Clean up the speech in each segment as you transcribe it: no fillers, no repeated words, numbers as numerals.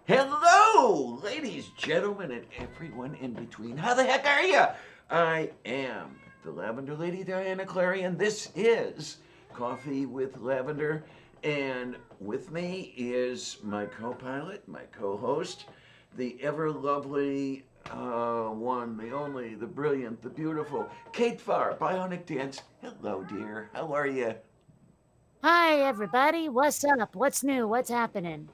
Hello, ladies, gentlemen, and everyone in between. How the heck are you? I am the Lavender Lady Diana Clary, and this is Coffee with Lavender. And with me is my co-pilot, my co-host, the ever lovely one, the only, the brilliant, the beautiful Kate Farr, Bionic Dance. Hello, dear. How are you? Hi, everybody. What's up? What's new? What's happening?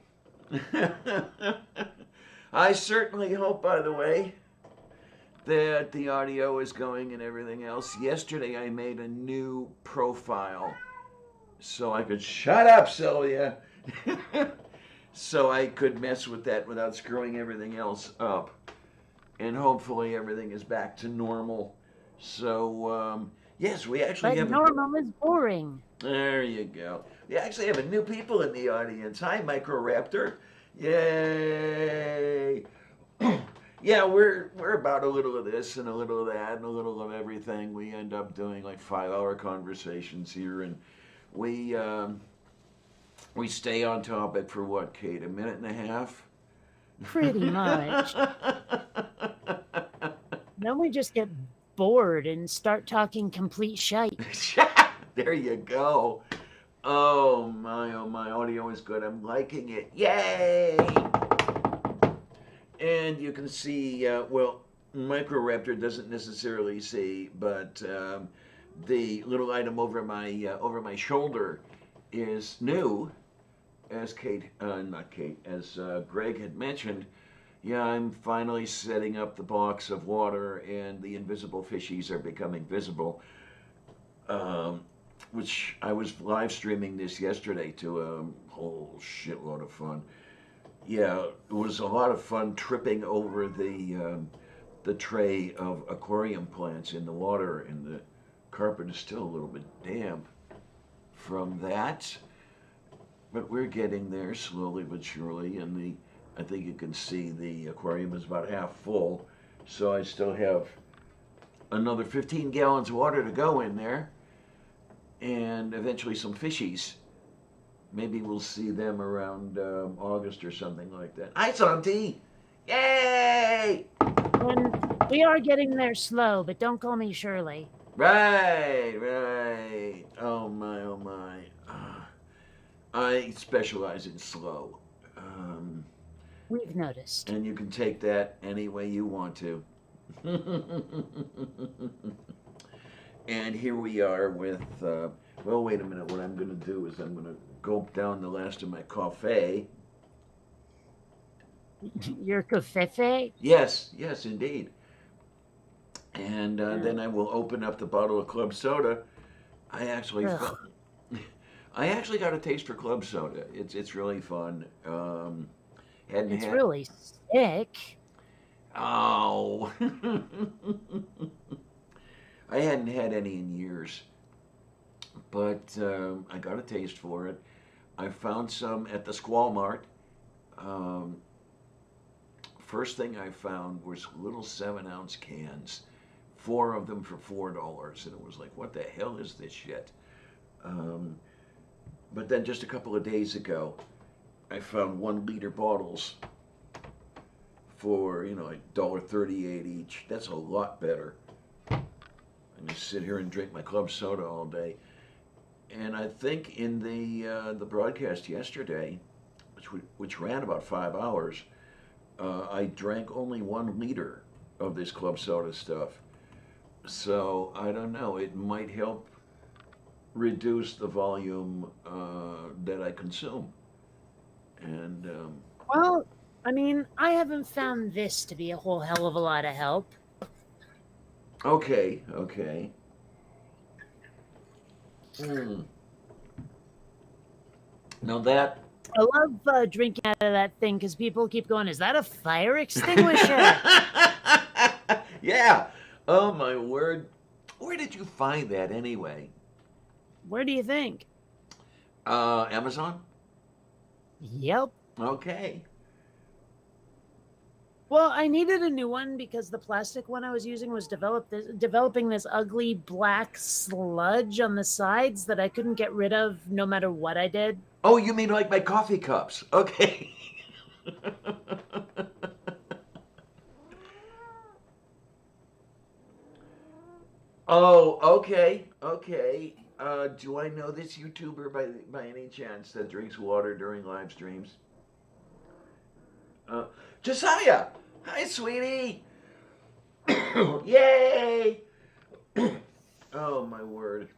I certainly hope, by the way, that the audio is going and everything else. Yesterday, I made a new profile so I could shut up, Sylvia. So I could mess with that without screwing everything else up. And hopefully, everything is back to normal. So, yes, we actually But have a. normal is boring. There you go. We actually have a new people in the audience. Hi, Microraptor. Yay! Yeah, we're about a little of this and a little of that and a little of everything. We end up doing like 5 hour conversations here, and we we stay on topic for what, Kate? A minute and a half. Pretty much. Then we just get bored and start talking complete shite. There you go. Oh my, audio is good. I'm liking it. Yay! And you can see, well, Microraptor doesn't necessarily see, but the little item over my shoulder is new, as not Kate, as Greg had mentioned. Yeah, I'm finally setting up the box of water, and the invisible fishies are becoming visible. Which I was live streaming this yesterday to a whole shitload of fun. Yeah, it was a lot of fun tripping over the tray of aquarium plants in the water, and the carpet is still a little bit damp from that. But we're getting there slowly but surely, and I think you can see the aquarium is about half full, so I still have another 15 gallons of water to go in there, and eventually some fishies. Maybe we'll see them around August or something like that. Hi, Santi! Yay! And we are getting there slow, but don't call me Shirley. Right. Oh my, oh my. I specialize in slow. We've noticed. And you can take that any way you want to. And here we are with, well, wait a minute. What I'm going to do is I'm going to gulp down the last of my coffee. Your covfefe? Yes, indeed. And then I will open up the bottle of club soda. I actually, I actually got a taste for club soda. It's really fun. It's really sick. Oh. I hadn't had any in years, but I got a taste for it. I found some at the Squall Mart. First thing I found was little 7 ounce cans, 4 of them for $4, and it was like, what the hell is this shit? But then just a couple of days ago, I found 1 liter bottles for like $1.38 each. That's a lot better. I just sit here and drink my club soda all day. And I think in the broadcast yesterday, which ran about 5 hours, I drank only 1 liter of this club soda stuff. So I don't know. It might help reduce the volume that I consume. And well, I mean, I haven't found this to be a whole hell of a lot of help. Okay. Now that I love drinking out of that thing because people keep going, is that a fire extinguisher? Yeah. Oh my word. Where did you find that anyway? Where do you think? Amazon? Yep. Okay. Well, I needed a new one because the plastic one I was using was developing this ugly black sludge on the sides that I couldn't get rid of no matter what I did. Oh, you mean like my coffee cups? Okay. Oh, okay, okay. Do I know this YouTuber by any chance that drinks water during live streams? Uh, Josiah! Hi, sweetie! Yay! Oh, my word.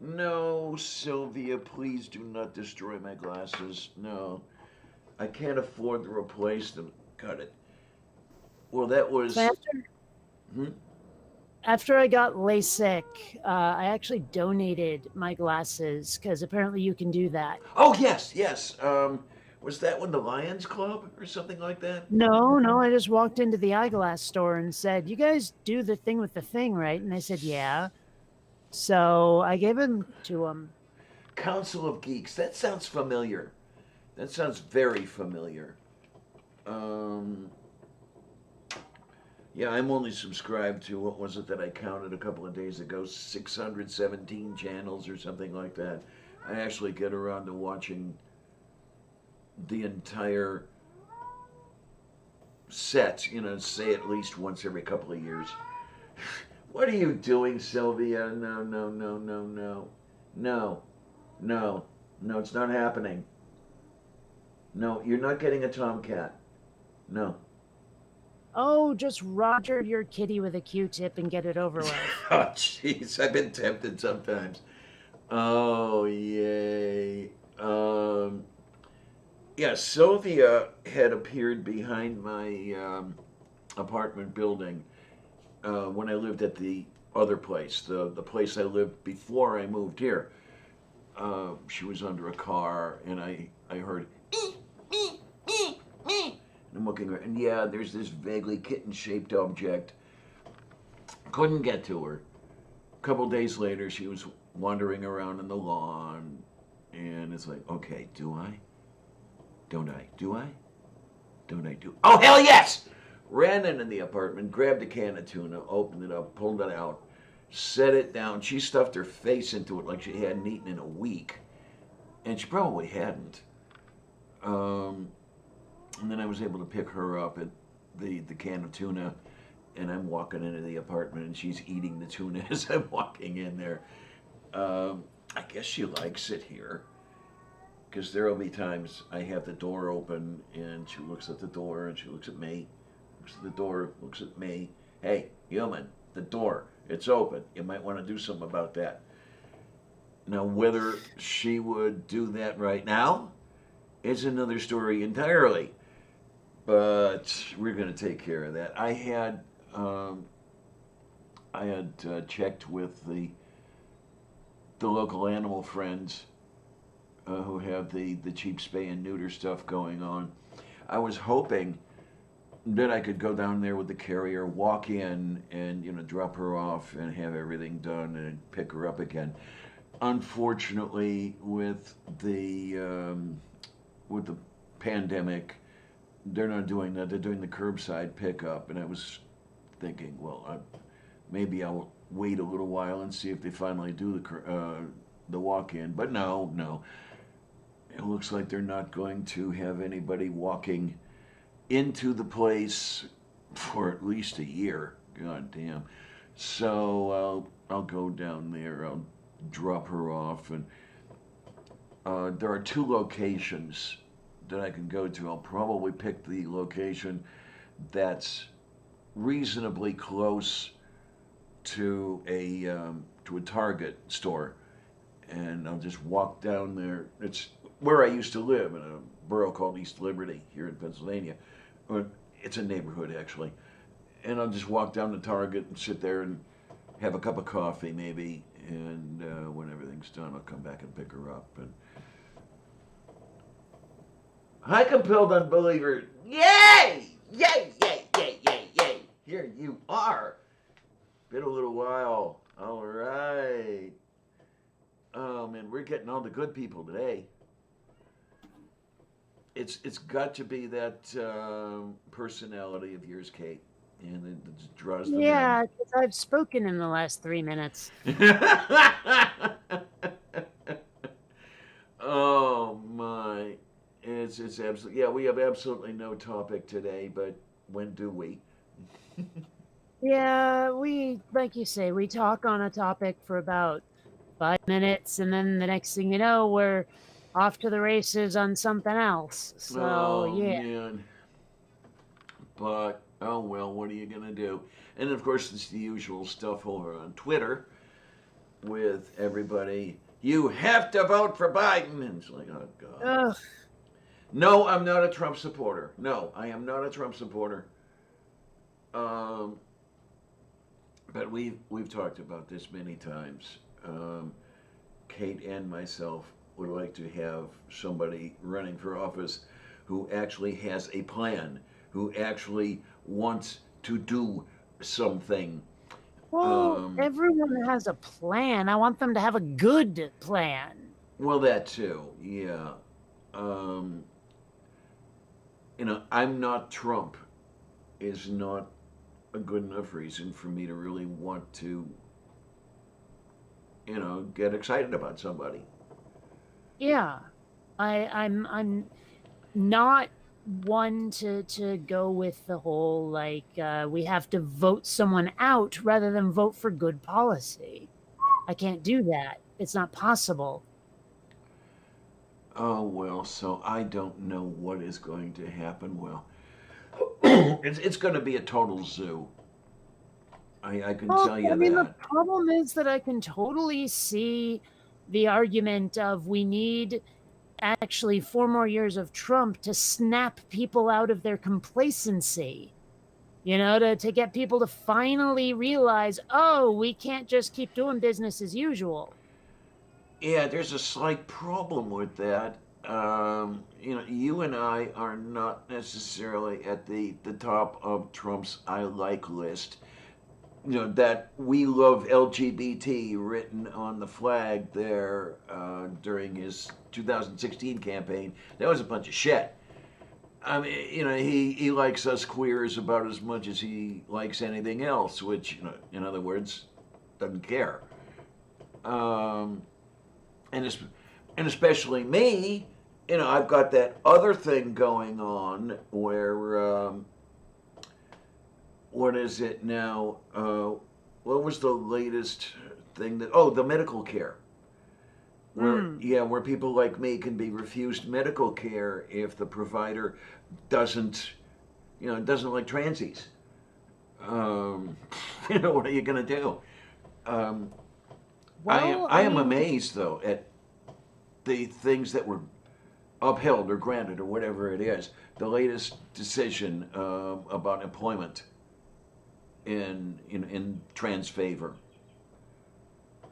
No, Sylvia, please do not destroy my glasses. No, I can't afford to replace them. Got it. Well, that So was. Hmm? after I got LASIK, I actually donated my glasses because apparently you can do that. Oh, yes, yes. Was that when the Lions Club or something like that? No, no, I just walked into the eyeglass store and said, "You guys do the thing with the thing, right?" And they said, "Yeah." So I gave them to them. Council of Geeks. That sounds familiar. That sounds very familiar. Um, yeah, I'm only subscribed to what was it that I counted a couple of days ago? 617 channels or something like that. I actually get around to watching the entire set, say at least once every couple of years. What are you doing, Sylvia? No, no, no, no, no. No, no, no, it's not happening. No, you're not getting a tomcat. No. Oh, just Roger your kitty with a Q-tip and get it over with. Oh, jeez, I've been tempted sometimes. Oh, yay. Yeah, Sylvia had appeared behind my apartment building when I lived at the other place, the place I lived before I moved here. She was under a car, and I heard, and I'm looking at her, and yeah, there's this vaguely kitten-shaped object. Couldn't get to her. A couple days later, she was wandering around in the lawn, and it's like, okay, do I? Don't I? Do I? Don't I do? Oh, hell yes! Ran into the apartment, grabbed a can of tuna, opened it up, pulled it out, set it down. She stuffed her face into it like she hadn't eaten in a week, and she probably hadn't. Um, and then I was able to pick her up at the can of tuna, and I'm walking into the apartment, and she's eating the tuna as I'm walking in there. I guess she likes it here, because there will be times I have the door open, and she looks at the door, and she looks at me, looks at the door, looks at me. Hey, human, the door, it's open. You might want to do something about that. Now, whether she would do that right now is another story entirely. But we're going to take care of that. I had checked with the local animal friends who have the cheap spay and neuter stuff going on. I was hoping that I could go down there with the carrier, walk in, and drop her off and have everything done and pick her up again. Unfortunately, with the pandemic, they're not doing that. They're doing the curbside pickup, and I was thinking, well, maybe I'll wait a little while and see if they finally do the walk-in. But no, no, it looks like they're not going to have anybody walking into the place for at least a year. God damn. So I'll go down there. I'll drop her off, and there are two locations that I can go to. I'll probably pick the location that's reasonably close to a Target store, and I'll just walk down there. It's where I used to live in a borough called East Liberty here in Pennsylvania. It's a neighborhood actually, and I'll just walk down to Target and sit there and have a cup of coffee maybe, and when everything's done, I'll come back and pick her up. And hi, compelled unbeliever! Yay! Yay! Yay! Yay! Yay! Yay! Here you are. Been a little while. All right. Oh man, we're getting all the good people today. It's got to be that personality of yours, Kate, and it draws them Yeah, because I've spoken in the last 3 minutes. in. Oh my! it's absolutely, yeah. We have absolutely no topic today, but when do we? Yeah, we, like you say, we talk on a topic for about 5 minutes, and then the next thing you know, we're off to the races on something else. So, Oh yeah. man, but oh well, what are you gonna do? And of course, it's the usual stuff over on Twitter with everybody. You have to vote for Biden, and it's like, oh god. Ugh. No, I'm not a Trump supporter. No, I am not a Trump supporter. Um, but we've talked about this many times. Kate and myself would like to have somebody running for office who actually has a plan, who actually wants to do something. Well, Um, everyone has a plan. I want them to have a good plan. well, that too, yeah. Um, I'm not Trump is not a good enough reason for me to really want to, get excited about somebody. Yeah. I'm not one to go with the whole like we have to vote someone out rather than vote for good policy. I can't do that. It's not possible. Oh, well, so I don't know what is going to happen. Well, it's going to be a total zoo. I can Well, tell I you mean, the that. problem is that I can totally see the argument of we need actually 4 more years of Trump to snap people out of their complacency, to get people to finally realize, oh, we can't just keep doing business as usual. Yeah, there's a slight problem with that. You and I are not necessarily at the top of Trump's I like list. That we love LGBT written on the flag there during his 2016 campaign. That was a bunch of shit. I mean, he likes us queers about as much as he likes anything else, which, in other words, doesn't care. Um, and and especially me, I've got that other thing going on where what is it now? What was the latest thing that? Oh, the medical care. Where Mm. yeah, where people like me can be refused medical care if the provider doesn't, doesn't like transies. Um, what are you gonna do? Um, Well, I I am mean, amazed though at the things that were upheld or granted or whatever it is. The latest decision about employment in trans favor.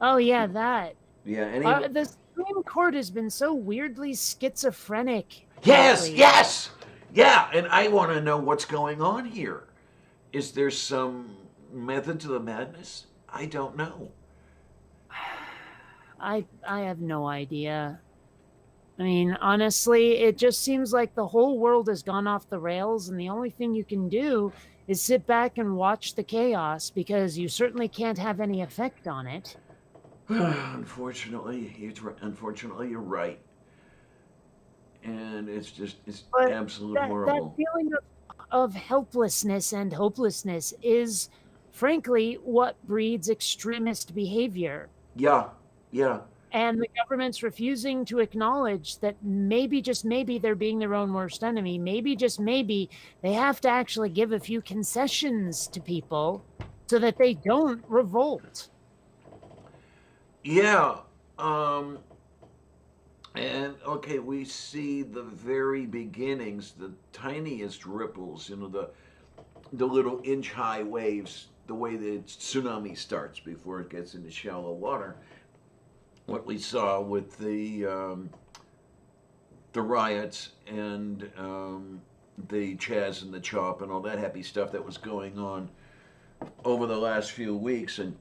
oh yeah, that. Yeah, The Supreme Court has been so weirdly schizophrenic yes, lately. yes, yeah, and I want to know what's going on here. Is there some method to the madness? I don't know. I have no idea. I mean, honestly, it just seems like the whole world has gone off the rails, and the only thing you can do is sit back and watch the chaos because you certainly can't have any effect on it. Unfortunately, you're right, and it's But absolute that horrible. feeling of helplessness and hopelessness is, frankly, what breeds extremist behavior. Yeah, yeah. And the government's refusing to acknowledge that maybe, just maybe, they're being their own worst enemy. Maybe, just maybe, they have to actually give a few concessions to people so that they don't revolt. Yeah. Um, and okay, we see the very beginnings, the tiniest ripples, the little inch high waves, the way the tsunami starts before it gets into shallow water. What we saw with the riots and the Chaz and the Chop and all that happy stuff that was going on over the last few weeks, and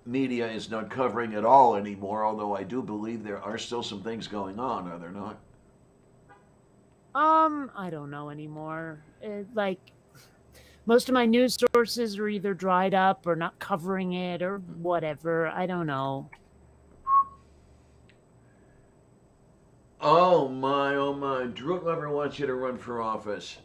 media is not covering it all anymore. Although I do believe there are still some things going on, are there not? I don't know anymore. Like, most of my news sources are either dried up or not covering it or whatever. I don't know. Oh my. Drew Lover wants you to run for office.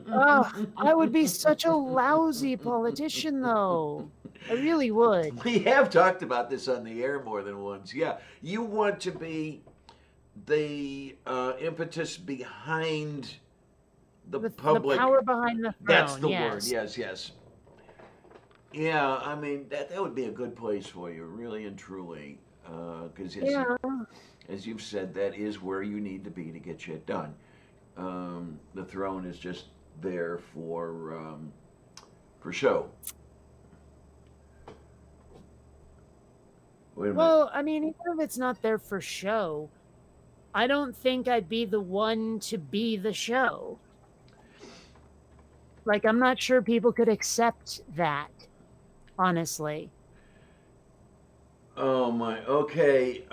Oh, I would be such a lousy politician, though. I really would. We have talked about this on the air more than once. Yeah, you want to be the impetus behind the The public. power behind the That's throne, the word. yes. Yes, yes. Yeah, I mean that would be a good place for you, really and truly, because Yeah. as you've said, that is where you need to be to get shit done. The throne is just there for show. Wait a minute. Well, I mean, even if it's not there for show, I don't think I'd be the one to be the show. Like, I'm not sure people could accept that, honestly. Oh my. Okay.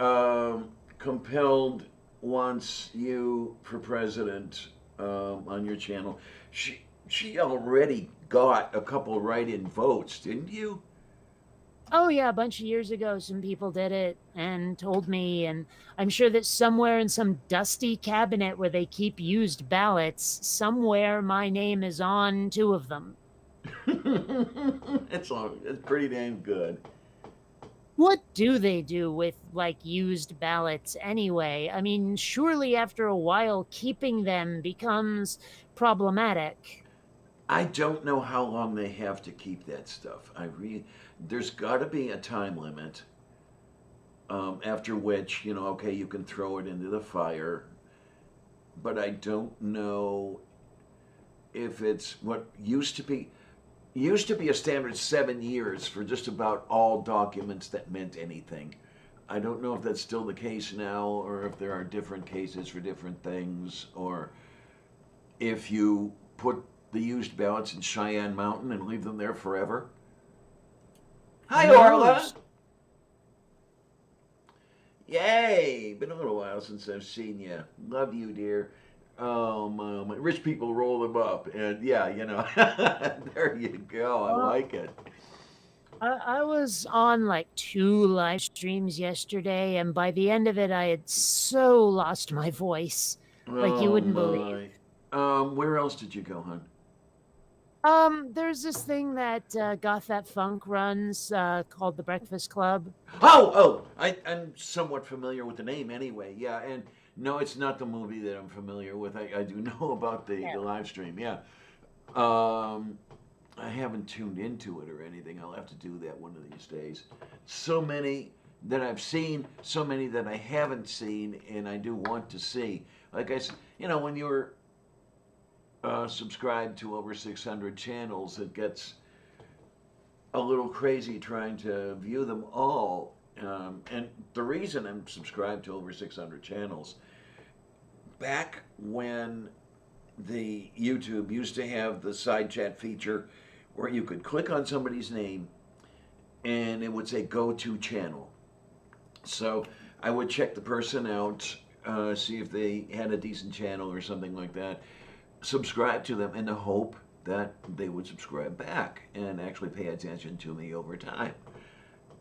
Compelled wants you for president on your channel. She already got a couple write-in votes, didn't you? Oh, yeah, a bunch of years ago, some people did it and told me, and I'm sure that somewhere in some dusty cabinet where they keep used ballots, somewhere my name is on two of them. It's pretty damn good. What do they do with like used ballots anyway? I mean, surely after a while, keeping them becomes problematic. I don't know how long they have to keep that stuff. There's got to be a time limit. After which, okay, you can throw it into the fire. But I don't know if it's what used to be a standard 7 years for just about all documents that meant anything. I don't know if that's still the case now, or if there are different cases for different things, or if you put the used ballots in Cheyenne Mountain and leave them there forever. Hi, Who Orla. knows? Yay! Been a little while since I've seen you. Love you, dear. Oh my. Rich people roll them up, and yeah, there you go. I Well, like it. I was on like 2 live streams yesterday, and by the end of it, I had so lost my voice. Like you Oh wouldn't believe. my. Where else did you go, hon? There's this thing that Got That Funk runs called the Breakfast Club. Oh. I'm somewhat familiar with the name anyway. Yeah, and no, it's not the movie that I'm familiar with. I do know about the live stream. Yeah. Um, I haven't tuned into it or anything. I'll have to do that one of these days. So many that I've seen, so many that I haven't seen, and I do want to see. Like I said, when you're subscribed to over 600 channels, it gets a little crazy trying to view them all. And the reason I'm subscribed to over 600 channels, back when the YouTube used to have the side chat feature where you could click on somebody's name and it would say go to channel. So I would check the person out, see if they had a decent channel or something like that, subscribe to them in the hope that they would subscribe back and actually pay attention to me over time.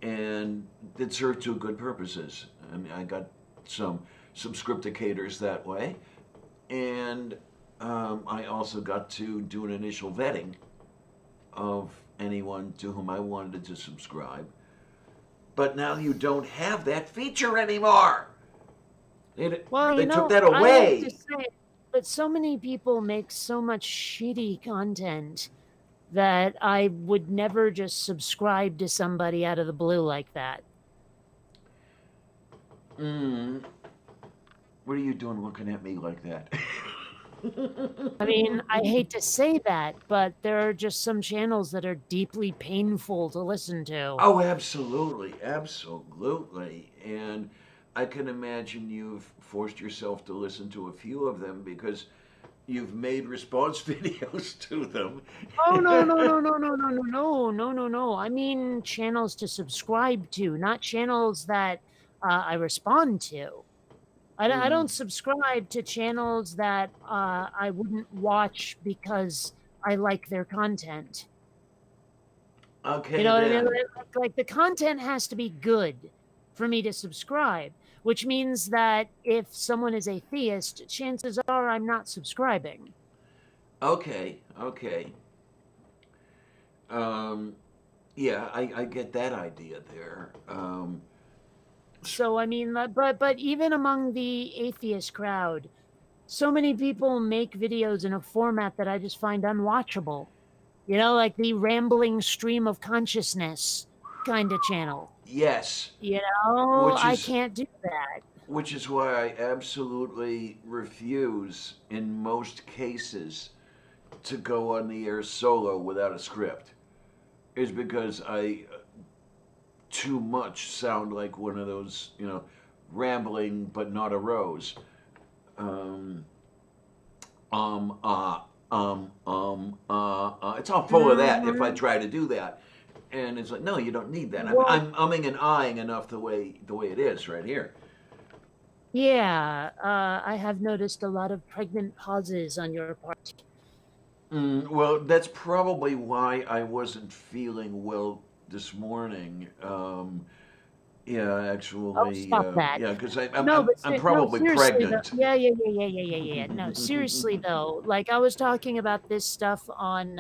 And it served two good purposes. I mean, I got some subscripticators that way, and I also got to do an initial vetting of anyone to whom I wanted to subscribe. But now you don't have that feature anymore. Well, They took that I have away. to say, but so many people make so much shitty content that I would never just subscribe to somebody out of the blue like that. Mm, what are you doing looking at me like that? I mean, I hate to say that, but there are just some channels that are deeply painful to listen to. Oh, absolutely, absolutely. And I can imagine you've forced yourself to listen to a few of them because you've made response videos to them. Oh, no. I mean channels to subscribe to, not channels that I respond to. I Mhm. don't subscribe to channels that I wouldn't watch because I like their content. You Okay, know what I mean? then. Like the content has to be good for me to subscribe. which means that if someone is a theist, chances are I'm not subscribing. Okay, okay. Um, yeah, I get that idea there. So I mean, but even among the atheist crowd, so many people make videos in a format that I just find unwatchable. Like the rambling stream of consciousness kind of channel. Yes, which I is can't do that. which is why I absolutely refuse, in most cases, to go on the air solo without a script. Is because I too much sound like one of those, rambling but not a rose. Um, um, uh, It's all full of that if I Hmm. try to do that. And it's like, no, you don't need that. I'm, Well, I'm umming and ahhing enough the way it is right here. yeah, I have noticed a lot of pregnant pauses on your part. Well, that's probably why I wasn't feeling well this morning. Yeah, Oh, actually, stop that. yeah, because No, but I'm no, probably seriously though. pregnant. Yeah, yeah, yeah, yeah, yeah, yeah, yeah. No, seriously though. Like I was talking about this stuff on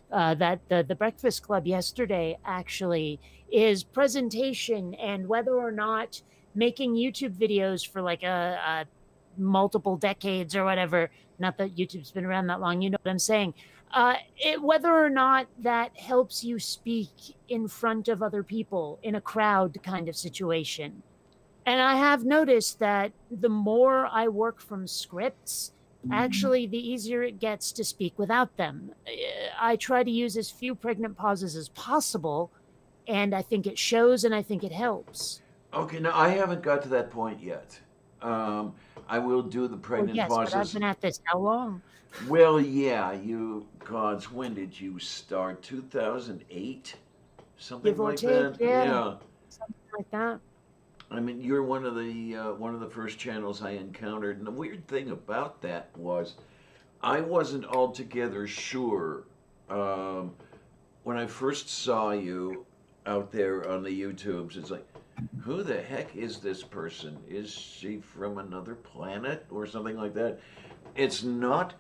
that the Breakfast Club yesterday actually is presentation and whether or not making YouTube videos for like a multiple decades or whatever. Not that YouTube's been around that long, you know what I'm saying. Whether or not that helps you speak in front of other people in a crowd kind of situation. And I have noticed that the more I work from scripts, actually, the easier it gets to speak without them. I try to use as few pregnant pauses as possible, and I think it shows and I think it helps. Okay, now I haven't got to that point yet. Um, I will do the Well, pregnant yes, but I've pauses. been at this how long? Well, yeah, gods, when did you start? 2008? Give Something or like take, that? yeah, Yeah. something like that. I mean, you're one of the first channels I encountered, and the weird thing about that was I wasn't altogether sure um, when I first saw you out there on the YouTubes. It's like, who the heck is this person? Is she from another planet or something like that? It's not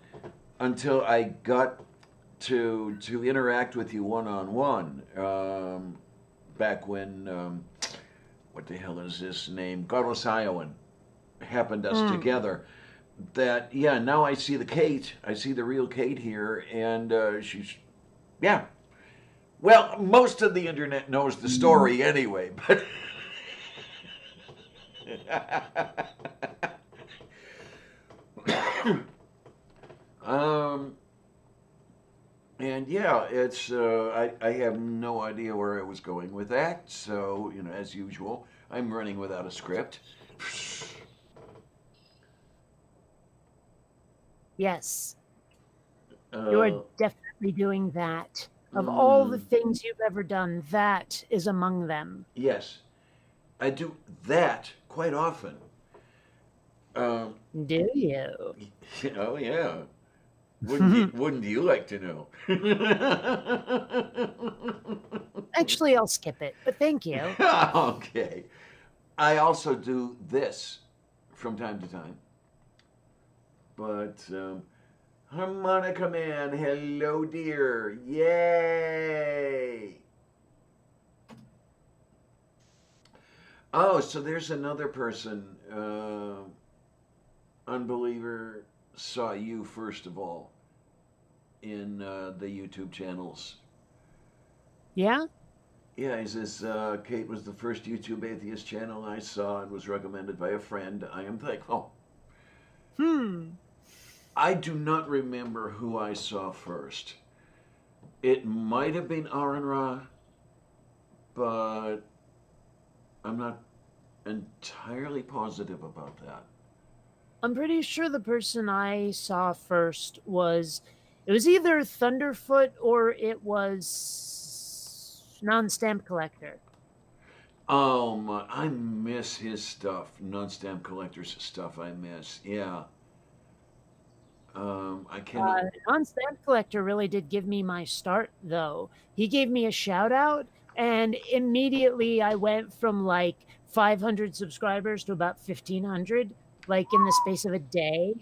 until I got to interact with you one on one back when what the hell is this name? Carlos Iowan happened us Mm. together. That yeah, now I see the Kate. I see the real Kate here, and she's yeah. Well, most of the internet knows the story anyway, but um, and yeah, it's I have no idea where I was going with that. So as usual, I'm running without a script. Yes, you're Uh, definitely doing that. Of all the mm, things you've ever done, that is among them. yes, I do that quite often. Um, Do you? oh yeah, wouldn't you like to know? Actually, I'll skip it, but thank you. Okay. I also do this from time to time. But harmonica man, hello dear. Yay. Oh, so there's another person. Unbeliever saw you first of all in the YouTube channels. Yeah? Yeah, he says Kate was the first YouTube atheist channel I saw and was recommended by a friend. I am thankful. Hmm. I do not remember who I saw first. It might have been Aaron Ra, but I'm not entirely positive about that. I'm pretty sure the person I saw first was it was either Thunderfoot or it was non-stamp collector. I miss his stuff. Non-stamp collectors stuff. I miss. Yeah. I cannot. Non-stamp collector really did give me my start though. He gave me a shout out and immediately I went from like 500 subscribers to about 1,500, like in the space of a day.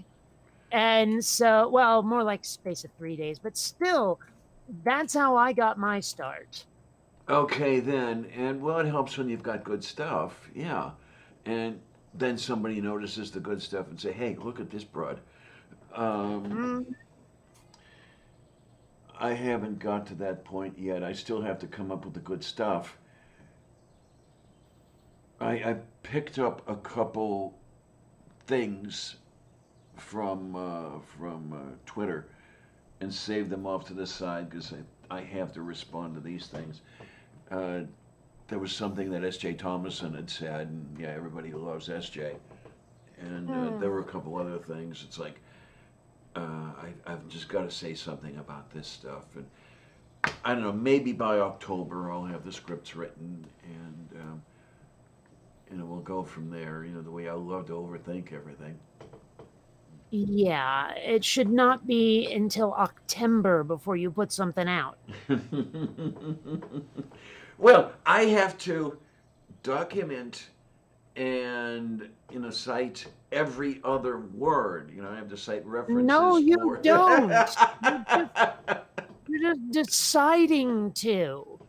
And so, well, more like space of 3 days, but still, that's how I got my start. Okay, then, and well, it helps when you've got good stuff, yeah. And then somebody notices the good stuff and say, "Hey, look at this broad." Um, Mm, I haven't got to that point yet. I still have to come up with the good stuff. I picked up a couple things from Twitter and saved them off to the side because I have to respond to these things. Uh, there was something that S.J. Thomason had said, and yeah, everybody loves S.J. And there were a couple other things. It's like I've just got to say something about this stuff, and I don't know. Maybe by October I'll have the scripts written, and we'll go from there. The way I love to overthink everything. yeah, it should not be until October before you put something out. Well, I have to document and cite every other word. I have to cite No, references you for. don't. You're just deciding to.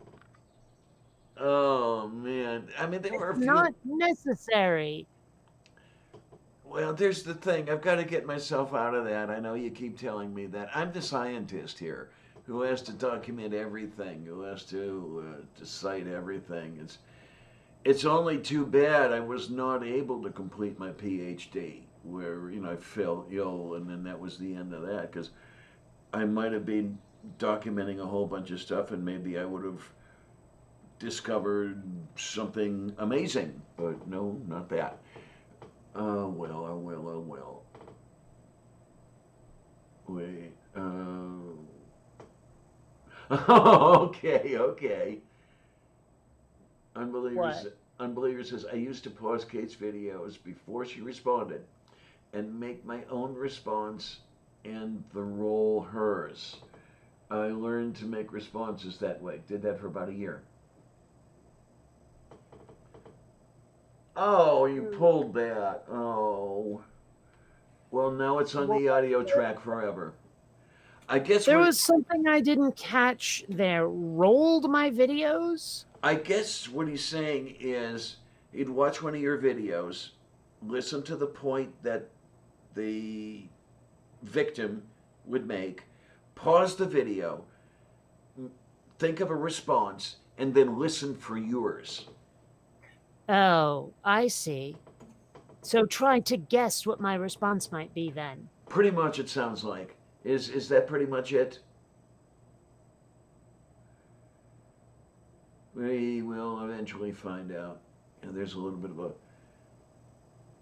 Oh man, I mean there were It's a few. not necessary. Well, there's the thing. I've got to get myself out of that. I know you keep telling me that. I'm the scientist here, who has to document everything, who has to cite everything. It's only too bad I was not able to complete my PhD, where I fell ill, and then that was the end of that. Because I might have been documenting a whole bunch of stuff, and maybe I would have discovered something amazing. But no, not that. Oh well, oh well, oh well. Wait. Okay, okay. Unbelievers. What? Unbeliever says I used to pause Kate's videos before she responded, and make my own response and the roll hers. I learned to make responses that way. Did that for about a year. Oh, you pulled that. Oh. Well, now it's on Well, the audio track forever. I guess there what was something I didn't catch there. Rolled my videos? I guess what he's saying is he'd watch one of your videos, listen to the point that the victim would make, pause the video, think of a response, and then listen for yours. Oh, I see. So try to guess what my response might be then. Pretty much, it sounds like. Is that pretty much it? We will eventually find out. And there's a little bit of a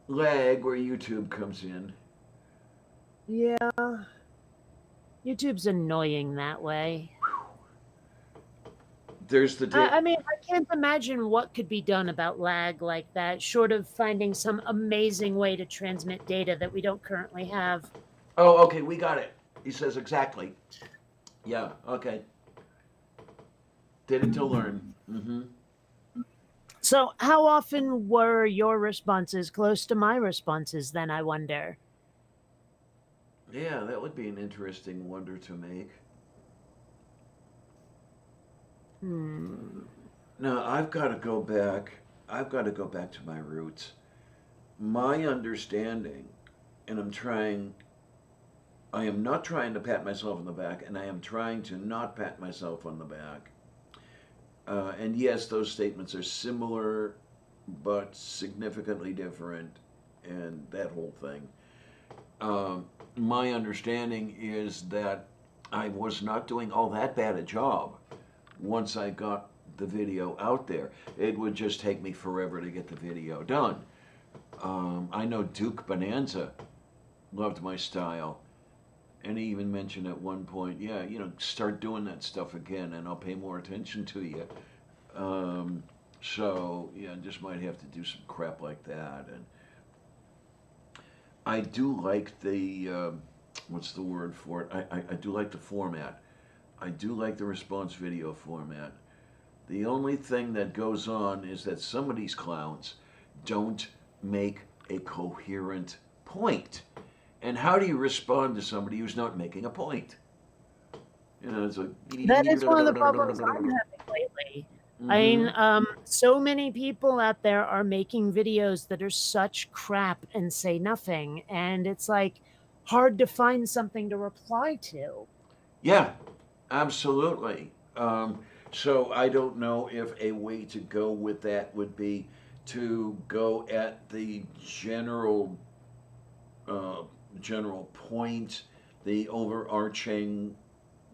lag where YouTube comes in. Yeah. YouTube's annoying that way. There's the I mean, I can't imagine what could be done about lag like that, short of finding some amazing way to transmit data that we don't currently have. Oh, okay, we got it. He says exactly. Yeah, okay. Did it to learn. Mm-hmm. So, how often were your responses close to my responses then, I wonder? Yeah, that would be an interesting wonder to make. Hmm. Now, I've got to go back. I've got to go back to my roots. My understanding, and I am not trying to pat myself on the back, and I am trying to not pat myself on the back. And yes, those statements are similar, but significantly different, and that whole thing. My understanding is that I was not doing all that bad a job once I got the video out there. It would just take me forever to get the video done. I know Duke Bonanza loved my style. And he even mentioned at one point, yeah, start doing that stuff again and I'll pay more attention to you. So, yeah, just might have to do some crap like that. And I do like what's the word for it? I do like the format. I do like the response video format. The only thing that goes on is that some of these clowns don't make a coherent point. And how do you respond to somebody who's not making a point? You know, it's like That is one of the problems I'm having lately. I mean, so many people out there are making videos that are such crap and say nothing, and it's like hard to find something to reply to. Yeah, absolutely. So I don't know if a way to go with that would be to go at the uh, general point, the overarching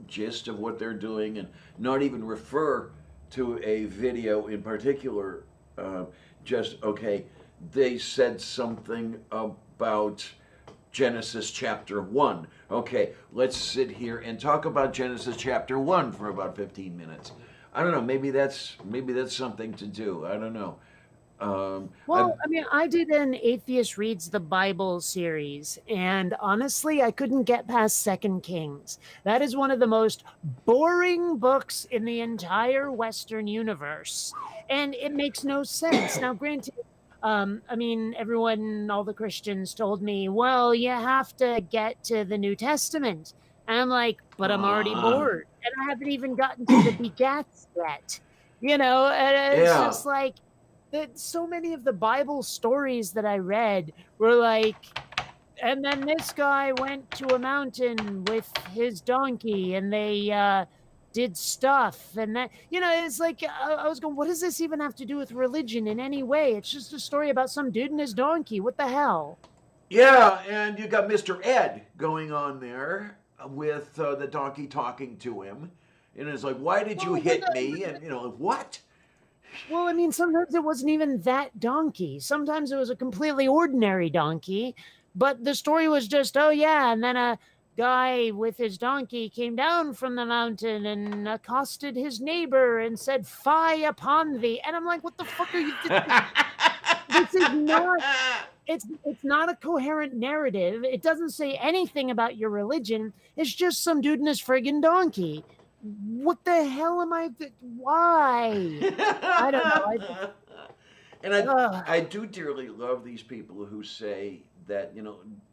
gist of what they're doing, and not even refer to a video in particular. Uh, just okay, they said something about Genesis chapter 1. Okay, let's sit here and talk about Genesis chapter 1 for about 15 minutes. I don't know, maybe that's something to do. I don't know. I Well, I mean, I did an Atheist Reads the Bible series, and honestly, I couldn't get past Second Kings. That is one of the most boring books in the entire Western universe, and it makes no sense. Now, granted, I mean, everyone, all the Christians told me, well, you have to get to the New Testament. And I'm like, but I'm already uh, bored, and I haven't even gotten to the begats yet. And it's yeah. just like, that so many of the Bible stories that I read were like, and then this guy went to a mountain with his donkey and they did stuff. And that, it's like, I was going, what does this even have to do with religion in any way? It's just a story about some dude and his donkey. What the hell? Yeah, and you got Mr. Ed going on there with the donkey talking to him. And it's like, why did you Well, but hit me? And, what? Well, I mean, sometimes it wasn't even that donkey. Sometimes it was a completely ordinary donkey, but the story was just, oh, yeah. And then a guy with his donkey came down from the mountain and accosted his neighbor and said, Fie upon thee. And I'm like, what the fuck are you? This is not. It's not a coherent narrative. It doesn't say anything about your religion. It's just some dude and his friggin' donkey. What the hell am I? Why? I don't know. And I, Ugh. I do dearly love these people who say that,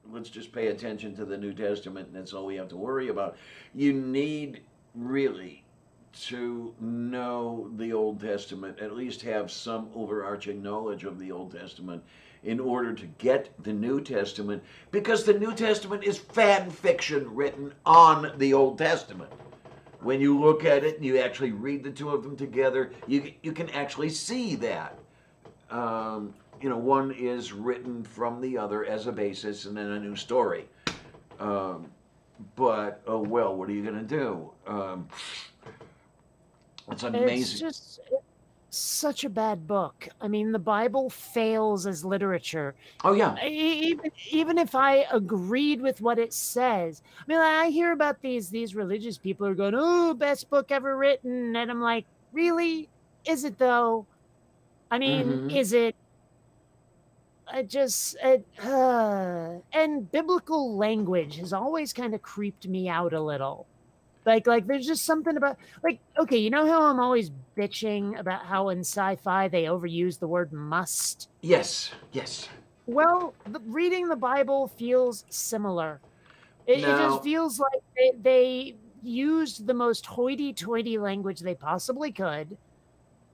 let's just pay attention to the New Testament and that's all we have to worry about. You need really to know the Old Testament, at least have some overarching knowledge of the Old Testament in order to get the New Testament, because the New Testament is fan fiction written on the Old Testament. When you look at it and you actually read the two of them together, you can actually see that. One is written from the other as a basis and then a new story. But, oh well, what are you going to do? It's It's amazing. just such a bad book. I mean, the Bible fails as literature. Oh, yeah. Even if I agreed with what it says, I mean, I hear about these religious people who are going, "Oh, best book ever written," and I'm like, really? Is it though? I mean, Mm-hmm. is it? And biblical language has always kind of creeped me out a little. Like there's just something about, like, okay, you know how I'm always bitching about how in sci-fi they overuse the word must? Yes, yes. Well, reading the Bible feels similar. It just Now, feels like they used the most hoity-toity language they possibly could,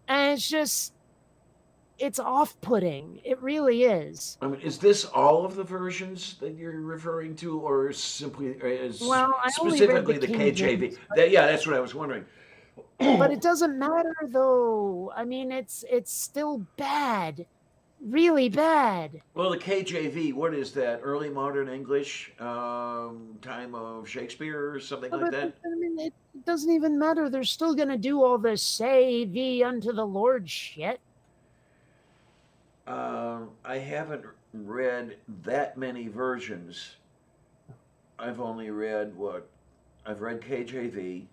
and it's off-putting. It really is. I mean, is this all of the versions that you're referring to, or simply is Well, I only read the specifically the King KJV? James, Yeah, that's what I was wondering. but it doesn't matter though. I mean, it's still bad, really bad. Well, the KJV, what is that? Early modern English, time of Shakespeare, or something like But that? I mean, it doesn't even matter. They're still going to do all this "say thee unto the Lord" shit. I haven't read that many versions. I've only read what? I've read KJV,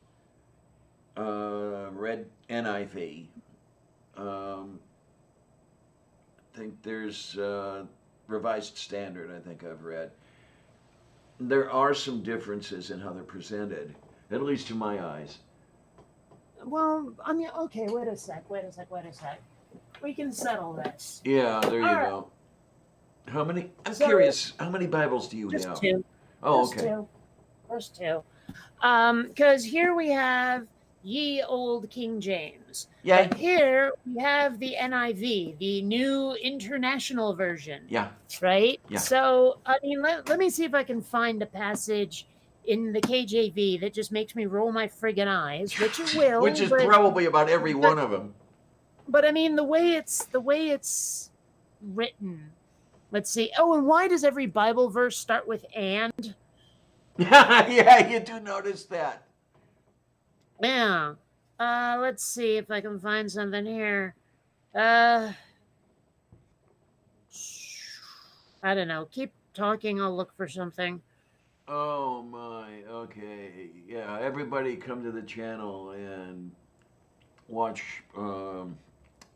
read NIV. I think there's Revised Standard, I think I've read. There are some differences in how they're presented, at least to my eyes. Well, I mean, okay, wait a sec. We can settle this. Yeah, there you All right. go. How many? I'm So curious. How many Bibles do you just have? two. Oh, Just okay. two. Just two. Because here we have ye old King James. Yeah. But here we have the NIV, the New International Version. Yeah. Right? Yeah. So, I mean, let me see if I can find a passage in the KJV that just makes me roll my friggin' eyes, which it will. Which is but, probably about every one of them. But I mean, the way it's written. Let's see. Oh, and why does every Bible verse start with and? Yeah, you do notice that. Yeah. Let's see if I can find something here. I don't know. Keep talking. I'll look for something. Oh my. Okay. Yeah. Everybody come to the channel and watch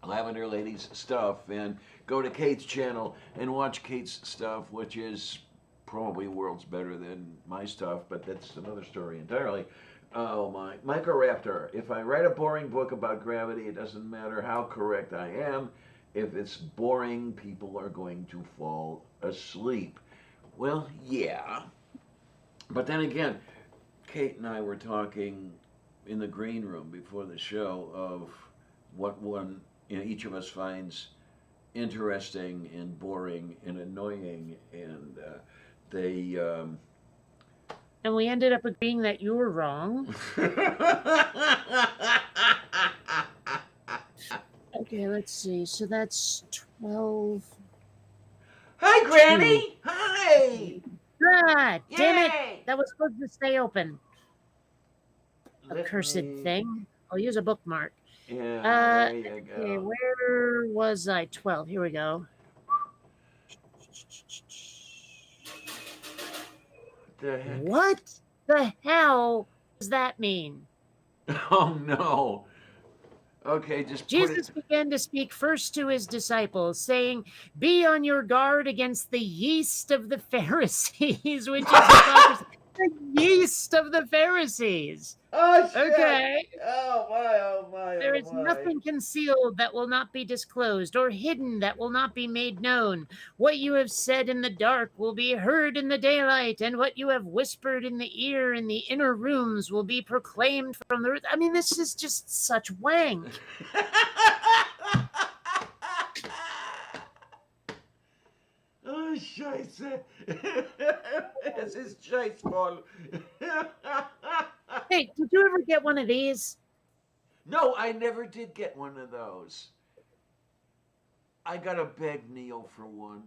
Lavender Lady's stuff, and go to Kate's channel and watch Kate's stuff, which is probably worlds better than my stuff, but that's another story entirely. Oh my, Microraptor. If I write a boring book about gravity, it doesn't matter how correct I am. If it's boring, people are going to fall asleep. Well, yeah. But then again, Kate and I were talking in the green room before the show of what one, each of us finds interesting and boring and annoying, and they. And we ended up agreeing that you were wrong. Okay, let's see. So that's 12. Hi, Granny. Hi. Ah, damn Yay! it! That was supposed to stay open. Accursed me... thing. I'll use a bookmark. Yeah, there you go. Okay, where was I? 12. Here we go. The heck? What the hell does that mean? Oh no. Okay, just Jesus began to speak first to his disciples, saying, "Be on your guard against the yeast of the Pharisees," which is hypocrisy. The yeast of the Pharisees. Oh, shit. Okay. Oh, my, oh, my, There oh, is my. nothing concealed that will not be disclosed, or hidden that will not be made known. What you have said in the dark will be heard in the daylight, and what you have whispered in the ear in the inner rooms will be proclaimed from the... I mean, this is just such wank. Oh, scheiße. Es ist scheißvoll. Hey, did you ever get one of these? No, I never did get one of those. I gotta beg Neil for one.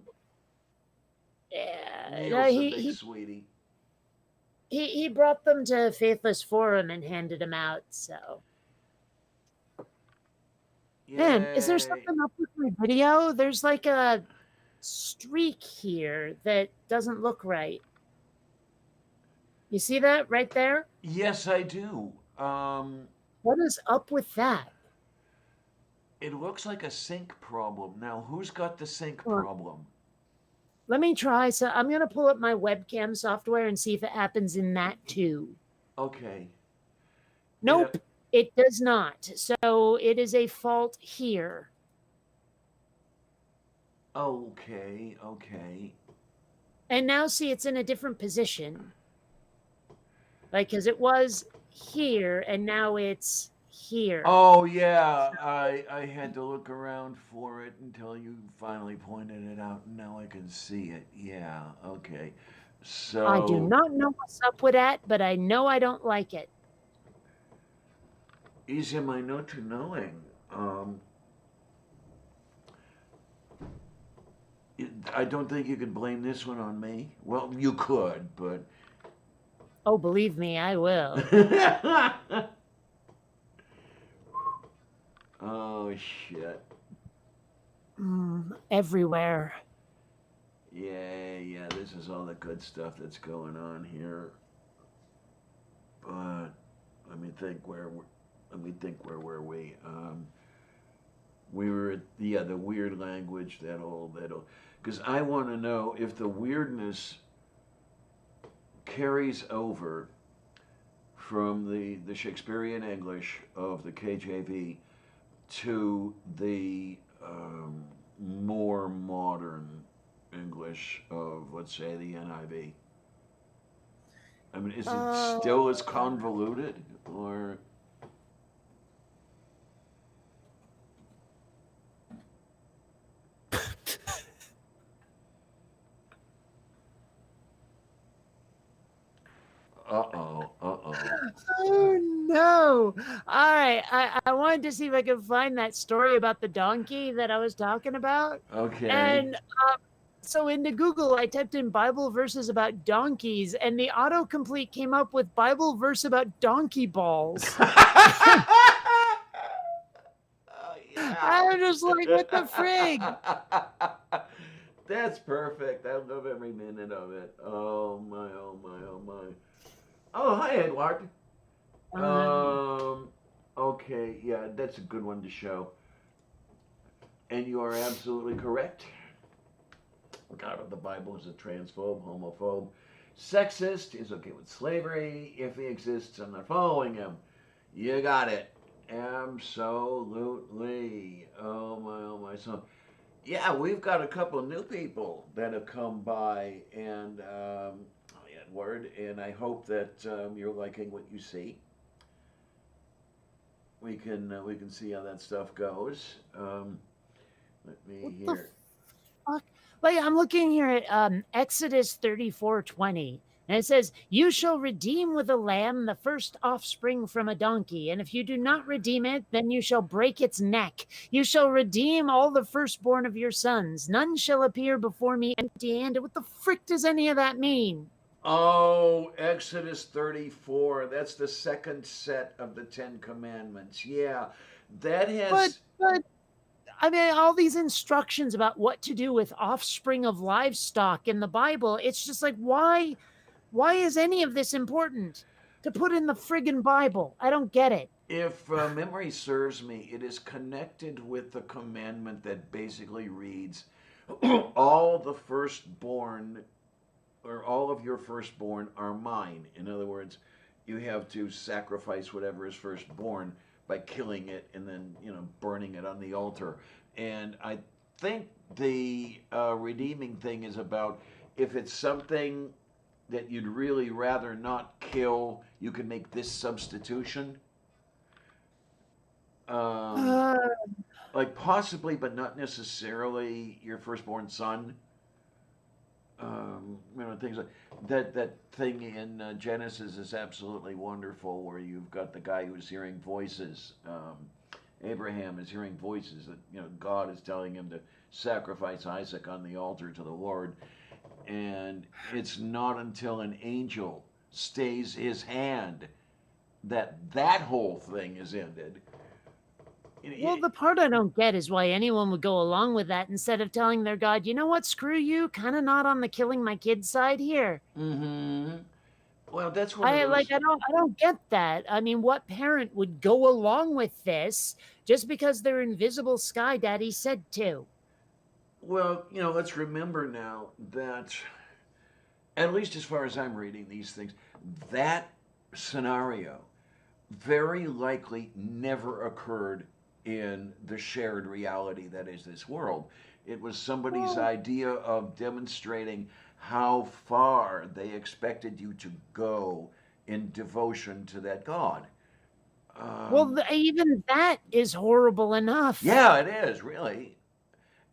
Yeah. Neil's a big sweetie. He brought them to Faithless Forum and handed them out, so... Yay. Man, is there something up with my video? There's like a streak here that doesn't look right. You see that right there? Yes, I do. What is up with that? It looks like a sync problem. Now, who's got the sync problem? Let me try. So I'm going to pull up my webcam software and see if it happens in that too. Okay. Nope, it does not. So it is a fault here. Okay, okay. And now see, it's in a different position. Like, because it was here and now it's here. Oh, yeah. I had to look around for it until you finally pointed it out, and now I can see it. Yeah, okay. So I do not know what's up with that, but I know I don't like it. Easy am I not to knowing. I don't think you can blame this one on me. Well, you could, but... Oh, believe me, I will. Oh, shit. Everywhere. Yeah, this is all the good stuff that's going on here. But let me think where were we? We were at the weird language, that'll because I want to know if the weirdness carries over from the Shakespearean English of the KJV to the more modern English of, let's say, the NIV? I mean, is it still as convoluted, or? Uh-oh, uh-oh. Oh no! All right, I wanted to see if I could find that story about the donkey that I was talking about, Okay. and so into Google, I typed in Bible verses about donkeys, and the autocomplete came up with Bible verse about donkey balls. Oh, yeah. I'm just like, what the frig? That's perfect. I love every minute of it. Oh my, oh my, oh my. Oh, hi, Edward. Um, Um, okay, yeah, that's a good one to show. And you are absolutely correct. God of the Bible is a transphobe, homophobe, sexist, is okay with slavery. If he exists, I'm not following him. You got it. Absolutely. Oh my, oh my. So, yeah, we've got a couple of new people that have come by, and Edward, and I hope that you're liking what you see. We can see how that stuff goes. Let what me the hear. fuck? Like, I'm looking here at Exodus 34:20, and it says, "You shall redeem with a lamb the first offspring from a donkey, and if you do not redeem it, then you shall break its neck. You shall redeem all the firstborn of your sons. None shall appear before me empty-handed." What the frick does any of that mean? Oh, Exodus 34. That's the second set of the Ten Commandments. Yeah, that But has. but I mean, all these instructions about what to do with offspring of livestock in the Bible, it's just like, why is any of this important to put in the friggin' Bible? I don't get it. If memory serves me, it is connected with the commandment that basically reads, all the firstborn, or all of your firstborn are mine. In other words, you have to sacrifice whatever is firstborn by killing it and then, burning it on the altar. And I think the redeeming thing is about, if it's something that you'd really rather not kill, you can make this substitution. Um, Uh, like possibly, but not necessarily your firstborn son. Things like that. That thing in Genesis is absolutely wonderful, where you've got the guy who's hearing voices. Abraham is hearing voices that God is telling him to sacrifice Isaac on the altar to the Lord, and it's not until an angel stays his hand that that whole thing is ended. well, the part I don't get is why anyone would go along with that instead of telling their God, you know what, screw you, kind of not on the killing my kids side here. Mm-hmm. Well, that's one of I like those. I don't get that. I mean, what parent would go along with this just because their invisible sky daddy said to? Well, let's remember now that, at least as far as I'm reading these things, that scenario very likely never occurred in the shared reality that is this world. It was somebody's Well, idea of demonstrating how far they expected you to go in devotion to that God. Um, even that is horrible enough. yeah, it is, really.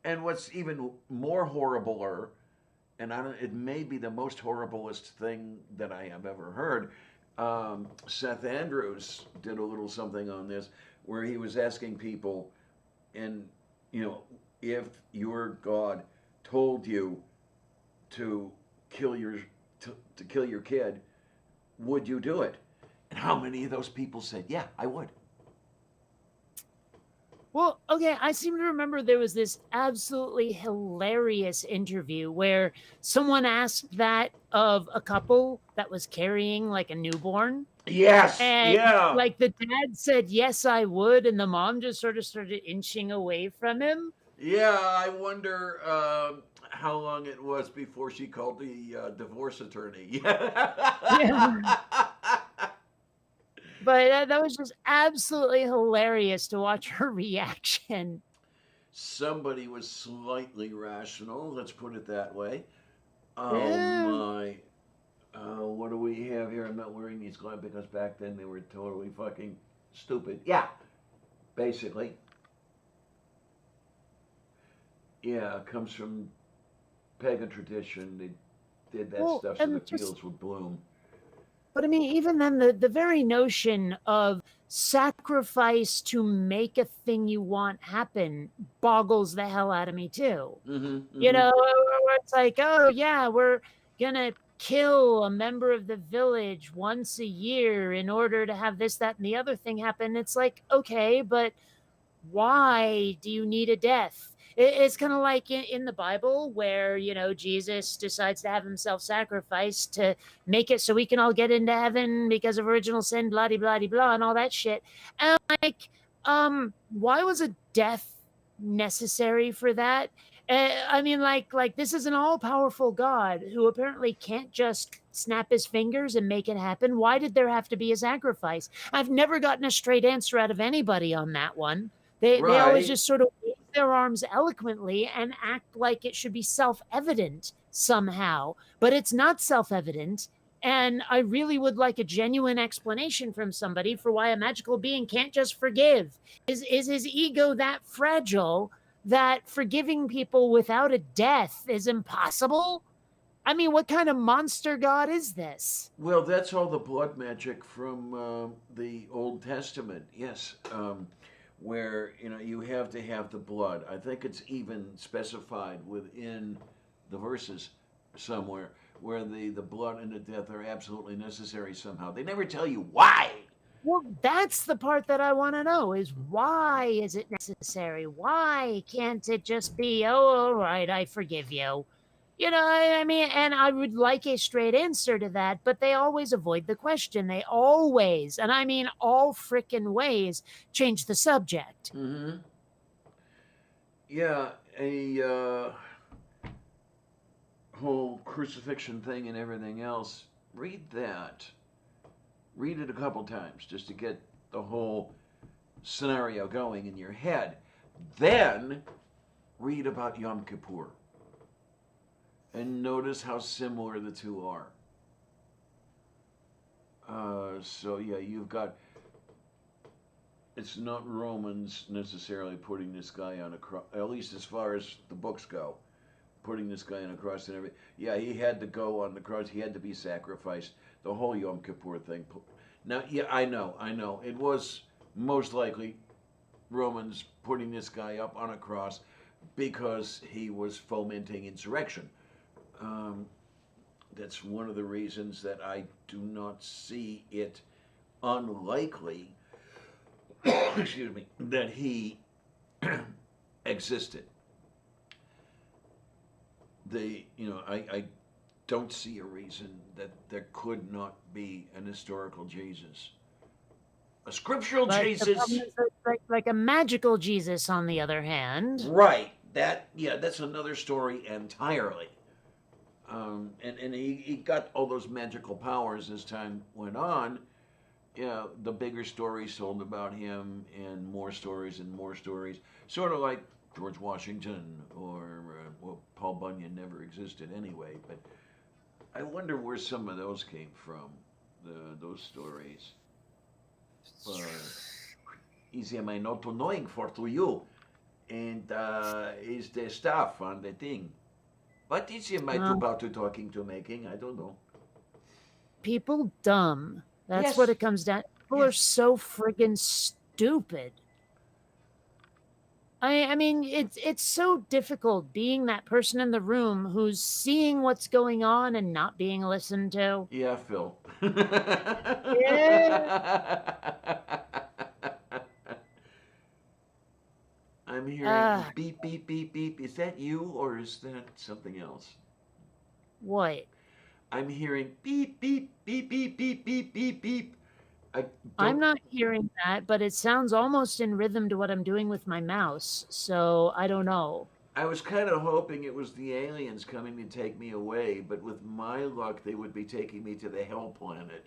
And what's even more horribler, and it may be the most horriblest thing that I have ever heard. Seth Andrews did a little something on this, where he was asking people, and you know, if your God told you to kill your to kill your kid, would you do it? And how many of those people said, "Yeah, I would"? Well, okay, I seem to remember there was this absolutely hilarious interview where someone asked that of a couple that was carrying like a newborn. Yes, And yeah, like the dad said, yes, I would. And the mom just sort of started inching away from him. yeah. I wonder how long it was before she called the divorce attorney. Yeah. But that was just absolutely hilarious to watch her reaction. Somebody was slightly rational, let's put it that way. Oh Eh, my. What do we have here? I'm not wearing these glasses because back then they were totally fucking stupid. Yeah, basically. Yeah, it comes from pagan tradition. They did that well, stuff so the and just fields would bloom. but I mean, even then, the very notion of sacrifice to make a thing you want happen boggles the hell out of me too. Mm-hmm, You mm-hmm. know, where it's like, oh yeah, we're gonna kill a member of the village once a year in order to have this, that, and the other thing happen. It's like, okay, but why do you need a death? It's kind of like in the Bible where, Jesus decides to have himself sacrificed to make it so we can all get into heaven because of original sin, blah, blah, blah, blah, and all that shit. And like, why was a death necessary for that? I mean, like this is an all-powerful God who apparently can't just snap his fingers and make it happen. Why did there have to be a sacrifice? I've never gotten a straight answer out of anybody on that one. They always Right. just sort of wave their arms eloquently and act like it should be self-evident somehow, but it's not self-evident. And I really would like a genuine explanation from somebody for why a magical being can't just forgive. Is his ego that fragile that forgiving people without a death is impossible? I mean, what kind of monster god is this? Well, that's all the blood magic from the Old Testament. Yes, where you have to have the blood. I think it's even specified within the verses somewhere where the blood and the death are absolutely necessary somehow. They never tell you why. Well, that's the part that I want to know is why is it necessary? Why can't it just be, oh, all right, I forgive you? I mean, and I would like a straight answer to that, but they always avoid the question. They always, and I mean all frickin' ways, change the subject. Mm-hmm. Yeah, a whole crucifixion thing and everything else. Read that. Read it a couple times just to get the whole scenario going in your head. Then read about Yom Kippur and notice how similar the two are. So yeah, you've got. It's not Romans necessarily putting this guy on a cross, at least as far as the books go, putting this guy on a cross and everything. Yeah, he had to go on the cross. He had to be sacrificed. The whole Yom Kippur thing. Now, yeah, I know. It was most likely Romans putting this guy up on a cross because he was fomenting insurrection. Um, that's one of the reasons that I do not see it unlikely, excuse me, that he existed. I don't see a reason that there could not be an historical Jesus. A scriptural But the problem Jesus. is that, like a magical Jesus, on the other hand, Right. That's another story entirely. And he got all those magical powers as time went on. Yeah, the bigger stories told about him, and more stories and more stories. Sort of like George Washington or well, Paul Bunyan never existed anyway. But I wonder where some of those came from. Those stories. But is am I not annoying for to you? And is the stuff on the thing? What is am I too um, about to talking to making? I don't know. people dumb. That's what Yes, it comes down. People are yes. so friggin' stupid. I mean, it's so difficult being that person in the room who's seeing what's going on and not being listened to. Yeah, Phil. Yeah. I'm hearing Uh, beep, beep, beep, beep. Is that you or is that something else? what? I'm hearing beep, beep, beep, beep, beep, beep, beep, beep. I I'm don't. not hearing that, but it sounds almost in rhythm to what I'm doing with my mouse. So I don't know. I was kind of hoping it was the aliens coming to take me away, but with my luck, they would be taking me to the hell planet.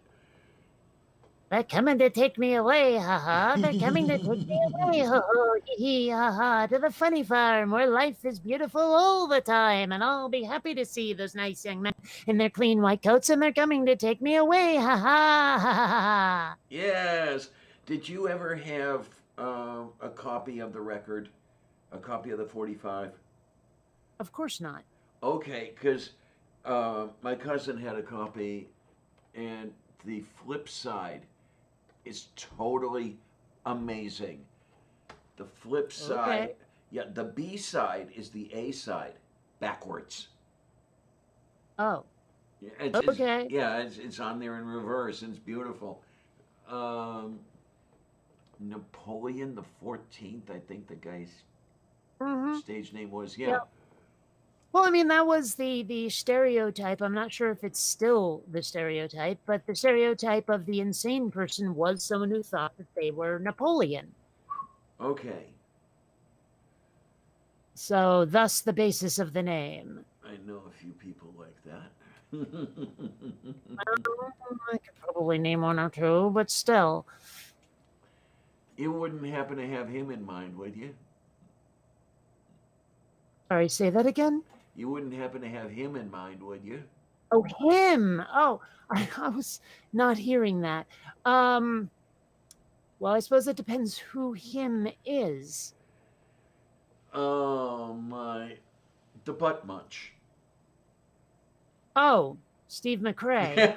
They're coming to take me away, ha. They're coming to take me away, ho, hee hee, ha, to the funny farm where life is beautiful all the time, and I'll be happy to see those nice young men in their clean white coats, and they're coming to take me away, ha. Yes. Did you ever have a copy of the record, a copy of the 45? Of course not. Okay, because my cousin had a copy, and the flip side is totally amazing. The flip side, Okay. yeah, the B side is the A side, backwards. Oh, Yeah, okay. it's on there in reverse, and it's beautiful. Um, Napoleon the 14th, I think the guy's Mm-hmm. stage name was. Yeah. Yep. Well, I mean, that was the stereotype. I'm not sure if it's still the stereotype, but the stereotype of the insane person was someone who thought that they were Napoleon. Okay. So, thus the basis of the name. I know a few people like that. I could probably name one or two, but still. You wouldn't happen to have him in mind, would you? Sorry, say that again? You wouldn't happen to have him in mind, would you? Oh, him. Oh, I was not hearing that. Well, I suppose it depends who him is. Oh my, the butt munch. Oh, Steve McRae.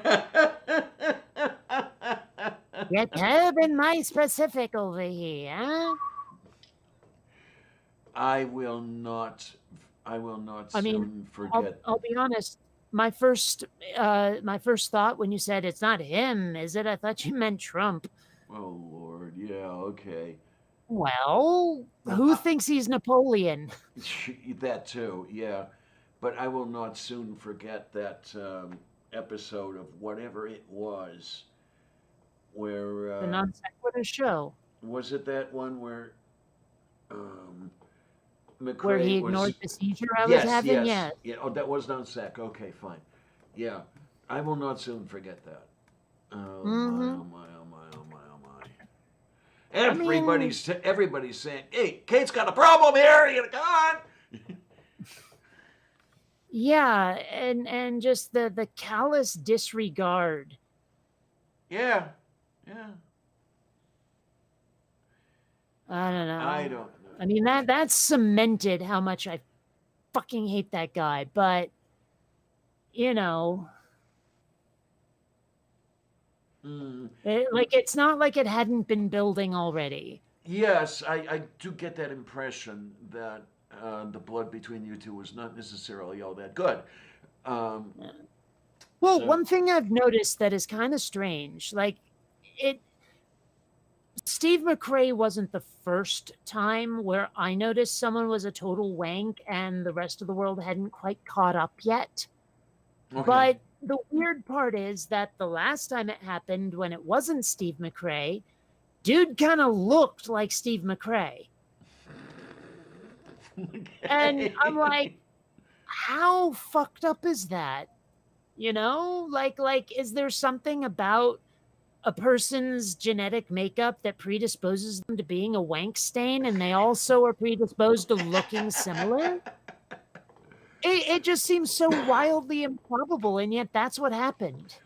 You're terribly my specific over here, huh? I will not. I will not I mean, soon forget. I'll be honest. My first thought when you said it's not him, is it? I thought you meant Trump. Oh Lord, yeah, okay. Well, Well, who thinks he's Napoleon? that too, yeah. But I will not soon forget that episode of whatever it was, where The non sequitur show was it that one where um, where he McRae was? ignored the seizure I was Yes, having. yes, Yes. yeah. Oh, that was non sec. Okay, fine. Yeah, I will not soon forget that. Oh my, Mm-hmm. oh my, oh my, oh my, oh my. I mean, Everybody's saying, "Hey, Kate's got a problem here. You gotta come on." yeah, and just the callous disregard. Yeah, yeah. I don't I know. don't I mean that's cemented how much I fucking hate that guy. But you know, know. it's not like it hadn't been building already. Yes, I do get that impression that the blood between you two was not necessarily all that good. Um, Yeah. Well, so one thing I've noticed that is kind of strange, like it Steve McRae wasn't the first time where I noticed someone was a total wank and the rest of the world hadn't quite caught up yet. okay. But the weird part is that the last time it happened, when it wasn't Steve McRae, dude kind of looked like Steve McRae. And I'm like, Okay. how fucked up is that? Like, is there something about a person's genetic makeup that predisposes them to being a wank stain and they also are predisposed to looking similar? It just seems so wildly improbable, and yet that's what happened.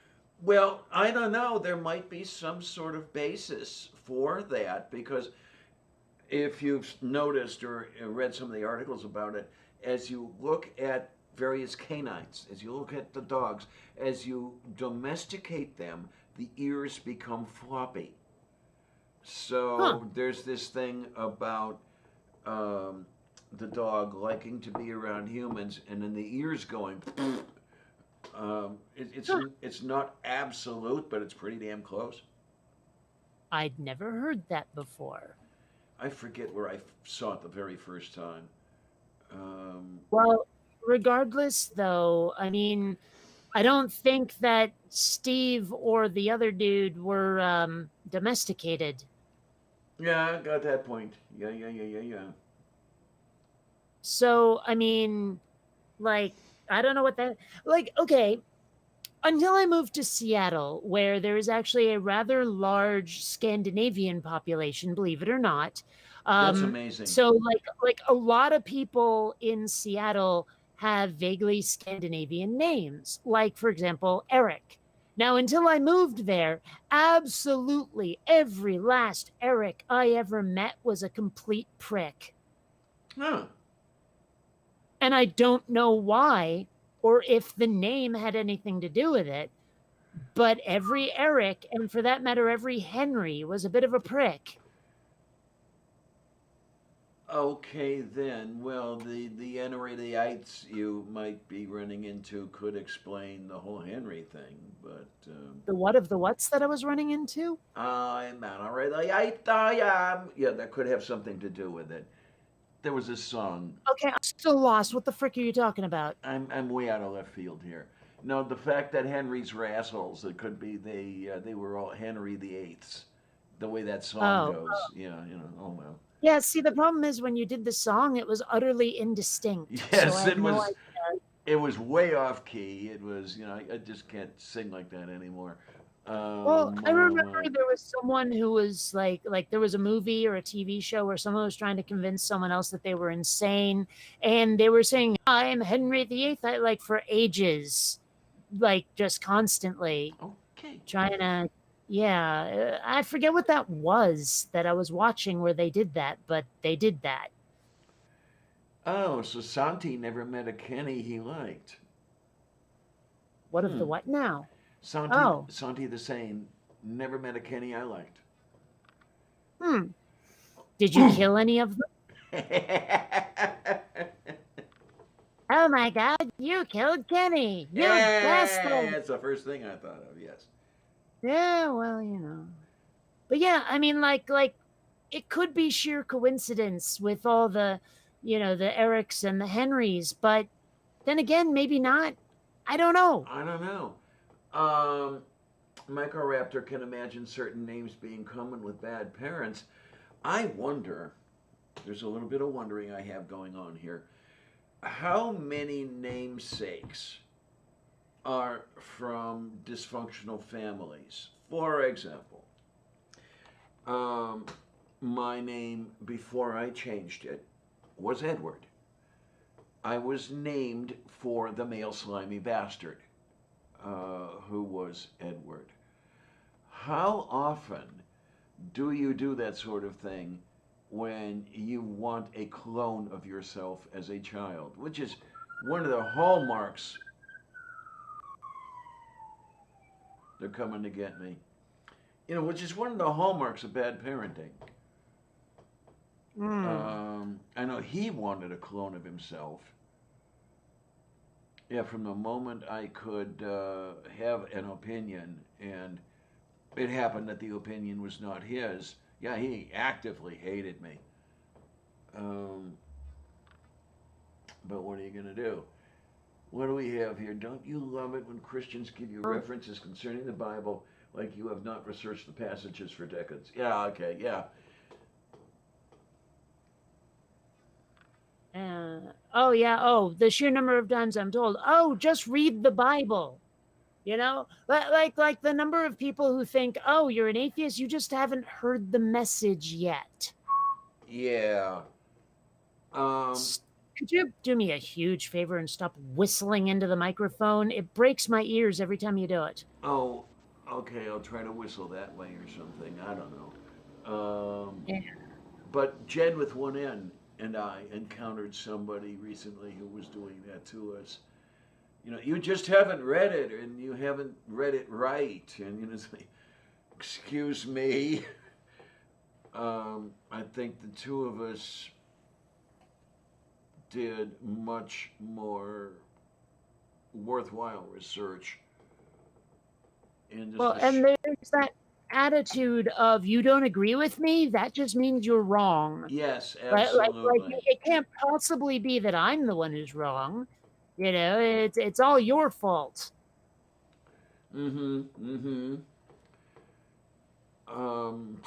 Well, I don't know. There might be some sort of basis for that because if you've noticed or read some of the articles about it, as you look at various canines, as you look at the dogs, as you domesticate them, the ears become floppy. Huh. So there's this thing about the dog liking to be around humans, and then the ears going. Huh. It's not absolute, but it's pretty damn close. I'd never heard that before. I forget where I saw it the very first time. Um, Well, regardless, though, I mean, I don't think that Steve or the other dude were domesticated. yeah, I got that point. Yeah, yeah, yeah, yeah, yeah. So, I mean, like, I don't know what that, like, okay, Until I moved to Seattle, where there is actually a rather large Scandinavian population, believe it or not. That's amazing. So like a lot of people in Seattle have vaguely Scandinavian names, like for example, Eric. Now, until I moved there, absolutely every last Eric I ever met was a complete prick. Huh. And I don't know why or if the name had anything to do with it, but every Eric, and for that matter, every Henry, was a bit of a prick. Okay, then. Well, the Enradiites you might be running into could explain the whole Henry thing, but The what of the whats that I was running into? I'm an Enradiite. I am. Yeah, that could have something to do with it. There was a song. Okay, I'm still lost. What the frick are you talking about? I'm way out of left field here. No, the fact that Henrys were assholes. It could be they were all Henry the Eighths. The way that song Oh, goes. Yeah, you know. Oh well. yeah. See, the problem is when you did the song, it was utterly indistinct. So I Yes, have it no was. idea. It was way off key. It was, I just can't sing like that anymore. Well, I remember Wow. there was someone who was like there was a movie or a TV show where someone was trying to convince someone else that they were insane, and they were saying, "I'm Henry VIII," like for ages, like just constantly. Okay. Trying to, yeah, I forget what that was that I was watching where they did that, but they did that. Oh, so Santi never met a Kenny he liked. What of the Hmm. what now? Santi, Oh, Santi the Sane never met a Kenny I liked. hmm. Did you kill any of them? Oh my God, you killed Kenny, you Yeah, bastard. that's the first thing I thought of. Yes. Yeah, well, but yeah, I mean, like it could be sheer coincidence with all the, the Erics and the Henrys, but then again, maybe not. I don't know. I don't know. Um, Microraptor can imagine certain names being common with bad parents. I wonder, there's a little bit of wondering I have going on here. How many namesakes are from dysfunctional families? For example, um, my name before I changed it was Edward. I was named for the male slimy bastard who was Edward. How often do you do that sort of thing when you want a clone of yourself as a child? Which is one of the hallmarks. They're coming to get me. Which is one of the hallmarks of bad parenting. Hmm. I know he wanted a clone of himself. Yeah, from the moment I could have an opinion, and it happened that the opinion was not his. Yeah, he actively hated me. Um, but what are you going to do? What do we have here? Don't you love it when Christians give you references concerning the Bible like you have not researched the passages for decades? Yeah, okay, yeah. Oh yeah. Oh, the sheer number of times I'm told, "Oh, just read the Bible." Like the number of people who think, "Oh, you're an atheist, you just haven't heard the message yet." Yeah. Um, Could you do me a huge favor and stop whistling into the microphone? It breaks my ears every time you do it. oh, okay, I'll try to whistle that way or something. I don't know. Yeah. But Jed with one N and I encountered somebody recently who was doing that to us. You just haven't read it and you haven't read it right. And, it's like, excuse me. I think the two of us did much more worthwhile research in just Well, a and there's that attitude of you don't agree with me, that just means you're wrong. yes, Right? Like absolutely. it can't possibly be that I'm the one who's wrong. It's all your fault. Mm-hmm. Mm-hmm. Um,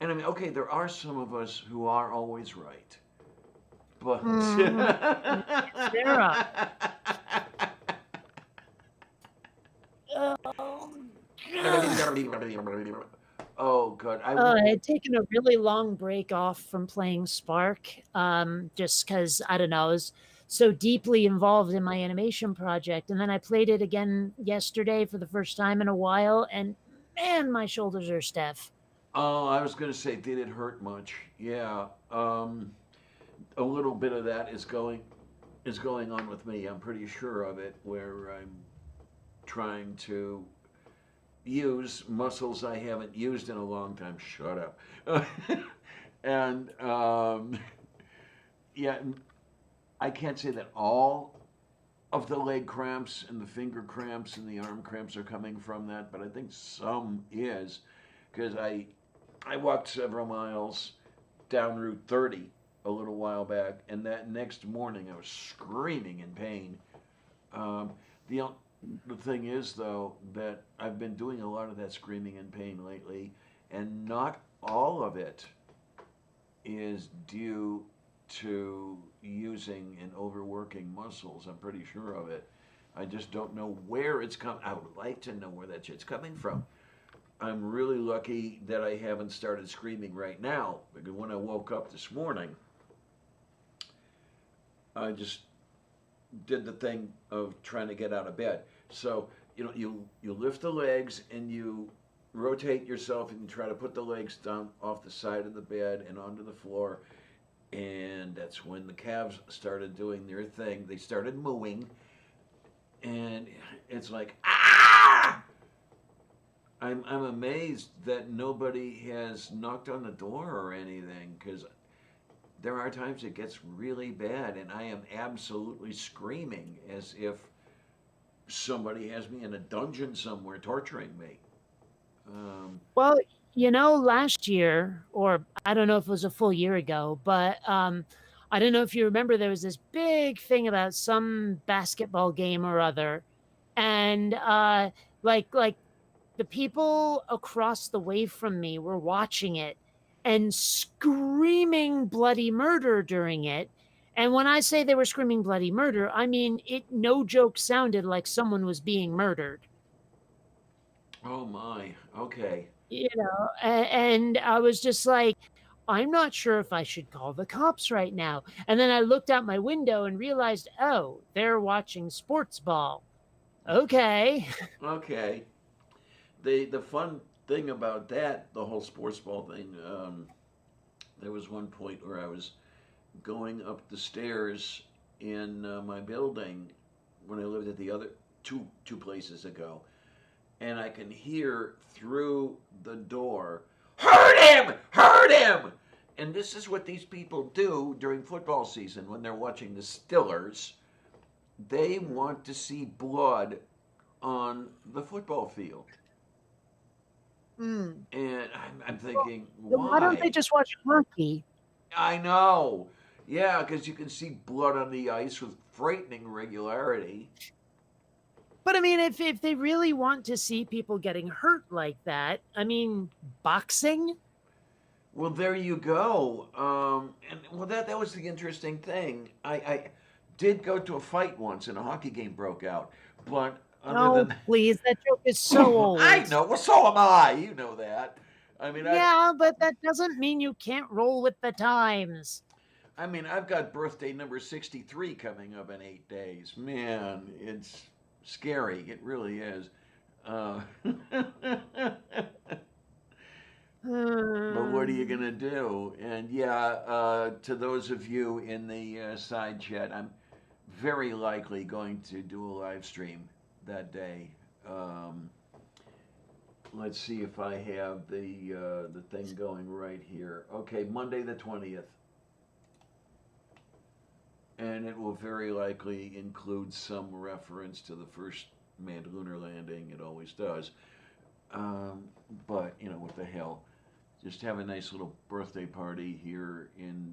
and I mean, okay, there are some of us who are always right, but Mhm. Yes, there are. Oh God, I had taken a really long break off from playing Spark, just because I don't know, I was so deeply involved in my animation project, and then I played it again yesterday for the first time in a while, and man, my shoulders are stiff. Oh, I was gonna say, did it hurt much? Yeah, a little bit of that is going on with me. I'm pretty sure of it, where I'm trying to use muscles I haven't used in a long time. Shut up. And yeah, I can't say that all of the leg cramps and the finger cramps and the arm cramps are coming from that, but I think some is because I walked several miles down Route 30 a little while back, and that next morning I was screaming in pain. Um, the the thing is, though, that I've been doing a lot of that screaming in pain lately, and not all of it is due to using and overworking muscles. I'm pretty sure of it. I just don't know where it's come. I would like to know where that shit's coming from. I'm really lucky that I haven't started screaming right now because when I woke up this morning, I just did the thing of trying to get out of bed. So you lift the legs and you rotate yourself and you try to put the legs down off the side of the bed and onto the floor. And that's when the calves started doing their thing. They started mooing, and it's like ah! I'm amazed that nobody has knocked on the door or anything because there are times it gets really bad, and I am absolutely screaming as if somebody has me in a dungeon somewhere torturing me. Um, Well, last year, or I don't know if it was a full year ago, but I don't know if you remember, there was this big thing about some basketball game or other, and like the people across the way from me were watching it and screaming bloody murder during it. And when I say they were screaming bloody murder, I mean it no joke sounded like someone was being murdered. oh my, okay. And I was just like, I'm not sure if I should call the cops right now. And then I looked out my window and realized, oh, they're watching sports ball. Okay. Okay. The fun thing about that, the whole sports ball thing, there was one point where I was going up the stairs in my building when I lived at the other two places ago, and I can hear through the door, "Hurt him! Hurt him!" And this is what these people do during football season when they're watching the Stillers. They want to see blood on the football field. Hmm. And I'm Well, thinking, then why don't they why? just watch hockey? I know. Yeah, because you can see blood on the ice with frightening regularity. But I mean, if they really want to see people getting hurt like that, I mean, boxing? Well, there you go. And well, that was the interesting thing. I did go to a fight once, and a hockey game broke out. But other No, than please, that joke is so I old. know. Well, so am I. You know that. I mean, I've Yeah, but that doesn't mean you can't roll with the times. I mean, I've got birthday number 63 coming up in 8 days. Man, it's scary. It really is. But what are you Hmm. going to do? And yeah, to those of you in the side chat, I'm very likely going to do a live stream that day. Um, let's see if I have the thing going right here. Okay, Monday the 20th. And it will very likely include some reference to the first manned lunar landing. It always does. Um, but what the hell? Just have a nice little birthday party here in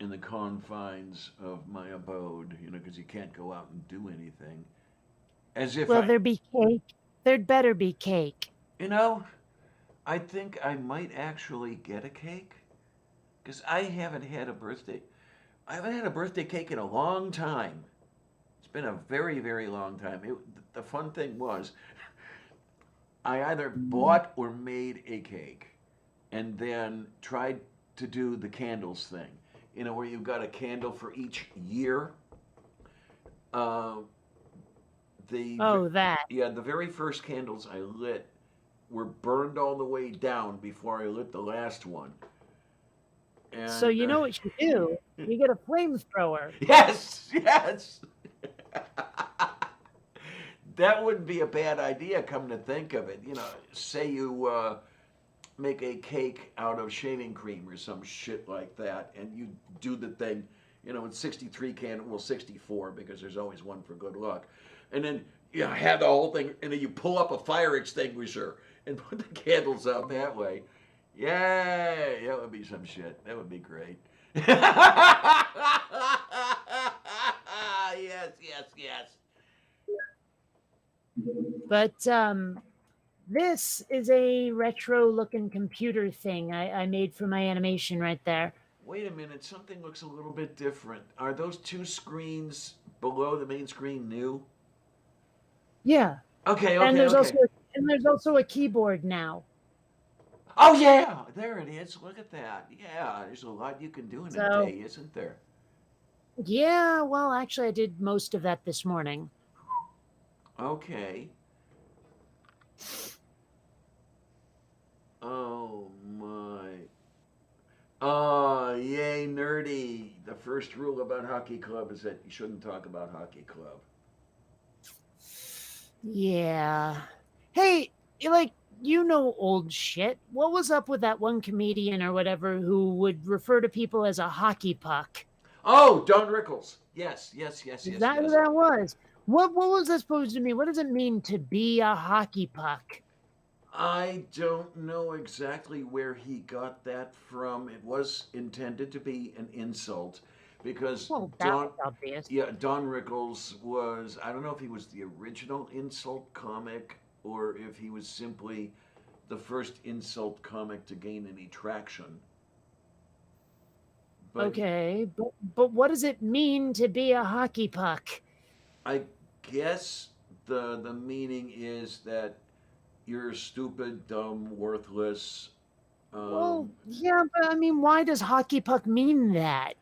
the confines of my abode. Because you can't go out and do anything. As if Will there be cake? There'd better be cake. you know, I think I might actually get a cake because I haven't had a birthday. I haven't had a birthday cake in a long time. It's been a very, very long time. The fun thing was, I either bought or made a cake, and then tried to do the candles thing. You know, where you've got a candle for each year. Uh, the Oh, that. Yeah, the very first candles I lit were burned all the way down before I lit the last one. So And you know what you do? You get a flamethrower. yes, yes. That wouldn't be a bad idea, come to think of it. You know, say you make a cake out of shaving cream or some shit like that, and you do the thing, you know, it's 63 candles, well, 64 because there's always one for good luck. And then you have the whole thing, and then you pull up a fire extinguisher and put the candles out that way. Yay! That would be some shit. That would be great. Yes, yes, yes. But this is a retro looking computer thing I made for my animation right there. Wait a minute, something looks a little bit different. Are those two screens below the main screen new? Yeah. Okay, And okay, there's okay. also a keyboard now. Oh yeah, there it is. Look at that. Yeah, there's a lot you can do in a So day, isn't there? yeah, well actually I did most of that this morning. Okay. Oh my. Oh, yay, nerdy. The first rule about Hockey Club is that you shouldn't talk about Hockey Club. Yeah. Hey, like you know old shit. What was up with that one comedian or whatever who would refer to people as a hockey puck? Oh, Don Rickles. Yes, yes, yes, Is yes, that who yes. that was? What was that supposed to mean? What does it mean to be a hockey puck? I don't know exactly where he got that from. It was intended to be an insult because Well, that was obvious. Don Rickles was, I don't know if he was the original insult comic or if he was simply the first insult comic to gain any traction. But Okay, but what does it mean to be a hockey puck? I guess the meaning is that you're stupid, dumb, worthless. Well, Um, yeah, but I mean, why does hockey puck mean that?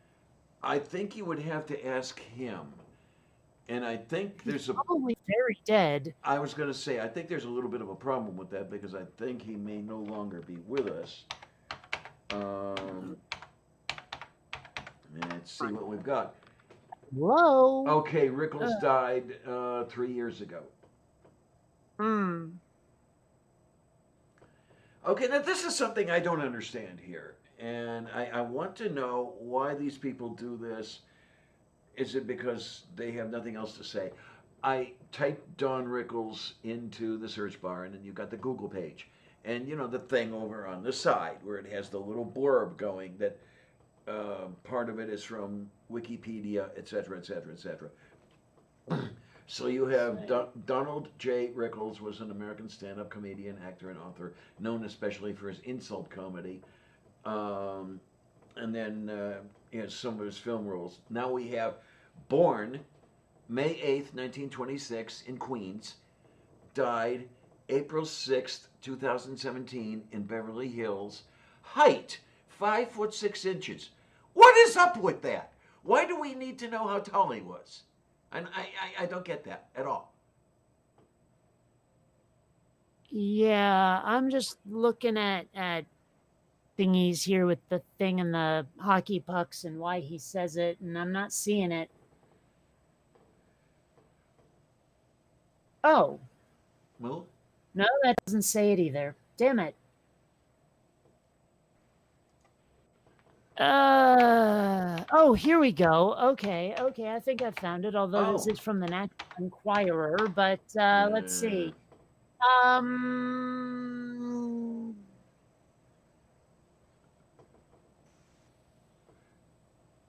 I think you would have to ask him. And I think He's there's a, probably very dead. I was going to say, I think there's a little bit of a problem with that because I think he may no longer be with us. Um, let's see what we've got. Whoa. Okay, Rickles died 3 years ago. Hmm. Okay, now this is something I don't understand here. And I want to know why these people do this. Is it because they have nothing else to say? I typed Don Rickles into the search bar, and then you've got the Google page. And you know, the thing over on the side where it has the little blurb going that part of it is from Wikipedia, etc., etc., etc. So you have Donald J. Rickles was an American stand-up comedian, actor, and author, known especially for his insult comedy. Um, and then some of his film roles. Now we have born May 8th, 1926 in Queens, died April 6th, 2017 in Beverly Hills, height 5'6". What is up with that? Why do we need to know how tall he was? And I don't get that at all. Yeah, I'm just looking at thingies here with the thing and the hockey pucks and why he says it, and I'm not seeing it. Oh, Well, no, that doesn't say it either. Damn it. Oh, here we go. Okay, I think I found it, although this oh, is from the National Enquirer, but let's uh, see. Um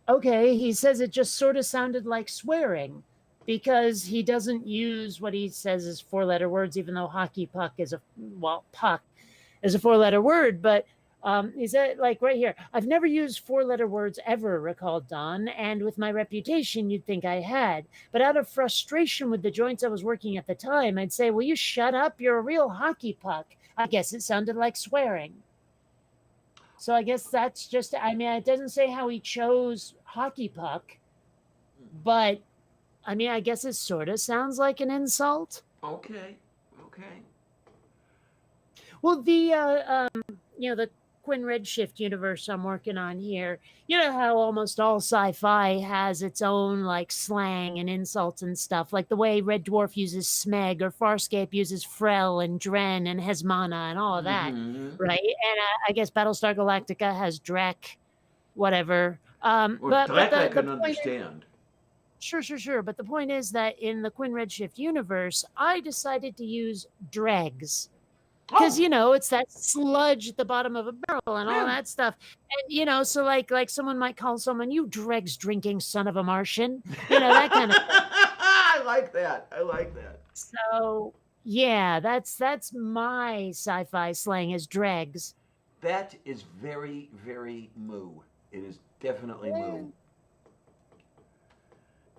Okay, he says it just sort of sounded like swearing because he doesn't use what he says is four-letter words, even though hockey puck is puck is a four-letter word. But He said, like right here, I've never used four-letter words ever, recalled Don, and with my reputation, you'd think I had. But out of frustration with the joints I was working at the time, I'd say, will you shut up? You're a real hockey puck. I guess it sounded like swearing. So I guess that's just, I mean, it doesn't say how he chose hockey puck, but I mean, I guess it sort of sounds like an insult. Okay. Okay. Well, the Quinn Redshift universe I'm working on here, you know how almost all sci-fi has its own like slang and insults and stuff, like the way Red Dwarf uses Smeg or Farscape uses Frel and Dren and Hesmana and all of that, Mm-hmm. right? And I guess Battlestar Galactica has Drek, whatever. Well, But that I the can point is, understand. sure. But the point is that in the Quinn Redshift universe, I decided to use dregs because Oh, it's that sludge at the bottom of a barrel and all yeah. that stuff. And so like someone might call someone, you dregs drinking son of a Martian, that kind of thing. I like that. I like that. So yeah, that's my sci-fi slang is dregs. That is very, very moo. It is definitely Yeah. moo.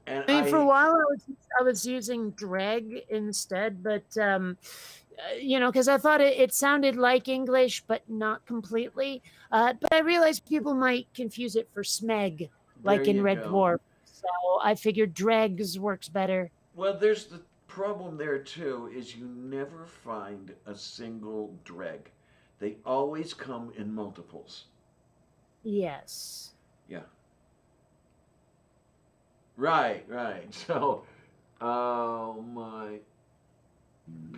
And I mean, for a I, while I was using dreg instead, but because I thought it sounded like English, but not completely. But I realized people might confuse it for smeg, there like in you Red go. Dwarf. So I figured dregs works better. Well, there's the problem there too, is you never find a single dreg. They always come in multiples. Yes. Yeah. Right, right. So, oh my.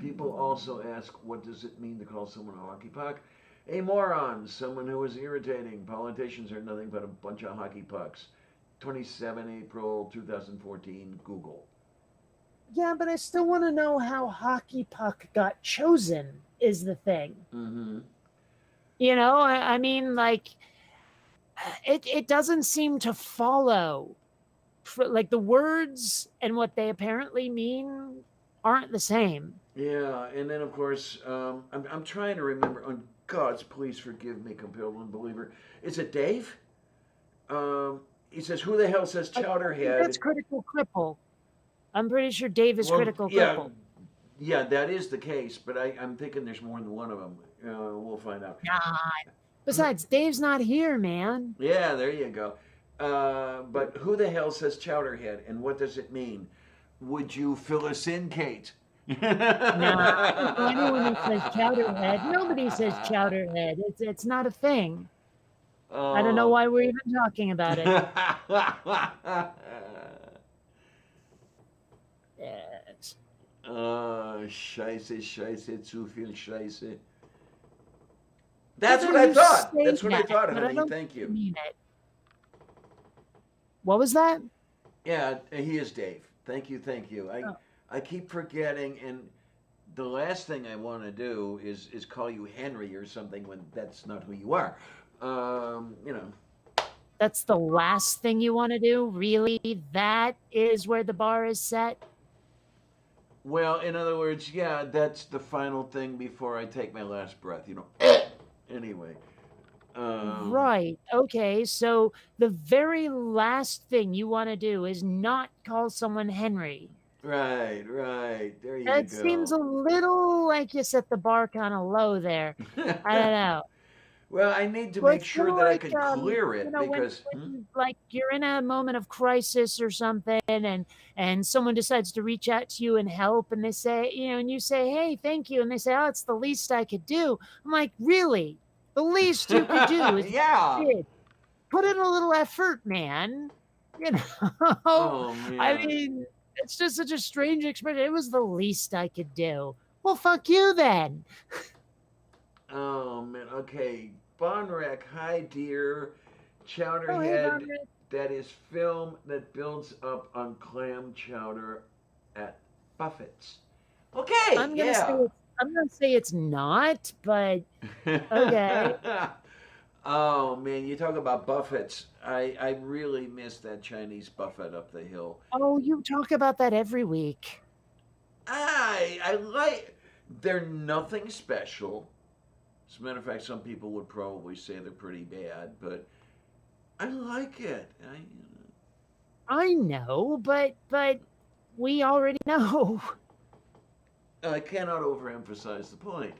People also ask, what does it mean to call someone a hockey puck? A moron, someone who is irritating. Politicians are nothing but a bunch of hockey pucks. 27 April 2014, Google. Yeah, but I still want to know how hockey puck got chosen. Is the thing. Mm-hmm. I mean, like it doesn't seem to follow. Like the words and what they apparently mean aren't the same. Yeah, and then of course, I'm trying to remember. On God's, please forgive me, compelled unbeliever. Is it Dave? He says, "Who the hell says I think that's Chowderhead?" critical cripple. I'm pretty sure Dave is Well, critical yeah, cripple. yeah, that is the case, but I'm thinking there's more than one of them. We'll find out. Nah. Besides, Dave's not here, man. Yeah, there you go. But who the hell says Chowderhead, and what does it mean? Would you fill us in, Kate? Nah, I don't know anyone who says chowderhead. Nobody says chowderhead. It's not a thing. I don't know Oh. why we're even talking about it. Yes. Scheiße, Scheiße, zu viel Scheiße. I That's know what I you thought. say That's what I that, thought, but I honey. don't Thank think you you. mean it. What was that? Yeah, he is Dave. Thank you, thank you. Oh. I keep forgetting, and the last thing I want to do is call you Henry or something when that's not who you are. You know. That's the last thing you want to do? Really? That is where the bar is set? Well, in other words, yeah, that's the final thing before I take my last breath. You know. Anyway. Um, Right. Okay. So the very last thing you want to do is not call someone Henry. right, right. There you That seems a go. little like you set the bar kind of low there. I don't know. Well, I need to Well, make it's kind sure of that I like can clear it when because like you're in a moment of crisis or something, and someone decides to reach out to you and help, and they say, and you say, "Hey, thank you," and they say, "Oh, it's the least I could do." I'm like, really? The least you could do is what yeah. you did. Put in a little effort, man. You know, Oh I man. mean, it's just such a strange expression. It was the least I could do. Well, fuck you then. Oh man. Okay. Bonrek, hi dear. Oh, hey, Chowderhead. Vomit. That is film that builds up on clam chowder at Buffett's. Okay. I'm gonna say Yeah. it's not, but okay. oh man, you talk about Buffett's. I really miss that Chinese buffet up the hill. Oh, you talk about that every week. I like. They're nothing special. As a matter of fact, some people would probably say they're pretty bad, but I like it. I know, but we already know. I cannot overemphasize the point.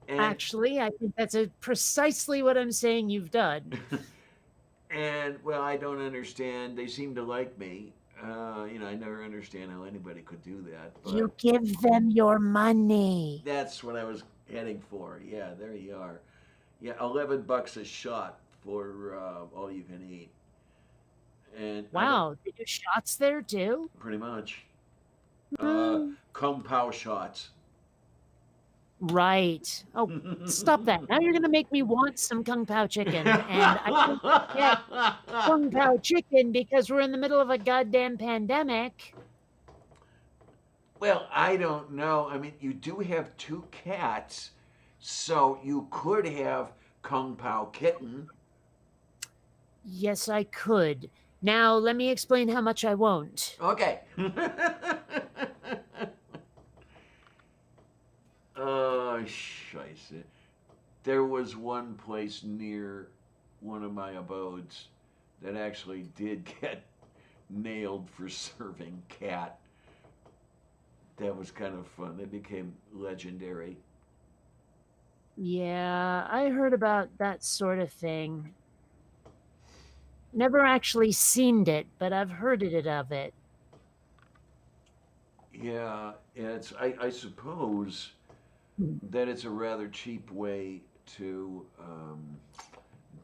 and Actually, I think that's precisely what I'm saying you've done. and well, I don't understand. They seem to like me. I never understand how anybody could do that, but You give them your money. that's what I was heading for. Yeah, there you are. Yeah, $11 a shot for all you can eat, and I don't Wow, they do shots there too? pretty much Mm, kung pao shots. right. Oh, stop that. Now you're going to make me want some Kung Pao chicken. And I can't get Kung Pao chicken because we're in the middle of a goddamn pandemic. Well, I don't know. I mean, you do have two cats, so you could have kung pao kitten. Yes, I could. Now, let me explain how much I won't. Okay. Oh, scheisse. There was one place near one of my abodes that actually did get nailed for serving cat. That was kind of fun. They became legendary. Yeah, I heard about that sort of thing. Never actually seen it, but I've heard it of it. Yeah, I suppose that it's a rather cheap way to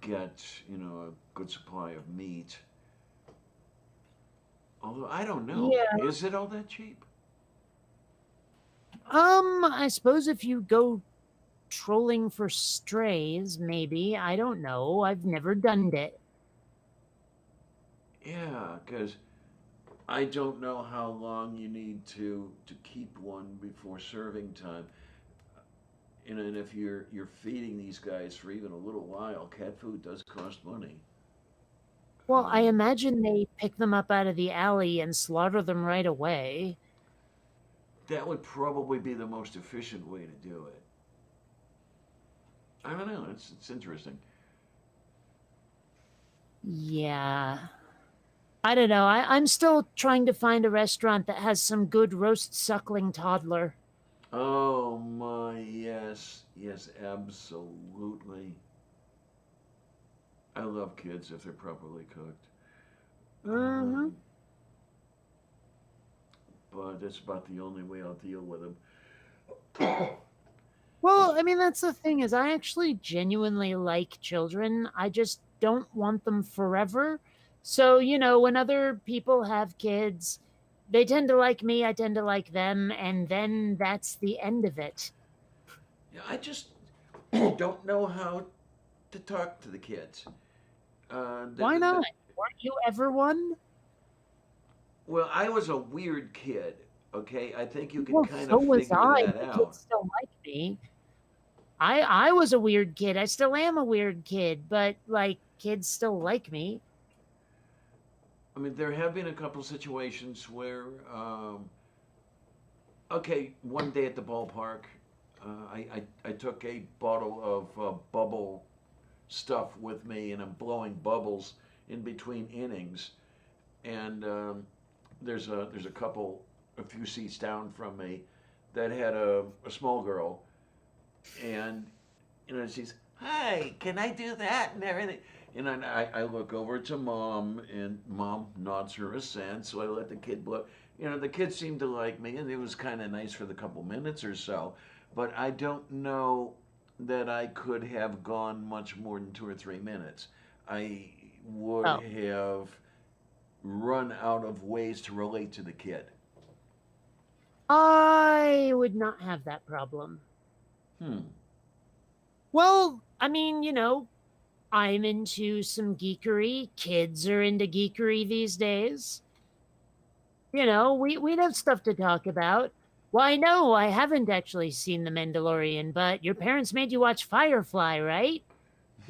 get a good supply of meat. Although I don't know, Yeah. is it all that cheap? I suppose if you go trolling for strays, maybe. I don't know. I've never done it. Yeah, because I don't know how long you need to keep one before serving time. And if you're feeding these guys for even a little while, cat food does cost money. Well, I Um, imagine they pick them up out of the alley and slaughter them right away. that would probably be the most efficient way to do it. I don't know. It's interesting. Yeah. I don't know. I'm still trying to find a restaurant that has some good roast suckling toddler. Oh my, yes, yes, absolutely. I love kids if they're properly cooked. Hmm. Um, but that's about the only way I'll deal with them. Well, I mean, that's the thing is I actually genuinely like children. I just don't want them forever. So, when other people have kids, they tend to like me, I tend to like them, and then that's the end of it. Yeah, I just don't know how to talk to the kids. Uh, the, Why the, not? the, Weren't you ever one? well, I was a weird kid. Okay, I think you can Well, kind so of was figure I. that The kids out. still like me. I was a weird kid. I still am a weird kid, but like kids still like me. I mean, there have been a couple situations where, okay, one day at the ballpark, I took a bottle of bubble stuff with me, and I'm blowing bubbles in between innings. And there's a couple a few seats down from me that had a small girl, and she's, hi, can I do that and everything. And I look over to mom, and mom nods her assent. So I let the kid blow. The kid seemed to like me, and it was kind of nice for the couple minutes or so. But I don't know that I could have gone much more than 2 or 3 minutes. I would Oh, have run out of ways to relate to the kid. I would not have that problem. Hmm. Well, I mean, I'm into some geekery. Kids are into geekery these days. We'd have stuff to talk about. Why, no, I haven't actually seen The Mandalorian, but your parents made you watch Firefly, right?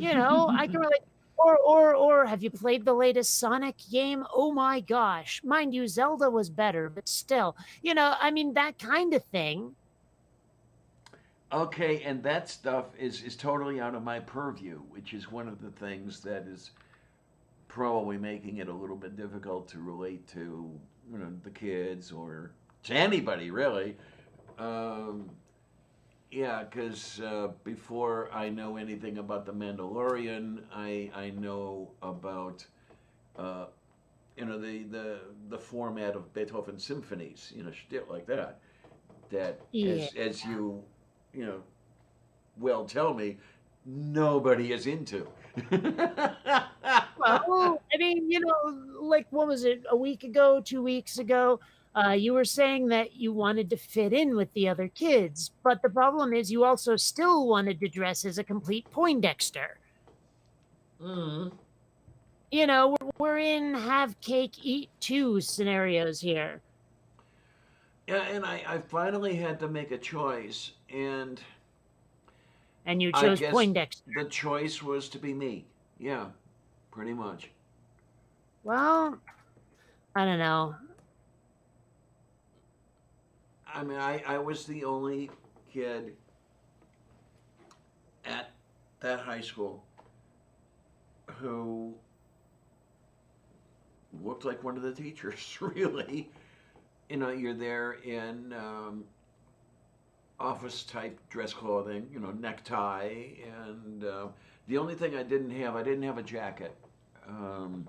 I can relate. Or have you played the latest Sonic game? Oh my gosh. Mind you, Zelda was better, but still, I mean, that kind of thing. Okay, and that stuff is totally out of my purview, which is one of the things that is probably making it a little bit difficult to relate to, the kids or to anybody really. Um, yeah, because before I know anything about the Mandalorian, I know about uh, the format of Beethoven symphonies, shit like that. That Yeah. as you you know well tell me, nobody is into. Well, I mean, like what was it, a week ago, 2 weeks ago? You were saying that you wanted to fit in with the other kids, but the problem is you also still wanted to dress as a complete Poindexter. Mm. We're in have cake, eat two scenarios here. Yeah, and I finally had to make a choice, and And you I chose guess Poindexter. the choice was to be me. Yeah, pretty much. Well, I don't know. I mean, I was the only kid at that high school who looked like one of the teachers, really. You're there in office type dress clothing, necktie, and the only thing I didn't have a jacket. Um,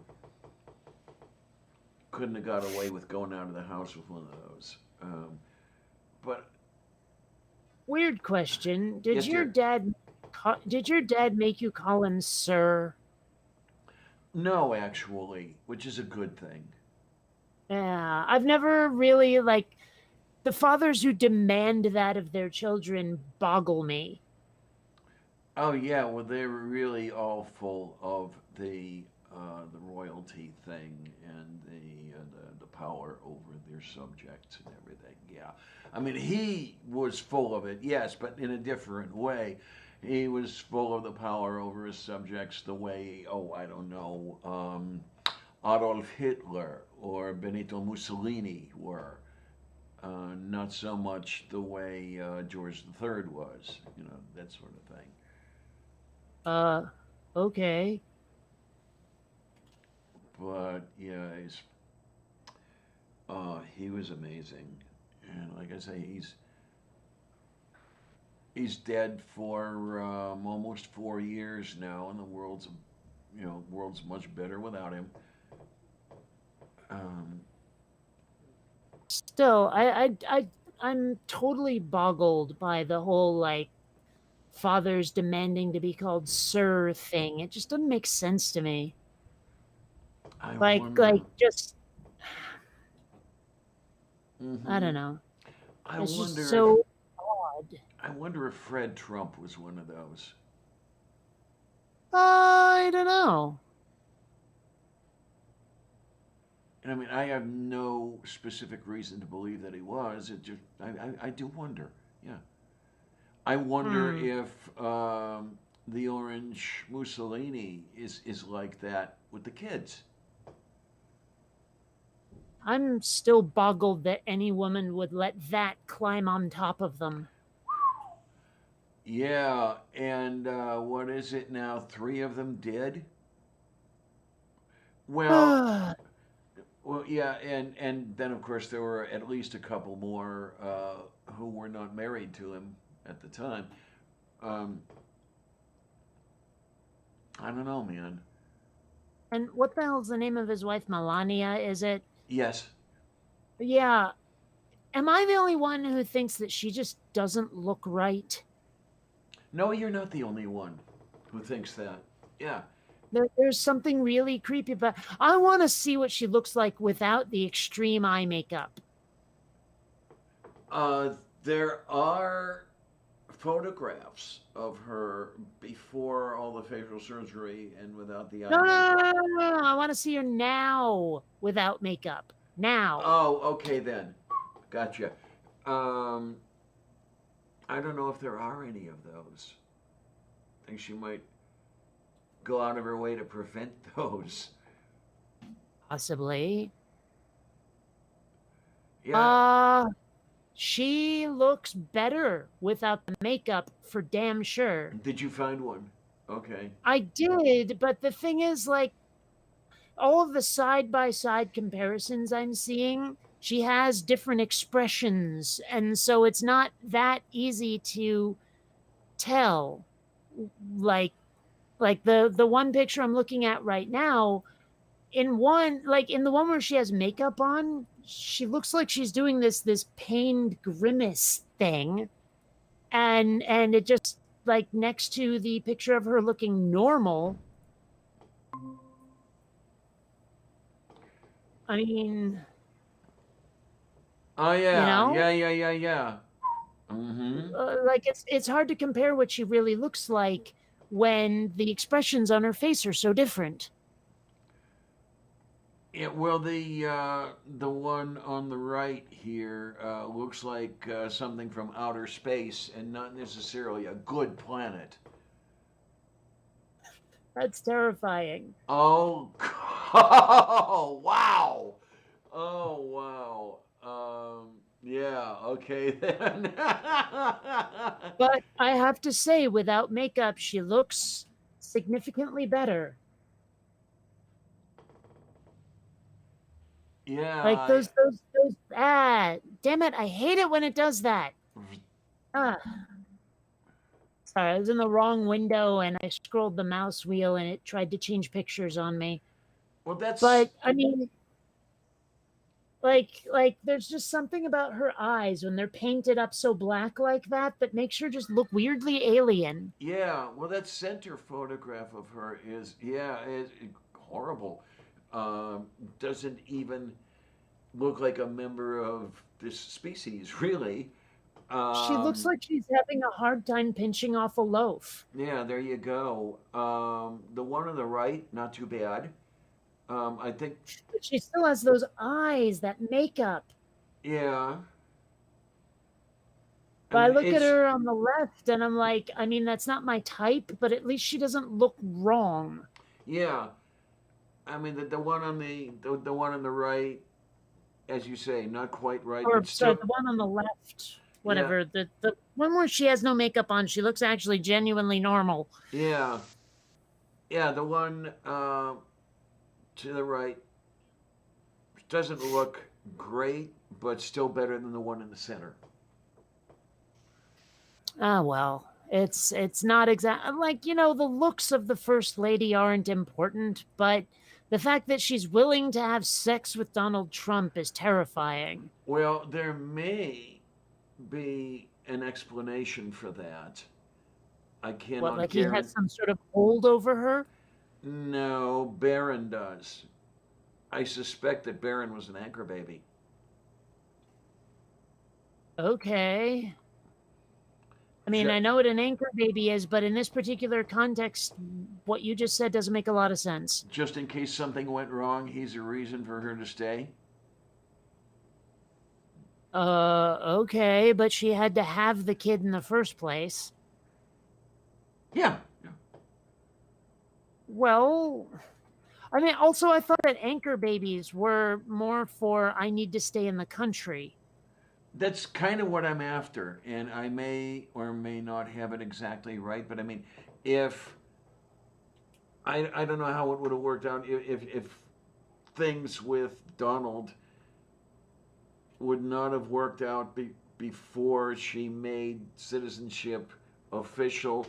couldn't have got away with going out of the house with one of those. But Weird question. Did yes, your dear. dad did your dad make you call him sir? No, actually, which is a good thing. Yeah, I've never really like the fathers who demand that of their children boggle me. Oh yeah, well they were really all full of the royalty thing and the power over their subjects and everything. Yeah, I mean he was full of it, yes, but in a different way. He was full of the power over his subjects the way, oh, I don't know, Adolf Hitler or Benito Mussolini were. Not so much the way George III was, that sort of thing. Uh, okay. But yeah, he was amazing, and like I say, he's dead for almost 4 years now, and the world's much better without him. Um, Still, I'm totally boggled by the whole like fathers demanding to be called sir thing. It just doesn't make sense to me. I Like wonder. just I Hmm. don't know. I It's just wonder if so odd. I wonder if Fred Trump was one of those. I don't know. And I mean, I have no specific reason to believe that he was. It just, I do wonder. Yeah. I wonder Hmm. if the orange Mussolini is like that with the kids. I'm still boggled that any woman would let that climb on top of them. Yeah, and what is it now? Three of them did. Well, yeah, and then of course there were at least a couple more who were not married to him at the time. Um, I don't know, man. And what the hell's the name of his wife? Melania, is it? Yes. Yeah. Am I the only one who thinks that she just doesn't look right? No, you're not the only one who thinks that. Yeah. There's something really creepy about. I want to see what she looks like without the extreme eye makeup. There are photographs of her before all the facial surgery and without the eye No, no, no, makeup. no, no, no. I want to see her now without makeup. Now. Oh, okay then. Gotcha. Um, I don't know if there are any of those. I think she might go out of her way to prevent those. Possibly. Yeah. Uh She looks better without the makeup for damn sure. Did you find one? Okay. I did, but the thing is, like, all of the side by side comparisons I'm seeing, she has different expressions. And so it's not that easy to tell. Like, the one picture I'm looking at right now, in the one where she has makeup on, she looks like she's doing this pained grimace thing. And it just, like, next to the picture of her looking normal, I mean, Oh you yeah, know, yeah. Mm-hmm. like, it's hard to compare what she really looks like when the expressions on her face are so different. Yeah, well, the one on the right here looks like something from outer space and not necessarily a good planet. That's terrifying. Oh, oh wow. Oh wow. Yeah, okay then. But I have to say, without makeup, she looks significantly better. Like Yeah. those damn it, I hate it when it does that. Ah, sorry, I was in the wrong window and I scrolled the mouse wheel and it tried to change pictures on me. Well, that's But I mean, there's just something about her eyes when they're painted up so black like that that makes her just look weirdly alien. yeah. Well, that center photograph of her is horrible. Doesn't even look like a member of this species, really. She looks Um, like she's having a hard time pinching off a loaf. yeah, there you go. The one on the right, not too bad. I think, But she still has those eyes, that makeup. yeah. I But I mean, look at it's her on the left and I'm like, I mean, that's not my type, but at least she doesn't look wrong. yeah. I mean, the one on the one on the right, as you say, not quite right, Or but sorry, still, the one on the left, yeah, whatever. The one where she has no makeup on, she looks actually genuinely normal. yeah, yeah. The one to the right doesn't look great, but still better than the one in the center. Ah, well, it's not exact like, the looks of the first lady aren't important, but the fact that she's willing to have sex with Donald Trump is terrifying. Well, there may be an explanation for that. I What, cannot like he has guarantee. some sort of hold over her? No, Barron does. I suspect that Barron was an anchor baby. Okay. I mean, Ju- I know what an anchor baby is, but in this particular context, what you just said doesn't make a lot of sense. just in case something went wrong, he's a reason for her to stay. Okay, but she had to have the kid in the first place. Yeah, yeah. Well, I mean, also, I thought that anchor babies were more for I need to stay in the country. That's kind of what I'm after, and I may or may not have it exactly right. But I mean, if I don't know how it would have worked out if things with Donald would not have worked out before she made citizenship official,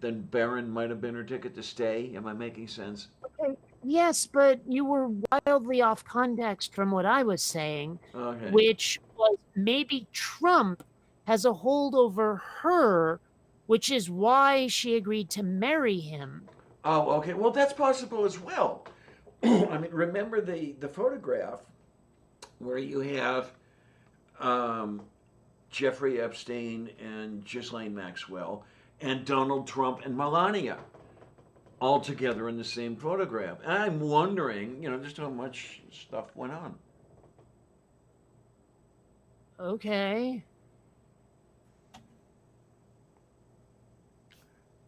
then Barron might have been her ticket to stay. Am I making sense? Okay, yes, but you were wildly off context from what I was saying, Okay. which was maybe Trump has a hold over her, which is why she agreed to marry him. Oh, okay. Well, that's possible as well. I mean, remember the photograph where you have um, Jeffrey Epstein and Ghislaine Maxwell and Donald Trump and Melania all together in the same photograph. And I'm wondering, just how much stuff went on. Okay.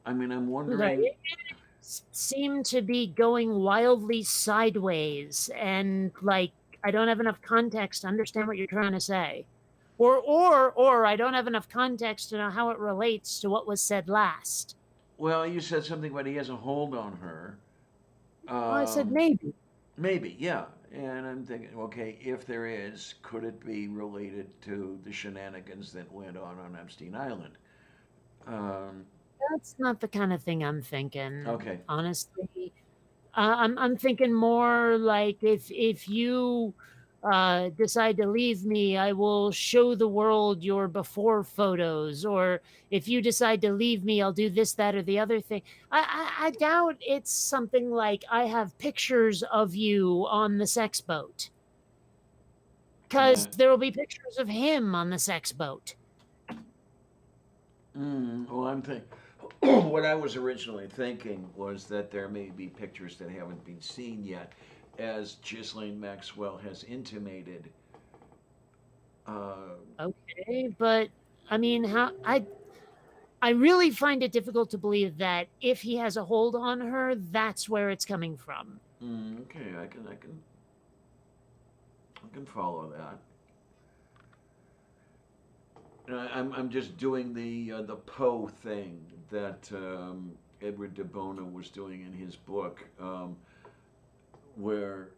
I mean, I'm Like, wondering. it seemed to be going wildly sideways, and, like, I don't have enough context to understand what you're trying to say. Or I don't have enough context to know how it relates to what was said last. Well, you said something about he has a hold on her. Well, I said Um, maybe. Maybe, yeah. And I'm thinking, okay, if there is, could it be related to the shenanigans that went on Epstein Island? Um, That's not the kind of thing I'm thinking, okay. honestly. I'm thinking more like if you decide to leave me, I will show the world your before photos, or if you decide to leave me, I'll do this, that, or the other thing. I doubt it's something like I have pictures of you on the sex boat, because Yeah. there will be pictures of him on the sex boat. Well, I'm thinking, what I was originally thinking was that there may be pictures that haven't been seen yet, as Ghislaine Maxwell has intimated. Uh, Okay, but I mean, I really find it difficult to believe that if he has a hold on her, that's where it's coming from. okay, I can follow that. I'm just doing the Poe thing that Edward de Bono was doing in his book, where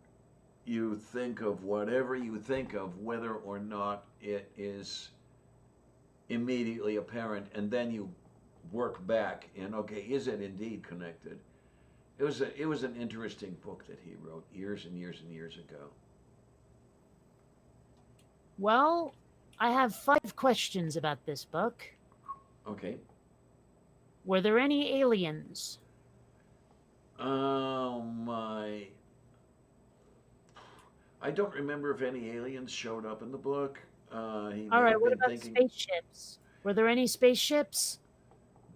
you think of whatever you think of, whether or not it is immediately apparent, and then you work back and okay, is it indeed connected? It was an interesting book that he wrote years and years and years ago. Well, I have 5 questions about this book. Okay. Were there any aliens? Oh my! I don't remember if any aliens showed up in the book. He All may right, have what been about thinking spaceships? Were there any spaceships?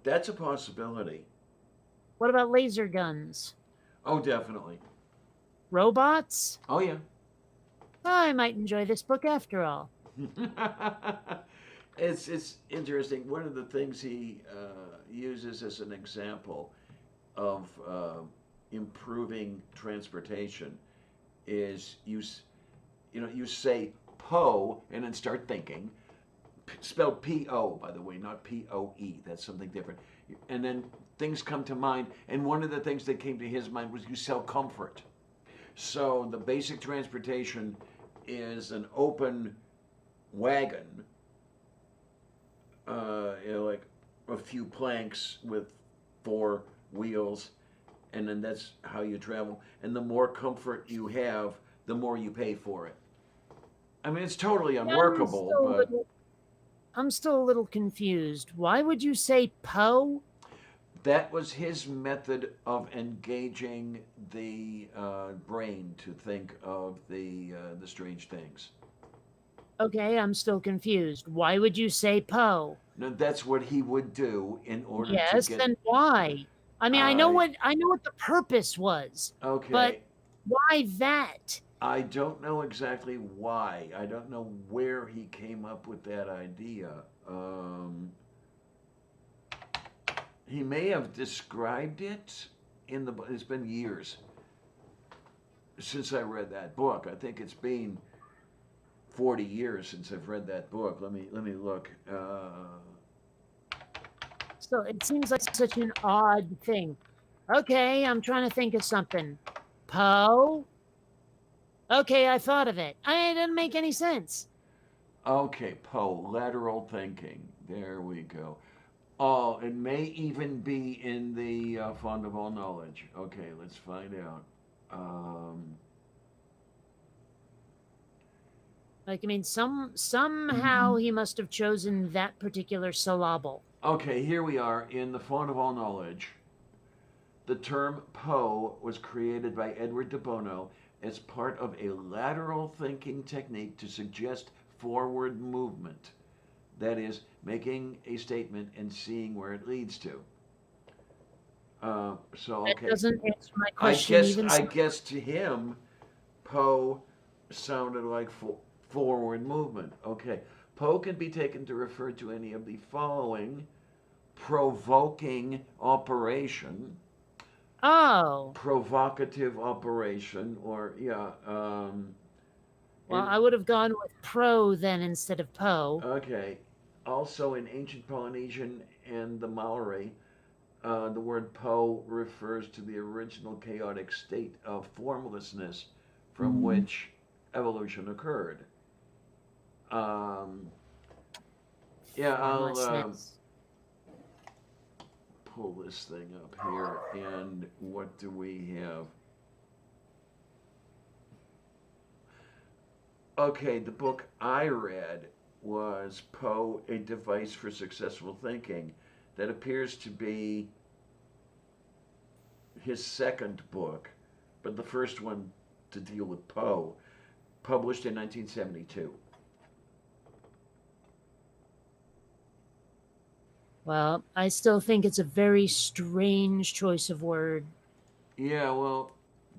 that's a possibility. What about laser guns? Oh, definitely. Robots? Oh, yeah. I might enjoy this book after all. It's interesting. One of the things he uses as an example of improving transportation is you say Poe and then start thinking, spelled P-O, by the way, not P-O-E. That's something different. And then things come to mind, and one of the things that came to his mind was you sell comfort. So the basic transportation is an open wagon, like a few planks with 4 wheels, and then that's how you travel. And the more comfort you have, the more you pay for it. I mean, it's totally Yeah, unworkable, but I'm still a little confused. Why would you say Poe? that was his method of engaging the brain to think of the strange things. Okay, I'm still confused. Why would you say Poe? Now, that's what he would do in order to Yes, get. then why? I mean, I I know what the purpose was, but okay. why that? I don't know exactly why. I don't know where he came up with that idea. He may have described it in the. It's been years since I read that book. I think it's been 40 years since I've read that book. Let me look. So it seems like such an odd thing. Okay, I'm trying to think of something. Poe? Okay, I thought of it. It didn't make any sense. Okay, Poe, lateral thinking. There we go. Oh, it may even be in the Fond of All Knowledge. Okay, let's find out. Um, Like, I mean, somehow he must have chosen that particular syllable. okay, here we are in the Font of All Knowledge. The term Poe was created by Edward de Bono as part of a lateral thinking technique to suggest forward movement. That is, making a statement and seeing where it leads to. So That okay, doesn't answer my I question guess even I slightly. guess to him, Poe sounded like forward movement. Okay, Poe can be taken to refer to any of the following: provoking operation, Oh, provocative operation, or yeah, Well, I would have gone with pro then instead of po. Okay. Also, in ancient Polynesian and the Maori, the word po refers to the original chaotic state of formlessness from which evolution occurred. Um, yeah, I'll Formlessness. pull this thing up here. And what do we have? Okay, the book I read was Poe, A Device for Successful Thinking. That appears to be his second book, but the first one to deal with Poe, published in 1972. Well, I still think it's a very strange choice of word. Yeah, well,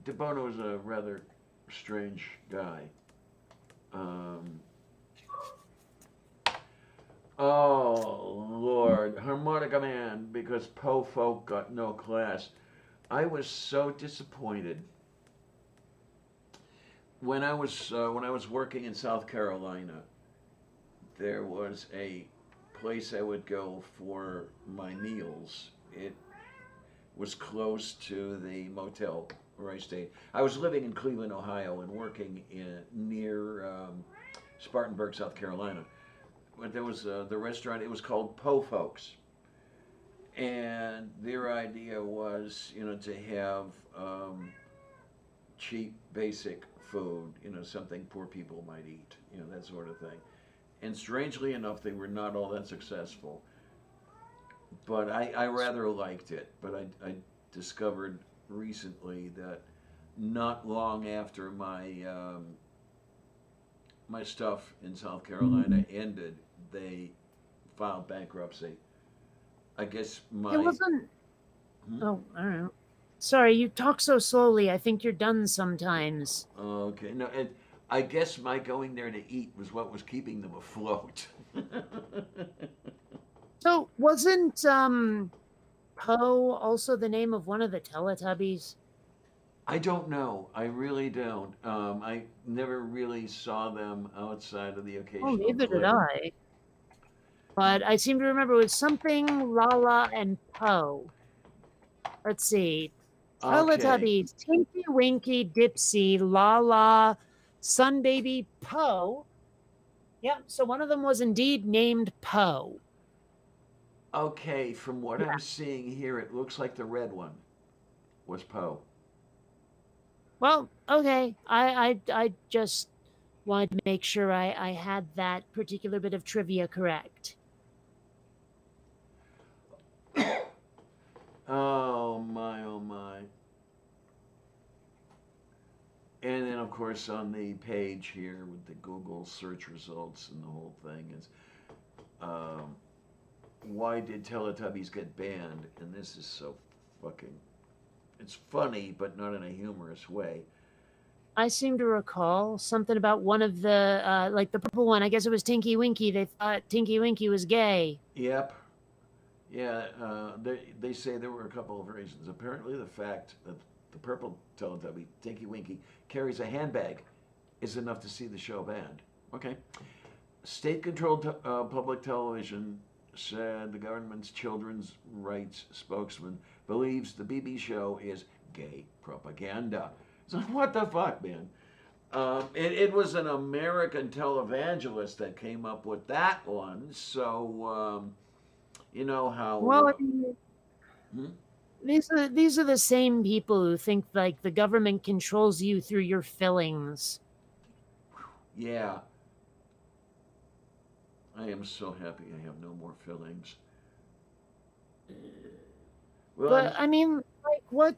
De Bono is a rather strange guy. Um, oh, Lord. Harmonica Man, because Poe folk got no class. I was so disappointed when I was working in South Carolina. There was a place I would go for my meals. It was close to the motel where I stayed. I was living in Cleveland, Ohio, and working near Spartanburg, South Carolina. But there was the restaurant. It was called Po Folks, and their idea was, to have cheap, basic food. Something poor people might eat. That sort of thing. And strangely enough, they were not all that successful. But I rather liked it. But I discovered recently that not long after my stuff in South Carolina ended, they filed bankruptcy. I guess It my wasn't. hmm? Oh, I don't know. Sorry, you talk so slowly. I think you're done sometimes. Okay, no, and I guess my going there to eat was what was keeping them afloat. So, wasn't Poe also the name of one of the Teletubbies? I don't know. I really don't. I never really saw them outside of the Oh, occasional neither did clip. I. But I seem to remember it was something Lala and Poe. Let's see. Okay, Teletubbies, Tinky Winky, Dipsy, Lala, Sun Baby, Poe. Yep, so one of them was indeed named Poe. okay. From what Yeah. I'm seeing here, it looks like the red one was Poe. Well, okay. I just wanted to make sure I had that particular bit of trivia correct. Oh my, oh my. And then, of course, on the page here with the Google search results and the whole thing is, um, why did Teletubbies get banned? And this is so fucking. It's funny, but not in a humorous way. I seem to recall something about one of the like the purple one. I guess it was Tinky Winky. They thought Tinky Winky was gay. Yep. Yeah, they say there were a couple of reasons. Apparently, the fact that the purple Teletubby, Tinky Winky, carries a handbag is enough to see the show banned. Okay. State controlled public television said the government's children's rights spokesman believes the BB show is gay propaganda. So, what the fuck, man? It was an American televangelist that came up with that one. So, you know Well, I how. mean, Hmm? these are the same people who think like the government controls you through your fillings. Yeah, I am so happy I have no more fillings. Well, But I mean, like, what?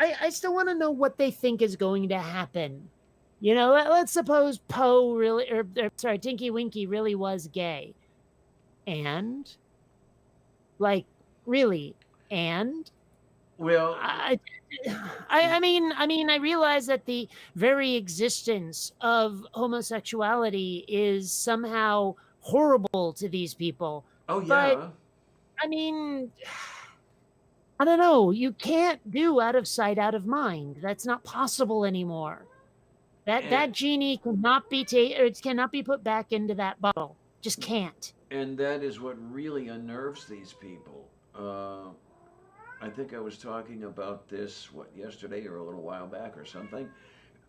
I still want to know what they think is going to happen. Let's suppose Poe really, or sorry, Tinky Winky really was gay, and like, really, and well, I, I realize that the very existence of homosexuality is somehow horrible to these people, oh but yeah. I mean, I don't know. You can't do out of sight, out of mind. That's not possible anymore. That genie cannot be or it cannot be put back into that bottle. Just can't. and that is what really unnerves these people. I think I was talking about this yesterday or a little while back or something.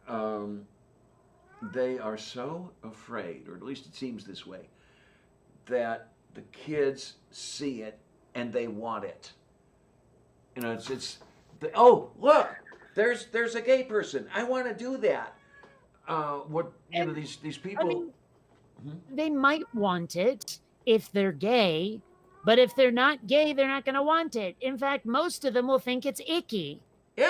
Um, they are so afraid, or at least it seems this way, that the kids see it and they want it. You know, oh, look, there's a gay person. I want to do that. What you know And these I people. mean, Hmm? they might want it if they're gay, but if they're not gay, they're not going to want it. In fact, most of them will think it's icky. Yeah,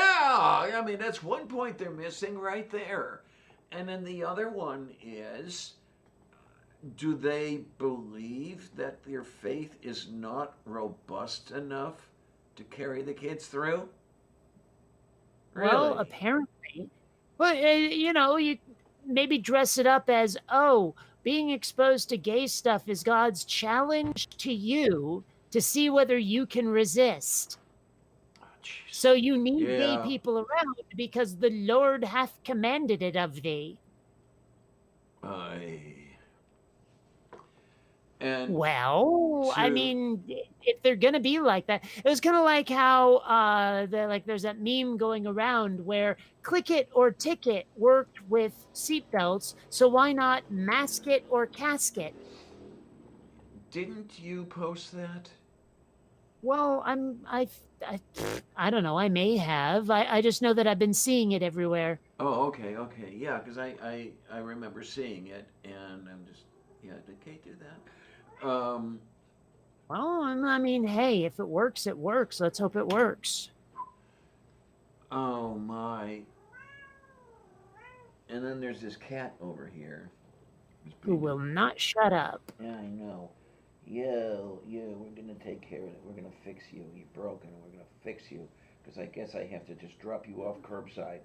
I mean that's one point they're missing right there, and then the other one is, do they believe that their faith is not robust enough to carry the kids through? Well, Really? apparently. But, you maybe dress it up as, oh, being exposed to gay stuff is God's challenge to you to see whether you can resist. Oh, So Jesus. you need gay Yeah. people around because the Lord hath commanded it of thee. I and Well, I to mean, if they're gonna be like that, it was kind of like how there's that meme going around where click it or ticket worked with seatbelts, so why not mask it or casket? didn't you post that? Well, I, I don't know. I may have. I just know that I've been seeing it everywhere. Oh, okay, okay, yeah, because I remember seeing it, and I'm just yeah. Did Kate do that? Well, I mean, hey, if it works, it works. Let's hope it works. Oh my! And then there's this cat over here. It's Who pretty. will not shut up? Yeah, I know. Yo, we're gonna take care of it. We're gonna fix you. You're broken. We're gonna fix you. Because I guess I have to just drop you off curbside.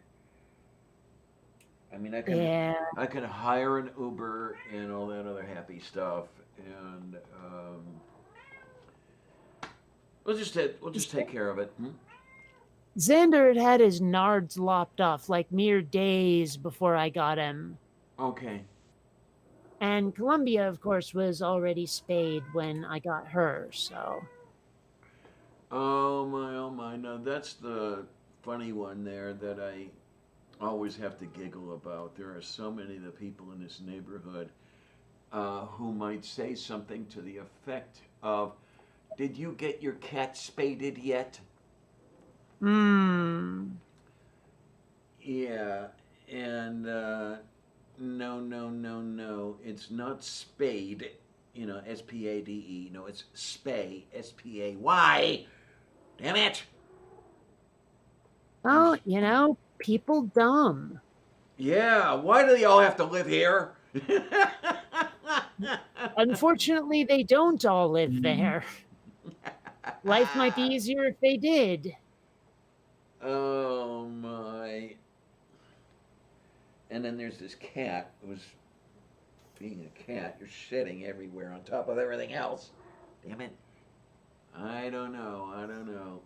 I mean, Yeah. I can hire an Uber and all that other happy stuff, and we'll just take care of it. Hmm? Xander had his nards lopped off like mere days before I got him. Okay. And Columbia, of course, was already spayed when I got her, so. Oh my, oh my. Now that's the funny one there that I always have to giggle about. There are so many of the people in this neighborhood who might say something to the effect of, "Did you get your cat spaded yet?" Hmm. Yeah, and no, no, no, no. It's not spade, Spade. No, it's spay, Spay. Damn it! Well, These. people dumb. Yeah, why do they all have to live here? Unfortunately, they don't all live there. Life might be easier if they did. Oh my. And then there's this cat who's being a cat. You're shitting everywhere on top of everything else. Damn it. I don't know. I don't know.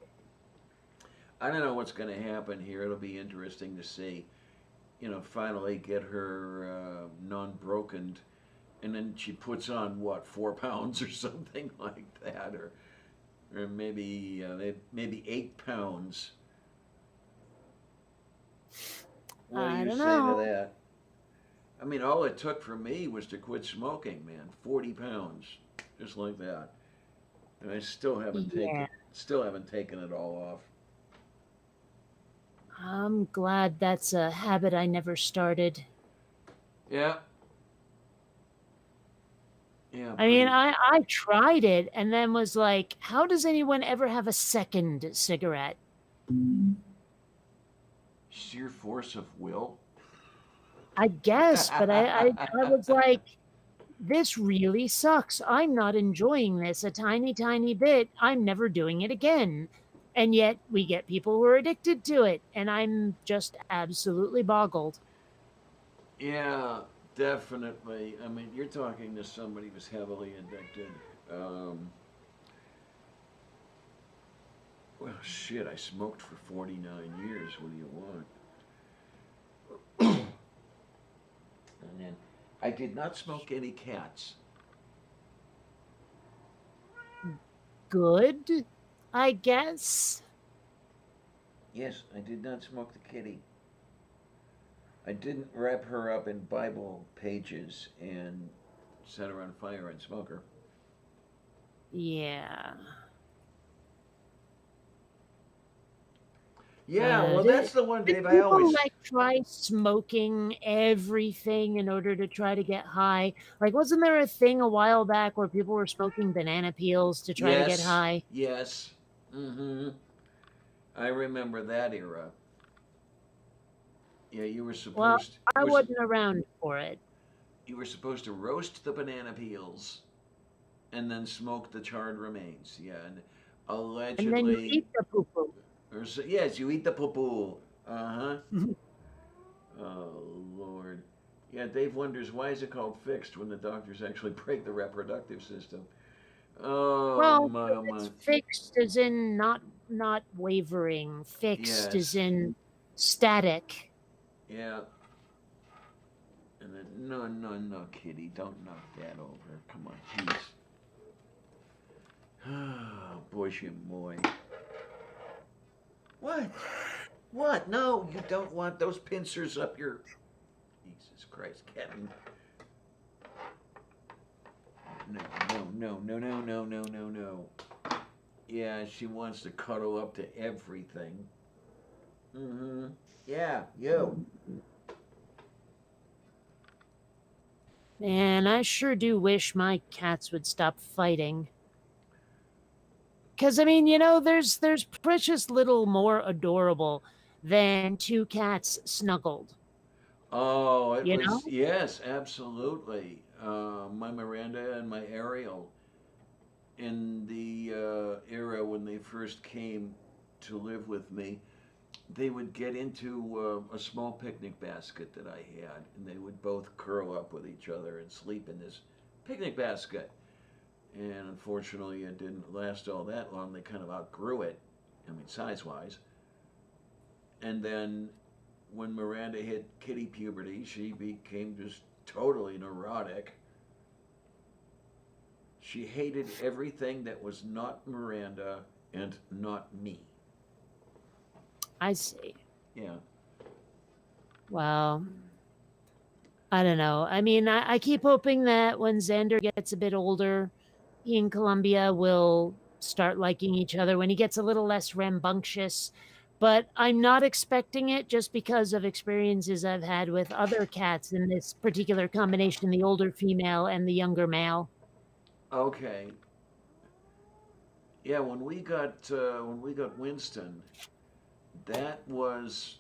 I don't know what's going to happen here. It'll be interesting to see. Finally get her non-broken, and then she puts on what 4 pounds or something like that, or maybe 8 pounds. What do I you don't say to know. that? I mean, all it took for me was to quit smoking, man. 40 pounds, just like that, and I Yeah. still haven't taken it all off. I'm glad that's a habit I never started. Yeah, yeah, I mean, pretty I tried it and then was like, how does anyone ever have a second cigarette? sheer force of will. I guess, but I was like, this really sucks. I'm not enjoying this a tiny, tiny bit. I'm never doing it again. And yet we get people who are addicted to it. And I'm just absolutely boggled. Yeah, definitely. I mean, you're talking to somebody who's heavily addicted. Um, well, shit, I smoked for 49 years. What do you want? I did not smoke any cats. Good, I guess. Yes, I did not smoke the kitty. I didn't wrap her up in Bible pages and set her on fire and smoke her. Yeah. Yeah, well, Did that's the one, Dave. I people always. like try smoking everything in order to try to get high? Like, wasn't there a thing a while back where people were smoking banana peels to try to get Yes, high? yes. Mm-hmm. I remember that era. Yeah, you were Well, supposed. I wasn't around for it. You were supposed to roast the banana peels and then smoke the charred remains. Yeah, and And then you allegedly, eat the poo poo. yes, you eat the poo. Uh huh. Oh Lord. Yeah, Dave wonders why is it called fixed when the doctors actually break the reproductive system. Oh Well, my, 'cause oh it's my. fixed as in not wavering. Fixed as Yes. in static. Yeah. And then no, no, no, Kitty, don't knock that over. Come on, please. Oh, boy, boy. What? What? No, you don't want those pincers up your. Jesus Christ, Kevin. No, no, no, no, no, no, no, no. Yeah, she wants to cuddle up to everything. Mm-hmm. Yeah, you. Man, I sure do wish my cats would stop fighting. Cause I mean, there's precious little more adorable than two cats snuggled. Oh, it You know? was, yes, absolutely. My Miranda and my Ariel in the era when they first came to live with me, they would get into a small picnic basket that I had, and they would both curl up with each other and sleep in this picnic basket. And unfortunately, it didn't last all that long. They kind of outgrew it, I mean, size wise. And then when Miranda hit kitty puberty, she became just totally neurotic. She hated everything that was not Miranda and not me. I see. Yeah. Well, I don't know. I mean, I keep hoping that when Xander gets a bit older, he and Columbia will start liking each other when he gets a little less rambunctious. But I'm not expecting it just because of experiences I've had with other cats in this particular combination, the older female and the younger male. Okay. Yeah, when we got Winston, that was,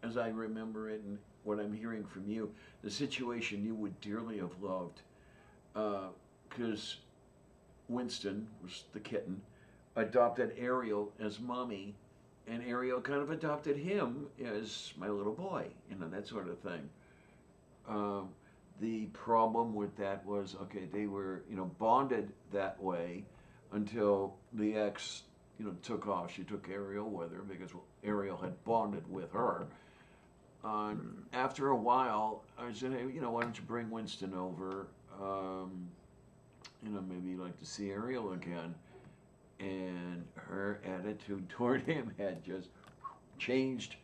as I remember it, and what I'm hearing from you, the situation you would dearly have loved, because Winston was the kitten, adopted Ariel as mommy, and Ariel kind of adopted him as my little boy, that sort of thing. Um, the problem with that was, okay, they were, bonded that way until the ex, took off. She took Ariel with her because Ariel had bonded with her. After a while, I said, hey, why don't you bring Winston over? Maybe you'd like to see Ariel again. And her attitude toward him had just changed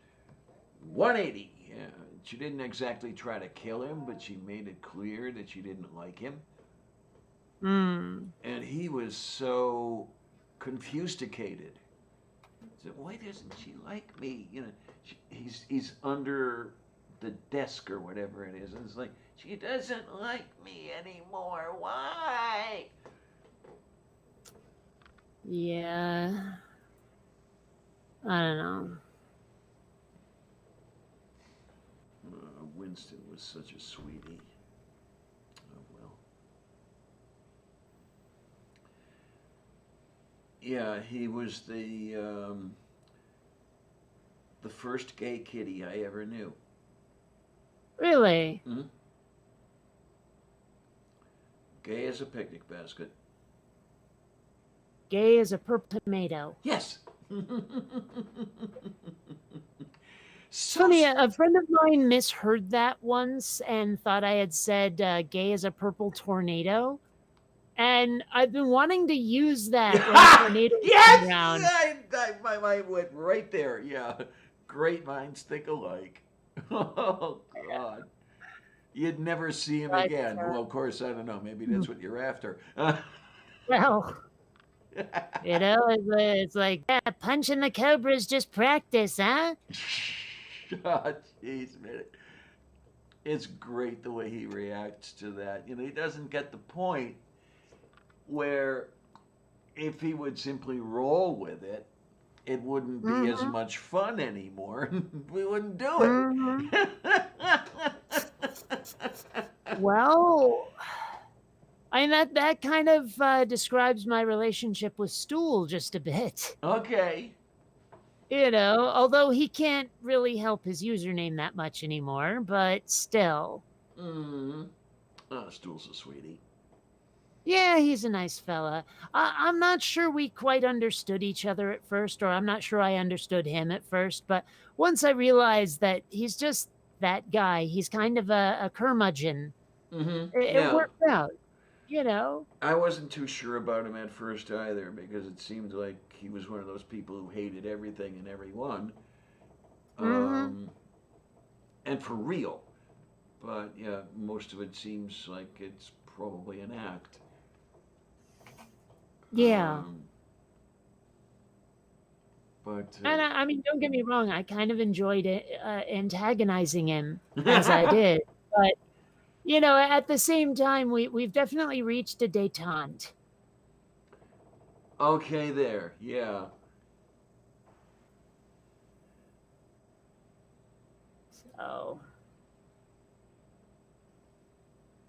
180. Yeah, she didn't exactly try to kill him, but she made it clear that she didn't like him. Hmm. And he was so confusticated. He said, why doesn't she like me? He's under the desk or whatever it is. And it's like, she doesn't like me anymore. Why? Yeah. I don't know. Winston was such a sweetie. Oh, well. Yeah, he was the first gay kitty I ever knew. Really? Mm-hmm. Gay as a picnic basket. Gay as a purple tomato. Yes. It's So funny, a friend of mine misheard that once and thought I had said gay as a purple tornado. And I've been wanting to use that when tornadoes come yes, around. my mind went right there. Yeah, great minds think alike. Oh God, you'd never see him But, again. Well, of course, I don't know. Maybe hmm, that's what you're after. well, it's like, yeah, punching the cobras just practice, huh? God, jeez, man, it's great the way he reacts to that. He doesn't get the point where if he would simply roll with it, it wouldn't be as Hmm. much fun anymore. We wouldn't do it. Hmm. Well, I mean that kind of describes my relationship with Stool just a bit. Okay. Although he can't really help his username that much anymore, but still. Mm. Oh, Stool's a sweetie. Yeah, he's a nice fella. I'm not sure we quite understood each other at first, or I'm not sure I understood him at first, but once I realized that he's just that guy, he's kind of a curmudgeon, Mm-hmm. it Yeah. worked out, you know? I wasn't too sure about him at first either because it seemed like he was one of those people who hated everything and everyone. Hmm. Um, and for real. But yeah, most of it seems like it's probably an act. Yeah. Um, but And I mean, don't get me wrong, I kind of enjoyed it, antagonizing him as I did. But, at the same time, we've definitely reached a detente. okay, there, yeah. So,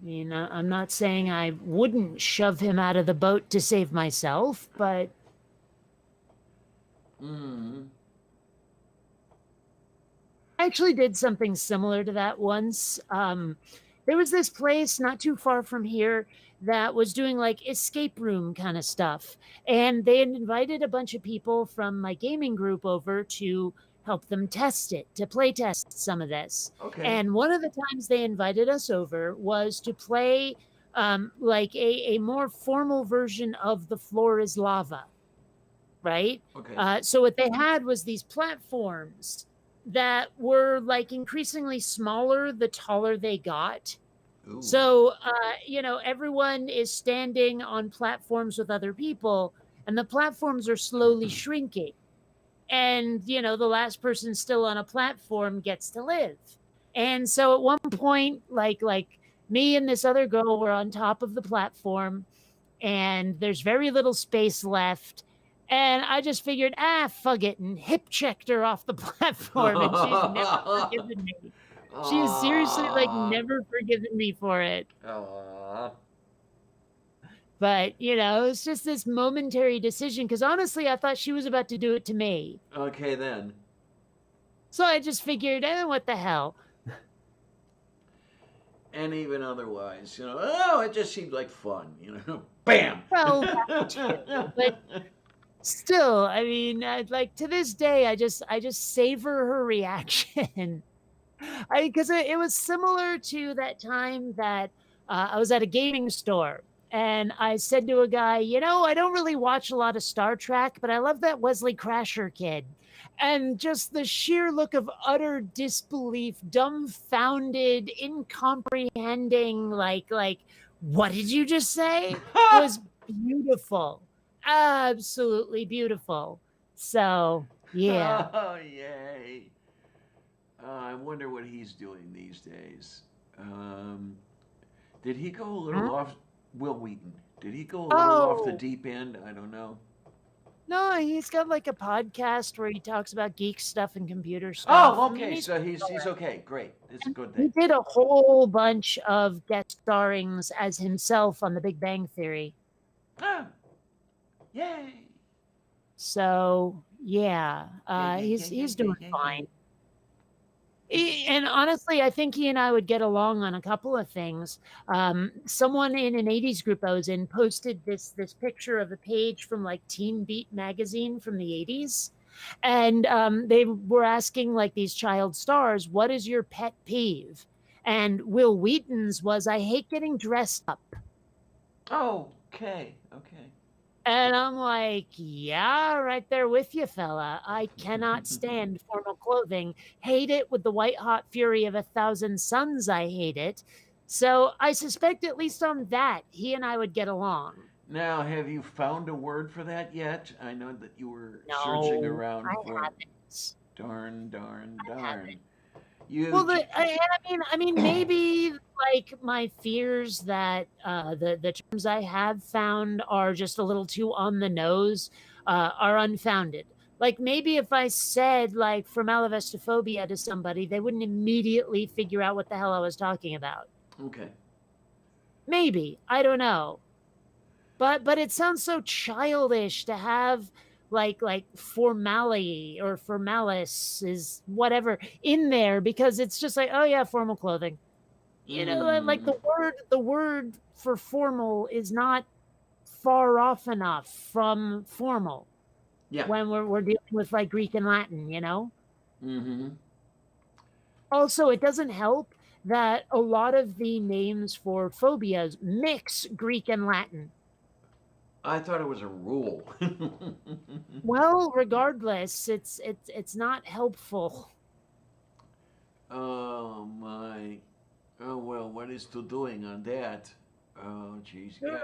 I'm not saying I wouldn't shove him out of the boat to save myself, but Mm. I actually did something similar to that once. There was this place not too far from here that was doing like escape room kind of stuff. And they had invited a bunch of people from my gaming group over to help them test it, to play test some of this. Okay, And one of the times they invited us over was to play like a more formal version of The Floor is Lava, right? okay. So what they had was these platforms that were like increasingly smaller the taller they got. Ooh. So everyone is standing on platforms with other people, and the platforms are slowly shrinking. And the last person still on a platform gets to live. And so at one point, like me and this other girl were on top of the platform, and there's very little space left. And I just figured, fuck it, and hip checked her off the platform, and she's never forgiven me. She has seriously like Aww. never forgiven me for it. Aww. But it's just this momentary decision because honestly, I thought she was about to do it to me. Okay then. So I just figured, what the hell? And even otherwise, oh, it just seemed like fun, Bam! Well, that too. But still, I mean, like to this day, I just savor her reaction. Because it was similar to that time that I was at a gaming store and I said to a guy, I don't really watch a lot of Star Trek, but I love that Wesley Crusher kid. And just the sheer look of utter disbelief, dumbfounded, incomprehending, like, what did you just say? Was beautiful. Absolutely beautiful. So, yeah. Oh, yay. I wonder what he's doing these days. Um, did he go a little Hmm? off, Will Wheaton? Did he go a little off the Oh, deep end? I don't know. no, he's got like a podcast where he talks about geek stuff and computer stuff. Oh, I mean, okay. he's So he's okay. Great. It's a and good he thing. did a whole bunch of guest starrings as himself on The Big Bang Theory. Ah, yay. So yeah, Yeah, yeah, yeah, yeah, he's yeah, doing yeah, yeah. fine. And honestly, I think he and I would get along on a couple of things. Someone in an '80s group I was in posted this picture of a page from like Teen Beat magazine from the '80s, And they were asking like these child stars, what is your pet peeve? And Will Wheaton's was, I hate getting dressed up. Oh, okay, okay. And I'm like, yeah, right there with you, fella. I cannot stand formal clothing. Hate it with the white hot fury of 1,000 suns. I hate it. So I suspect, at least on that, he and I would get along. Now, have you found a word for that yet? I know that you were searching No, around I for it. haven't. Darn, darn, I darn. haven't. You, Well, j- I mean, maybe like my fears that the terms I have found are just a little too on the nose, are unfounded. Like maybe if I said like formalivestophobia to somebody, they wouldn't immediately figure out what the hell I was talking about. okay. Maybe, I don't know. But it sounds so childish to have like formality or formalis is whatever in there, because it's just like, oh yeah, formal clothing. Like Mm, the word for formal is not far off enough from formal yeah. when we're dealing with like Greek and Latin. Mm-hmm. Also, it doesn't help that a lot of the names for phobias mix Greek and Latin. I thought it was a rule. Well, regardless, it's not helpful. Oh my. Oh well, what is to doing on that? Oh jeez. Yeah.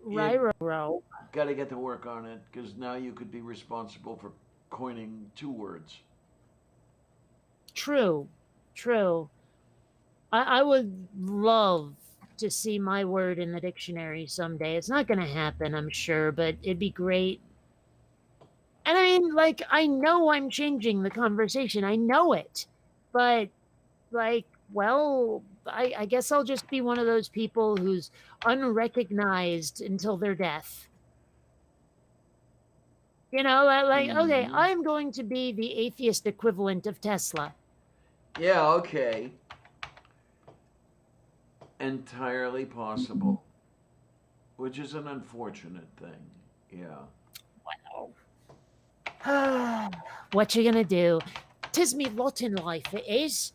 Yeah. Riro. Got to get to work on it because now you could be responsible for coining two words. True. True. I would love to see my word in the dictionary someday. It's not going to happen, I'm sure, but it'd be great. And I mean, like, I know I'm changing the conversation. I know it. But, like, well, I guess I'll just be one of those people who's unrecognized until their death. Like, okay, Mm-hmm. I'm going to be the atheist equivalent of Tesla. Yeah. Okay. Entirely possible, which is an unfortunate thing. Yeah. What you gonna do? 'Tis me lot in life, it is.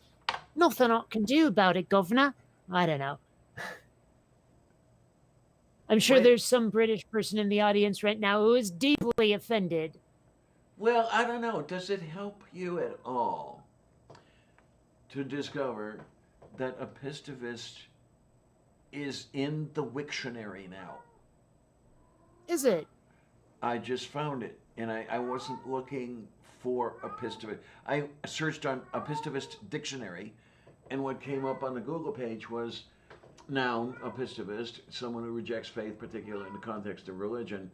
Nothing I can do about it, governor. I don't know. I'm sure Wait. there's some British person in the audience right now who is deeply offended. Well, I don't know. Does it help you at all to discover that epistivist is in the Wiktionary now? Is it? I just found it, and I wasn't looking for epistivist. I searched on epistivist dictionary, and what came up on the Google page was noun epistivist, someone who rejects faith, particularly in the context of religion,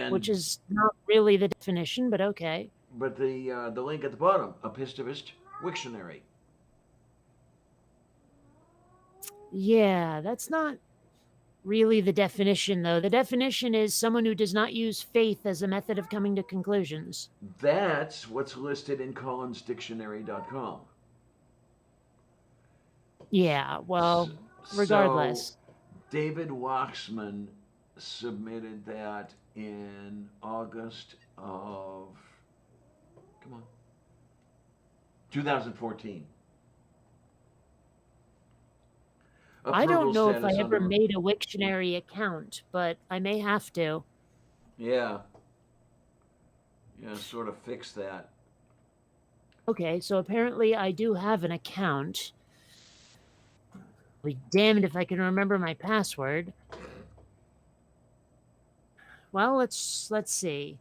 Which and is not really the definition, but okay. but the link at the bottom, epistivist Wiktionary. Yeah, that's not really the definition, though. The definition is someone who does not use faith as a method of coming to conclusions. That's what's listed in collinsdictionary.com. Yeah, well, So regardless. David Waxman submitted that in August of, come on, 2014. I don't Approval know if I status ever under, made a Wiktionary account, but I may have to. yeah, yeah, sort of fix that. Okay, so apparently I do have an account. I'll be damned if I can remember my password. Well, let's see.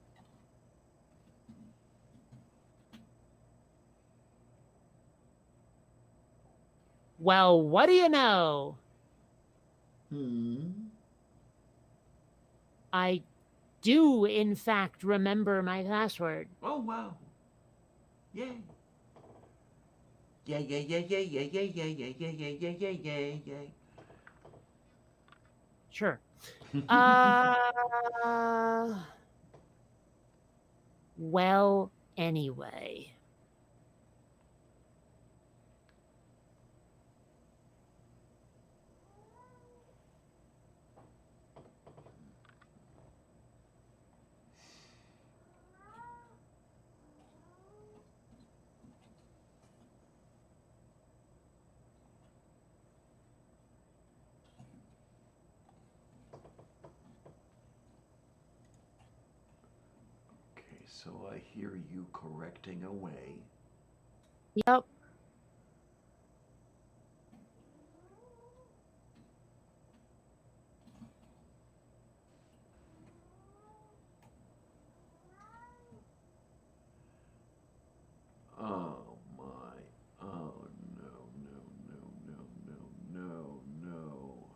Well, what do you know? Hmm. I do in fact remember my password. Oh, wow. Yay. Yay, yay, yay, yay, yay, yay, yay, yay, yay, yay, yay, yay, yay, yay. Sure. Uh well, anyway. so I hear you correcting away. Yep. Oh my. Oh no, no, no, no, no, no, no.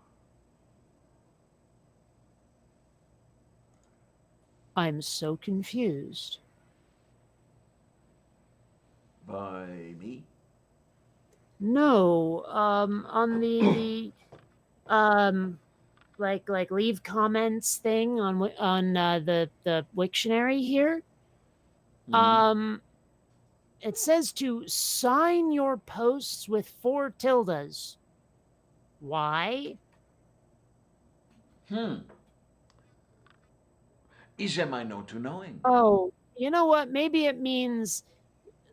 I'm so confused. By me? No, on the like leave comments thing on the Wiktionary here. Mm-hmm. Um, it says to sign your posts with 4 tildes. Why? Hmm. Is am I no to knowing? Oh, you know what? Maybe it means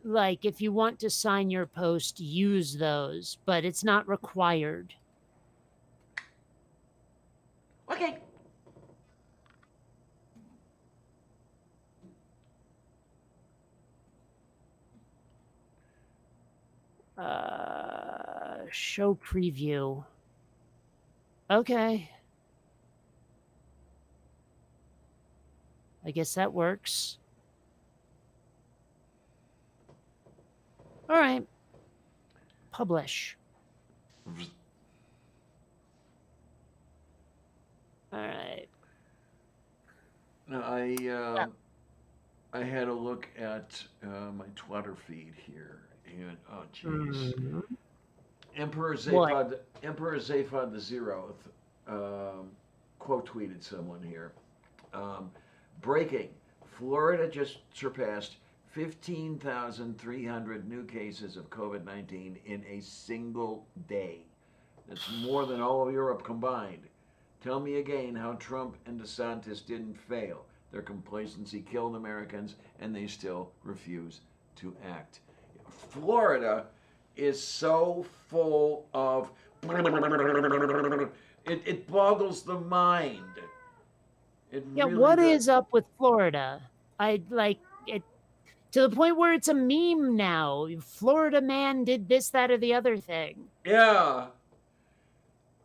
like if you want to sign your post, use those, but it's not required. Okay. Show preview. Okay. I guess that works. All right. Publish. All right. Now I had a look at my Twitter feed here, and oh jeez, Mhm. Emperor What? Zaphod Emperor Zaphod the Zeroth quote tweeted someone here. Um, Breaking: Florida just surpassed 15,300 new cases of COVID-19 in a single day. That's more than all of Europe combined. Tell me again how Trump and DeSantis didn't fail. Their complacency killed Americans, and they still refuse to act. Florida is so full of. It boggles the mind. It Yeah, really what does. is up with Florida? I like it to the point where it's a meme now. Florida man did this, that, or the other thing. Yeah.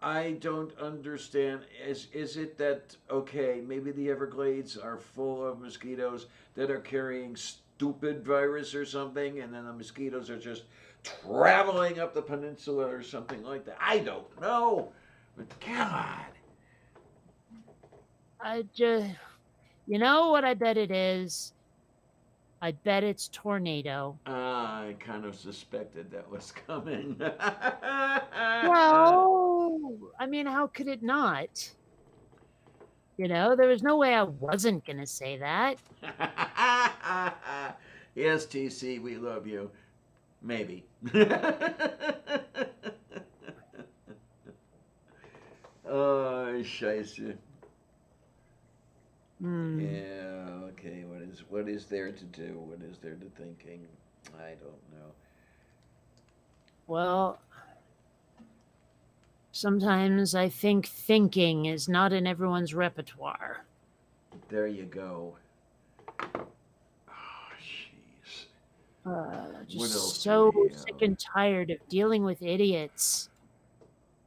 I don't understand. Is it that okay? Maybe the Everglades are full of mosquitoes that are carrying stupid virus or something, and then the mosquitoes are just traveling up the peninsula or something like that. I don't know, but God, I just, you know what I bet it is? I bet it's tornado. I kind of suspected that was coming. Well, I mean, how could it not? There was no way I wasn't going to say that. Yes, TC, we love you. Maybe. Oh, scheiße. Hmm. Yeah, okay. What is there to do? What is there to thinking? I don't know. Well, sometimes I think thinking is not in everyone's repertoire. There you go. Oh, jeez. What else Just do we so sick have? and tired of dealing with idiots.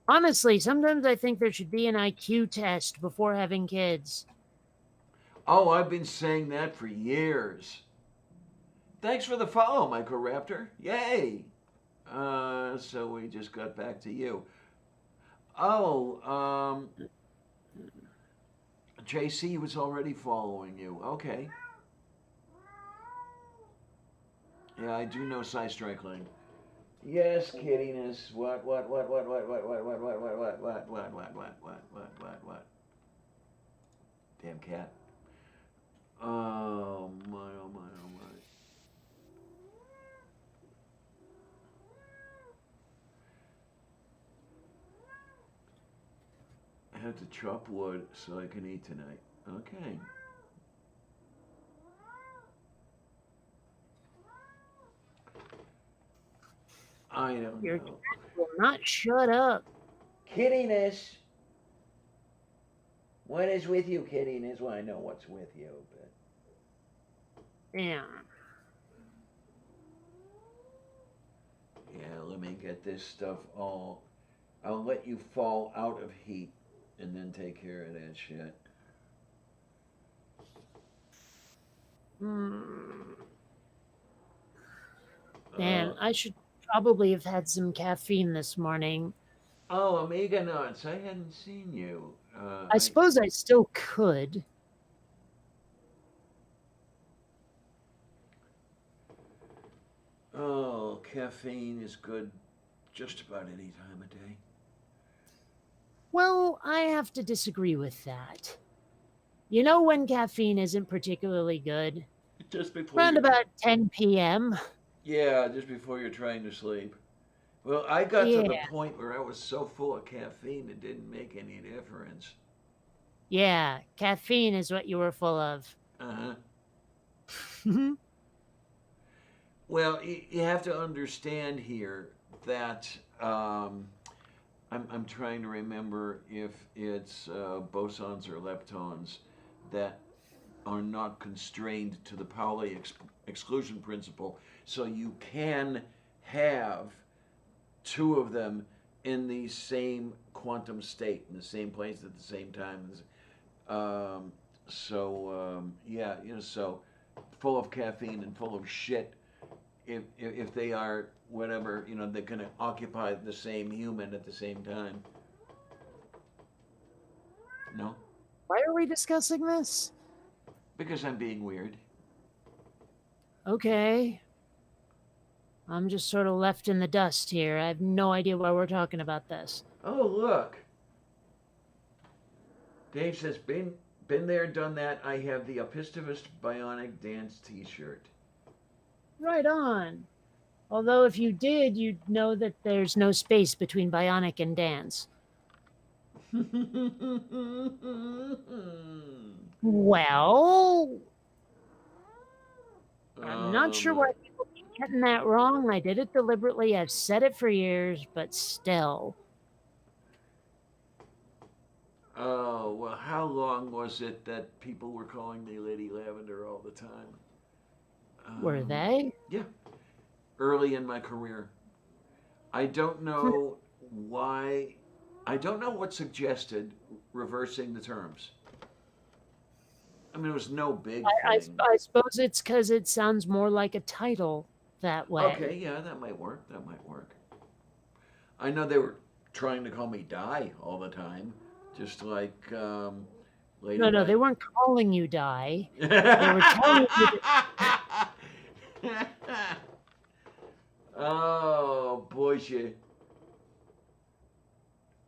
Honestly, sometimes I think there should be an IQ test before having kids. Oh, I've been saying that for years. Thanks for the follow, Microraptor. Yay! So we just got back to you. Oh, JC was already following you. Okay. Yeah, I do know Cy Strickling. Yes, kiddiness. What? Damn cat. Oh my, oh my, oh my. I have to chop wood so I can eat tonight. Okay. I don't Your know. cat will not shut up. Kiddiness. What is with you, kiddiness? Well, I know what's with you, but Yeah. Yeah, let me get this stuff all. I'll let you fall out of heat and then take care of that shit. Hmm. Uh, Man, I should probably have had some caffeine this morning. oh, Omega Nuts, I hadn't seen you. I suppose I still could. Oh, caffeine is good just about any time of day. Well, I have to disagree with that. You know when caffeine isn't particularly good? Just before Around you're trying. about 10 p.m. Yeah, just before you're trying to sleep. Well, I got to Yeah. the point where I was so full of caffeine it didn't make any difference. Yeah, caffeine is what you were full of. Uh huh. Well, you have to understand here that I'm trying to remember if it's bosons or leptons that are not constrained to the Pauli exclusion principle. So you can have two of them in the same quantum state, in the same place at the same time. Yeah, so full of caffeine and full of shit. If they are whatever, they're going to occupy the same human at the same time. No, Why are we discussing this? because I'm being weird. Okay. I'm just sort of left in the dust here. I have no idea why we're talking about this. Oh, look. Dave says, been there, done that. I have the Epistivist Bionic Dance T-shirt. Right on. Although, if you did, you'd know that there's no space between bionic and dance. Well, I'm not sure um. why people keep getting that wrong. I did it deliberately. I've said it for years, but still. Oh well, how long was it that people were calling me Lady Lavender all the time? Were Um, they? yeah, early in my career. I don't know why. I don't know what suggested reversing the terms. I mean, it was no big thing. I suppose it's because it sounds more like a title that Okay, way. yeah, that might work. That might work. I know they were trying to call me Die all the time, just like No, no, they Ladybug. weren't calling you die. They were telling you that. Oh, boy, shit.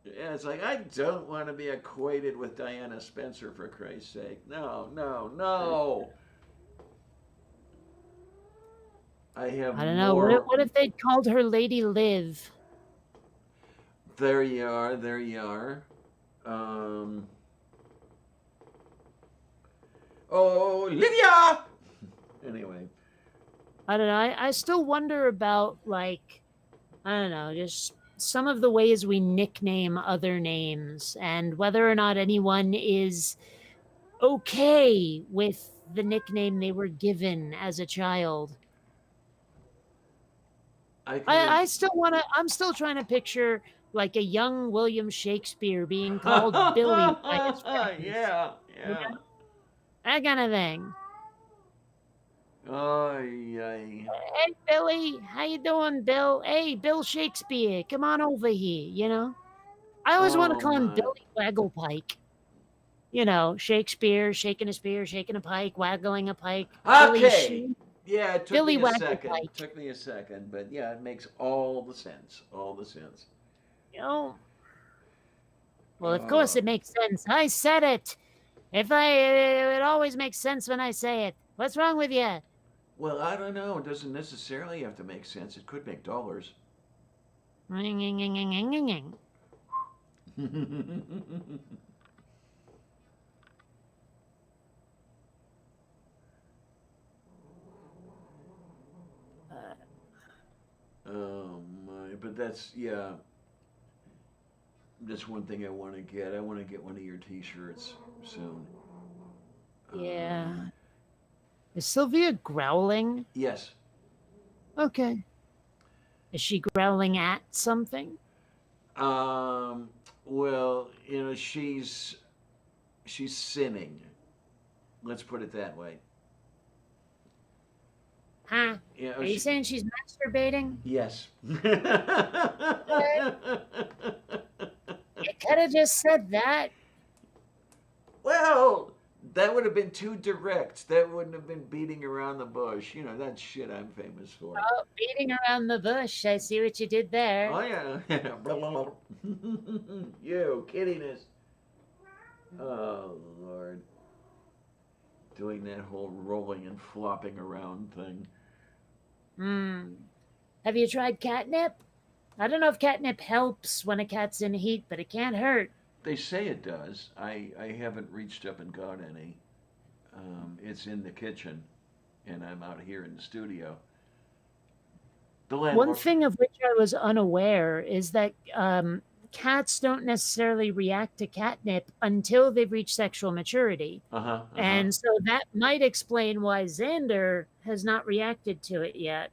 Yeah, it's like, I don't want to be acquainted with Diana Spencer, for Christ's sake. No, no, no. I have I don't know. What if, more. what if they'd called her Lady Liv? There you are, there you are. Um, oh, Lydia! Anyway. I don't know. I still wonder about, like, I don't know, just some of the ways we nickname other names and whether or not anyone is okay with the nickname they were given as a child. I can. I still want to, I'm still trying to picture like a young William Shakespeare being called Billy by his friends, Yeah, you yeah. know, that kind of thing. Ay, ay. Hey, Billy, how you doing, Bill? Hey, Bill Shakespeare, come on over here, you know? I always want to Oh, call him my. Billy Wagglepike. You know, Shakespeare shaking a spear, shaking a pike, waggling a pike. Okay. Yeah, it took Billy me a second. Wagglepike. Took me a second, but yeah, it makes all the sense. All the sense. You know, well, of course Uh, it makes sense. I said it. It always makes sense when I say it. What's wrong with you? well, I don't know. It doesn't necessarily have to make sense. It could make dollars. Oh my! But that's yeah. That's one thing I want to get. I want to get one of your T-shirts soon. Um, Yeah. Is Sylvia growling? Yes. Okay. Is she growling at something? Um, well, she's sinning. Let's put it that way. Huh? Are you She, saying she's masturbating? yes. What? You could have just said that. Well, that would have been too direct. That wouldn't have been beating around the bush. That shit I'm famous for. Oh, beating around the bush. I see what you did Oh there. yeah. You kiddiness. Oh Lord. Doing that whole rolling and flopping around thing. Hmm. Have you tried catnip? I don't know if catnip helps when a cat's in heat, but it can't hurt. They say it does. I haven't reached up and got any. It's in the kitchen, and I'm out here in the studio. The One landlord. thing of which I was unaware is that cats don't necessarily react to catnip until they've reached sexual maturity. Uh huh. Uh huh. And so that might explain why Xander has not reacted to it yet.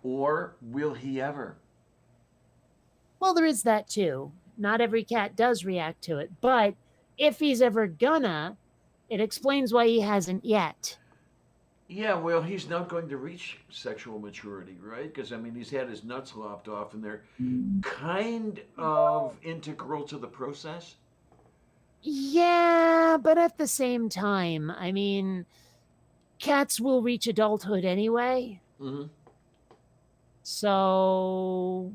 Or will he ever? Well, there is that too. Not every cat does react to it, but if he's ever gonna, it explains why he hasn't yet. Yeah, well, he's not going to reach sexual maturity, right? Because, I mean, he's had his nuts lopped off, and they're kind of integral to the process. Yeah, but at the same time, I mean, cats will reach adulthood anyway. Mm-hmm. So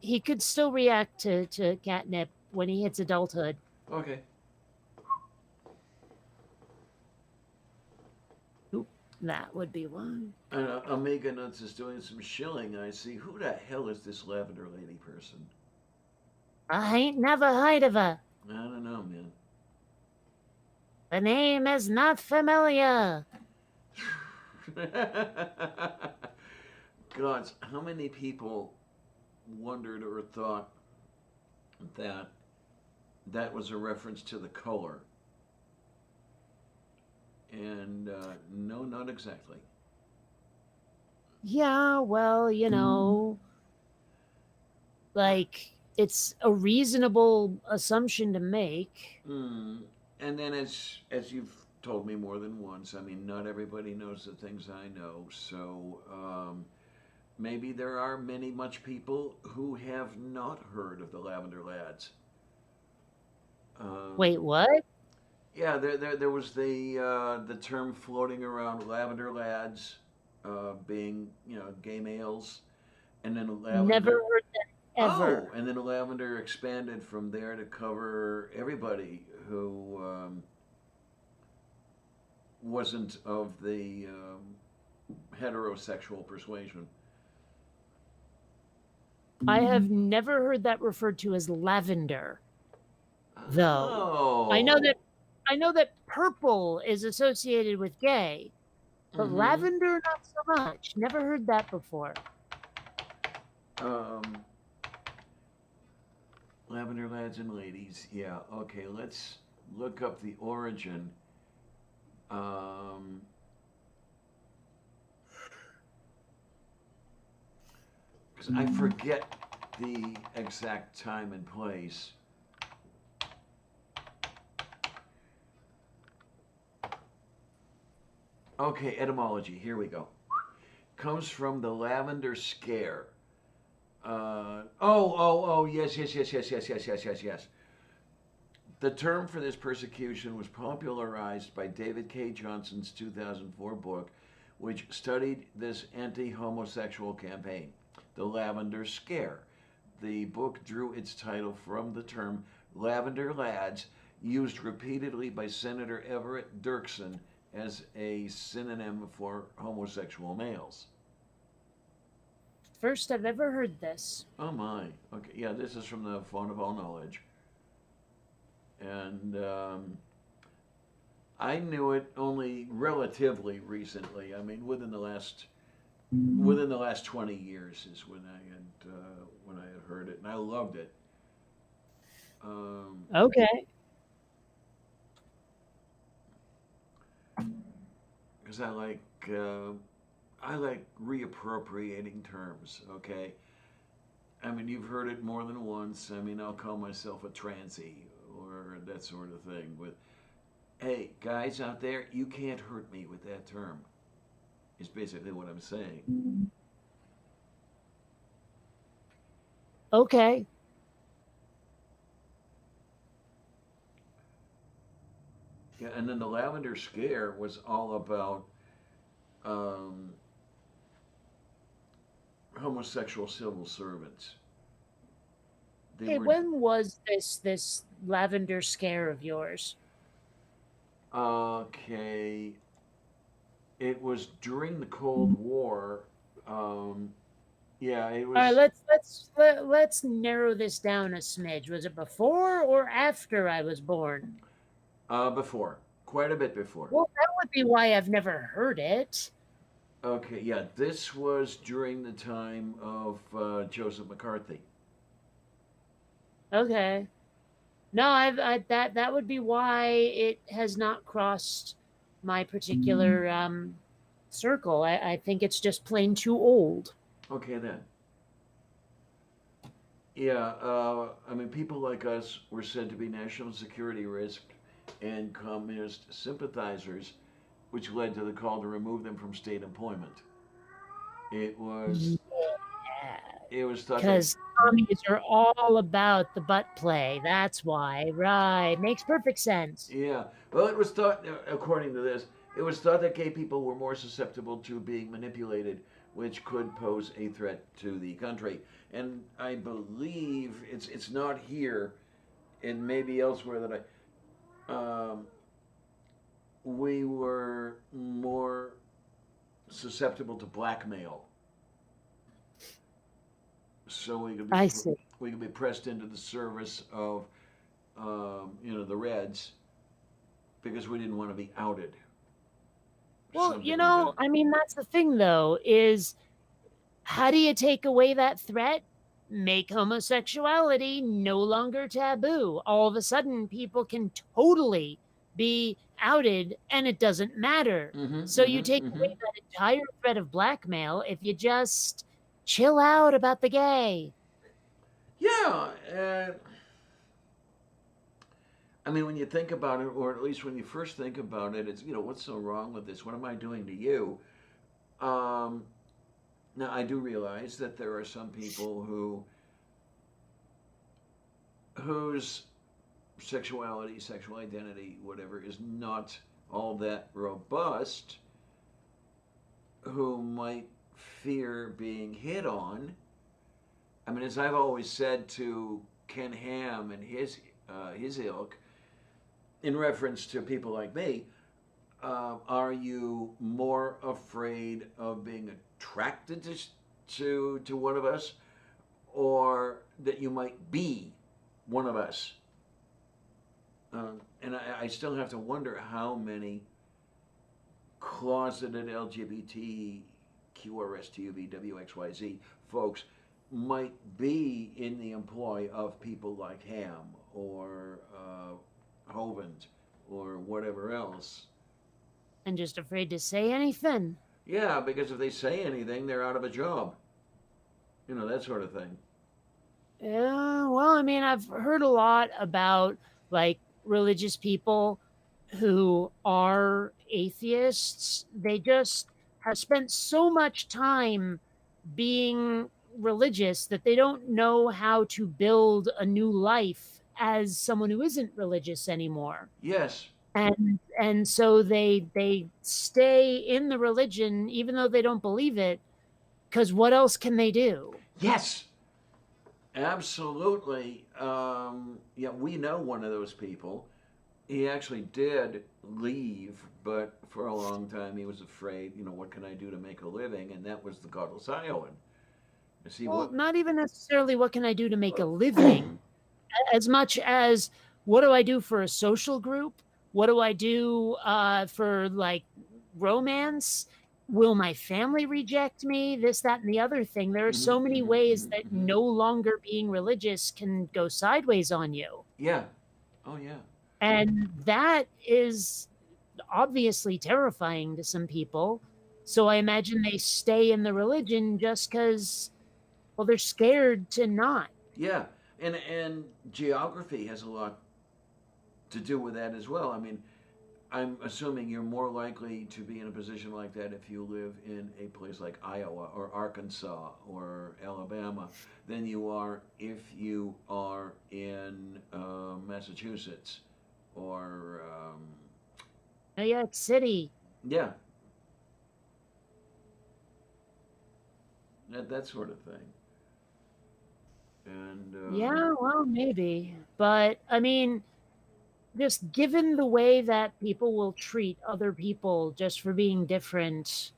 he could still react to catnip when he hits adulthood. Okay. Oop, that would be one. And Omega Nuts is doing some shilling. I see. Who the hell is this Lavender Lady person? I ain't never heard of her. I don't know, man. The name is not familiar. Gods, how many people wondered or thought that that was a reference to the color? And no, not exactly. Yeah, well, like it's a reasonable assumption to make. Mm. And then, as you've told me more than once, I mean, not everybody knows the things I know. So maybe there are many much people who have not heard of the Lavender Lads. Um, Wait, what? yeah, there was the term floating around Lavender Lads being gay males, and then Never Lavender. heard that Oh, ever. and then Lavender expanded from there to cover everybody who wasn't of the heterosexual persuasion. I have never heard that referred to as lavender, though. I know Oh. that I know that purple is associated with gay, but Mm-hmm. lavender not so much. Never heard that before. Um, Lavender lads and ladies. Yeah. Okay. Let's look up the origin. Um, because I forget the exact time and place. Okay, etymology. Here we go. Comes from the lavender scare. Yes, yes, yes, yes, yes, yes, yes, yes, yes. The term for this persecution was popularized by David K. Johnson's 2004 book, which studied this anti homosexual campaign, The Lavender Scare. The book drew its title from the term Lavender Lads, used repeatedly by Senator Everett Dirksen as a synonym for homosexual males. First I've ever heard this. Oh my. Okay, yeah, this is from the Font of All Knowledge. And I knew it only relatively recently. I mean, within the last 20 years is when I had heard it, and I loved it. Um, Okay. because I like reappropriating terms. Okay, I mean you've heard it more than once. I mean I'll call myself a transy or that sort of thing. With hey guys out there, you can't hurt me with that term. Is basically what I'm saying. Okay. Yeah, and then the Lavender Scare was all about um, homosexual civil servants. They Hey, were when was this lavender scare of yours? okay. It was during the Cold War. Um, yeah, it All right, was let's narrow this down a smidge. Was it before or after I was born? before, quite a bit before. Well, that would be why I've never heard it. Okay, yeah, this was during the time of Joseph McCarthy. Okay. No, that would be why it has not crossed my particular circle. I think it's just plain too old. Okay, then. Yeah, I mean, people like us were said to be national security risk and communist sympathizers, which led to the call to remove them from state employment. It was Yeah, it was thought that because commies are all about the butt play. That's why. Right. Makes perfect sense. yeah, well, it was thought according to this, it was thought that gay people were more susceptible to being manipulated, which could pose a threat to the country. And I believe it's not here, and maybe elsewhere that we were more susceptible to blackmail, so I see. we could be pressed into the service of the Reds because we didn't want to be outed, Well, something like that. I mean, that's the thing, though, is how do you take away that threat? Make homosexuality no longer taboo. All of a sudden, people can totally be outed and it doesn't matter. Mm-hmm. So you Mm-hmm. take Mm-hmm. away that entire threat of blackmail if you just chill out about the gay. Yeah. I mean, when you think about it, or at least when you first think about it, it's what's so wrong with this? What am I doing to you? Um, Now I do realize that there are some people whose sexuality, sexual identity, whatever, is not all that robust, who might fear being hit on. I mean, as I've always said to Ken Ham and his ilk, in reference to people like me, are you more afraid of being attracted to one of us, or that you might be one of us? And I still have to wonder how many closeted LGBT QRSTUV folks might be in the employ of people like Ham or Hovand or whatever else. And just afraid to say anything. Yeah, because if they say anything, they're out of a job. That sort of thing. Yeah, well, I mean, I've heard a lot about like religious people who are atheists. They just have spent so much time being religious that they don't know how to build a new life as someone who isn't religious anymore. Yes, And so they stay in the religion even though they don't believe it, because what else can they do? yes, absolutely. Yeah, we know one of those people. He actually did leave, but for a long time he was afraid. What can I do to make a living? And that was the Godless Iowan. You see Well, what? not even necessarily what can I do to make a living, as much as what do I do for a social group? What do I do for like romance? Will my family reject me? This, that, and the other thing. There are Mm-hmm, so many mm-hmm, ways mm-hmm, that mm-hmm. no longer being religious can go sideways on you. Yeah. Oh yeah. And that is obviously terrifying to some people. So I imagine they stay in the religion just because, well, they're scared to not. Yeah, and geography has a lot to do with that as well. I mean, I'm assuming you're more likely to be in a position like that if you live in a place like Iowa or Arkansas or Alabama than you are if you are in Massachusetts or New York City. yeah, that sort of thing. And Yeah, well, maybe. But I mean, just given the way that people will treat other people just for being different,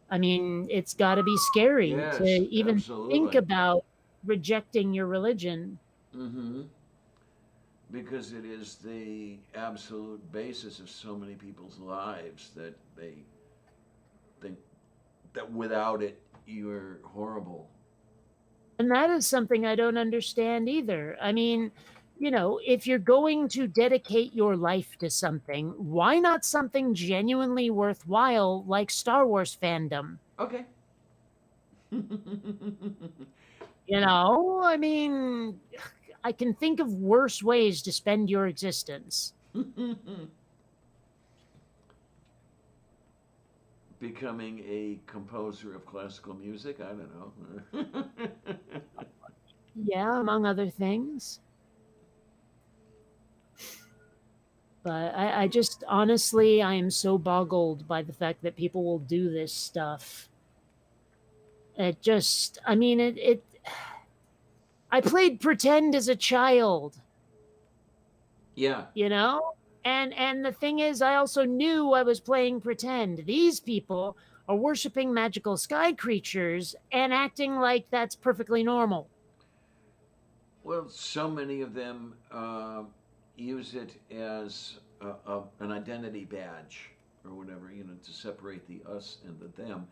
I mean, it's got to be scary to yes, even think absolutely. about rejecting your religion. Mm-hmm. Because it is the absolute basis of so many people's lives that they think that without it you're horrible. And that is something I don't understand either. I mean, if you're going to dedicate your life to something, why not something genuinely worthwhile like Star Wars fandom? Okay. I mean, I can think of worse ways to spend your existence. Becoming a composer of classical music, I don't know. Yeah, among other things. But I just honestly, I am so boggled by the fact that people will do this stuff. I mean, I played pretend as a child, Yeah. you know? And the thing is, I also knew I was playing pretend. These people are worshiping magical sky creatures and acting like that's perfectly normal. Well, so many of them use it as an identity badge or whatever, to separate the us and the them.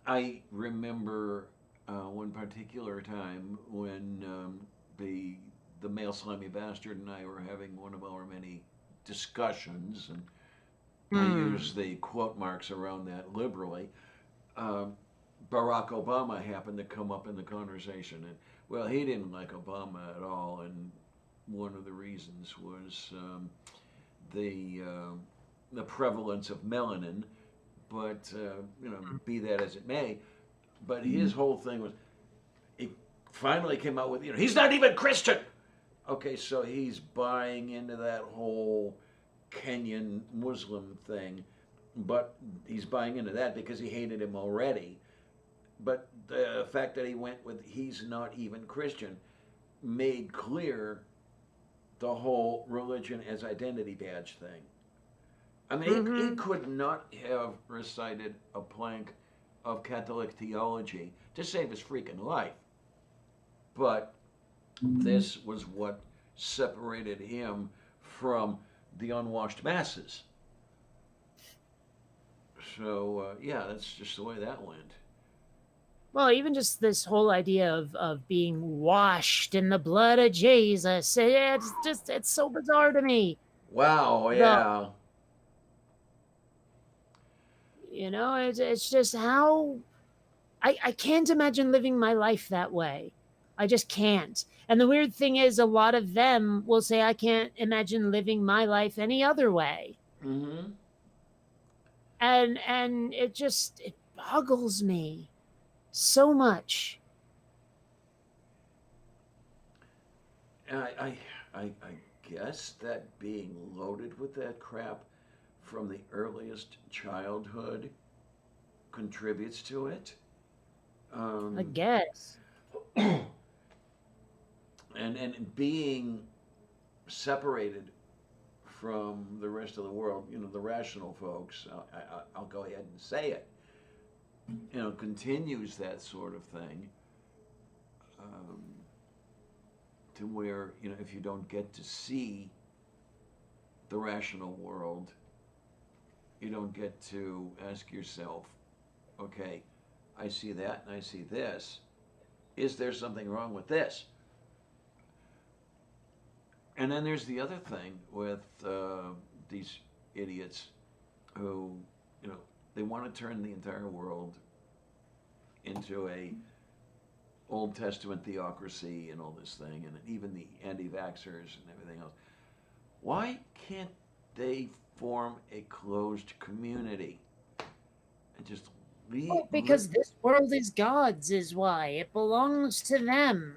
I remember one particular time when the the male slimy bastard and I were having one of our many discussions, and I Hmm. use the quote marks around that liberally. Um, Barack Obama happened to come up in the conversation, and well, he didn't like Obama at all, and one of the reasons was the uh, the prevalence of melanin. But be that as it may, but his whole thing was he finally came out with he's not even Christian. Okay, so he's buying into that whole Kenyan Muslim thing, but he's buying into that because he hated him already. But the fact that he went with he's not even Christian made clear the whole religion as identity badge thing. I mean, he Mm-hmm. could not have recited a plank of Catholic theology to save his freaking life. But this was what separated him from the unwashed masses. So, yeah, that's just the way that went. Well, even just this whole idea of being washed in the blood of Jesus, it's so bizarre to me. Wow, The yeah. it's just how I can't imagine living my life that way. I just can't. And the weird thing is, a lot of them will say, I can't imagine living my life any other way. Mm-hmm. And it boggles me so much. I, I guess that being loaded with that crap from the earliest childhood contributes to it. I Um, guess. and being separated from the rest of the world, the rational folks, I'll go ahead and say it, continues that sort of thing, um, to where, if you don't get to see the rational world, you don't get to ask yourself, okay, I see that and I see this. Is there something wrong with this? And then there's the other thing with these idiots who, you know, they want to turn the entire world into a Old Testament theocracy and all this thing, and even the anti-vaxxers and everything else. Why can't they form a closed community and just leave? Well, because this world is God's, is why. It belongs to them.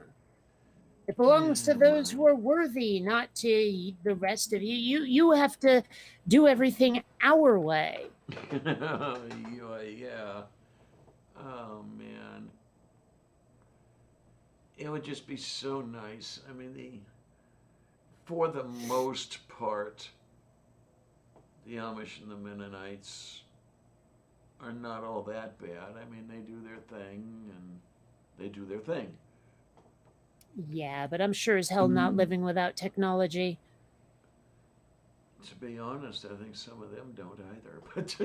It belongs to Yeah, those who well, are worthy, not to the rest of you. You have to do everything our way. yeah. Oh man, it would just be so nice. I mean, for the most part, the Amish and the Mennonites are not all that bad. I mean, they do their thing and they do their thing. Yeah, but I'm sure as hell not living without technology. To be honest, I think some of them don't either. Well, But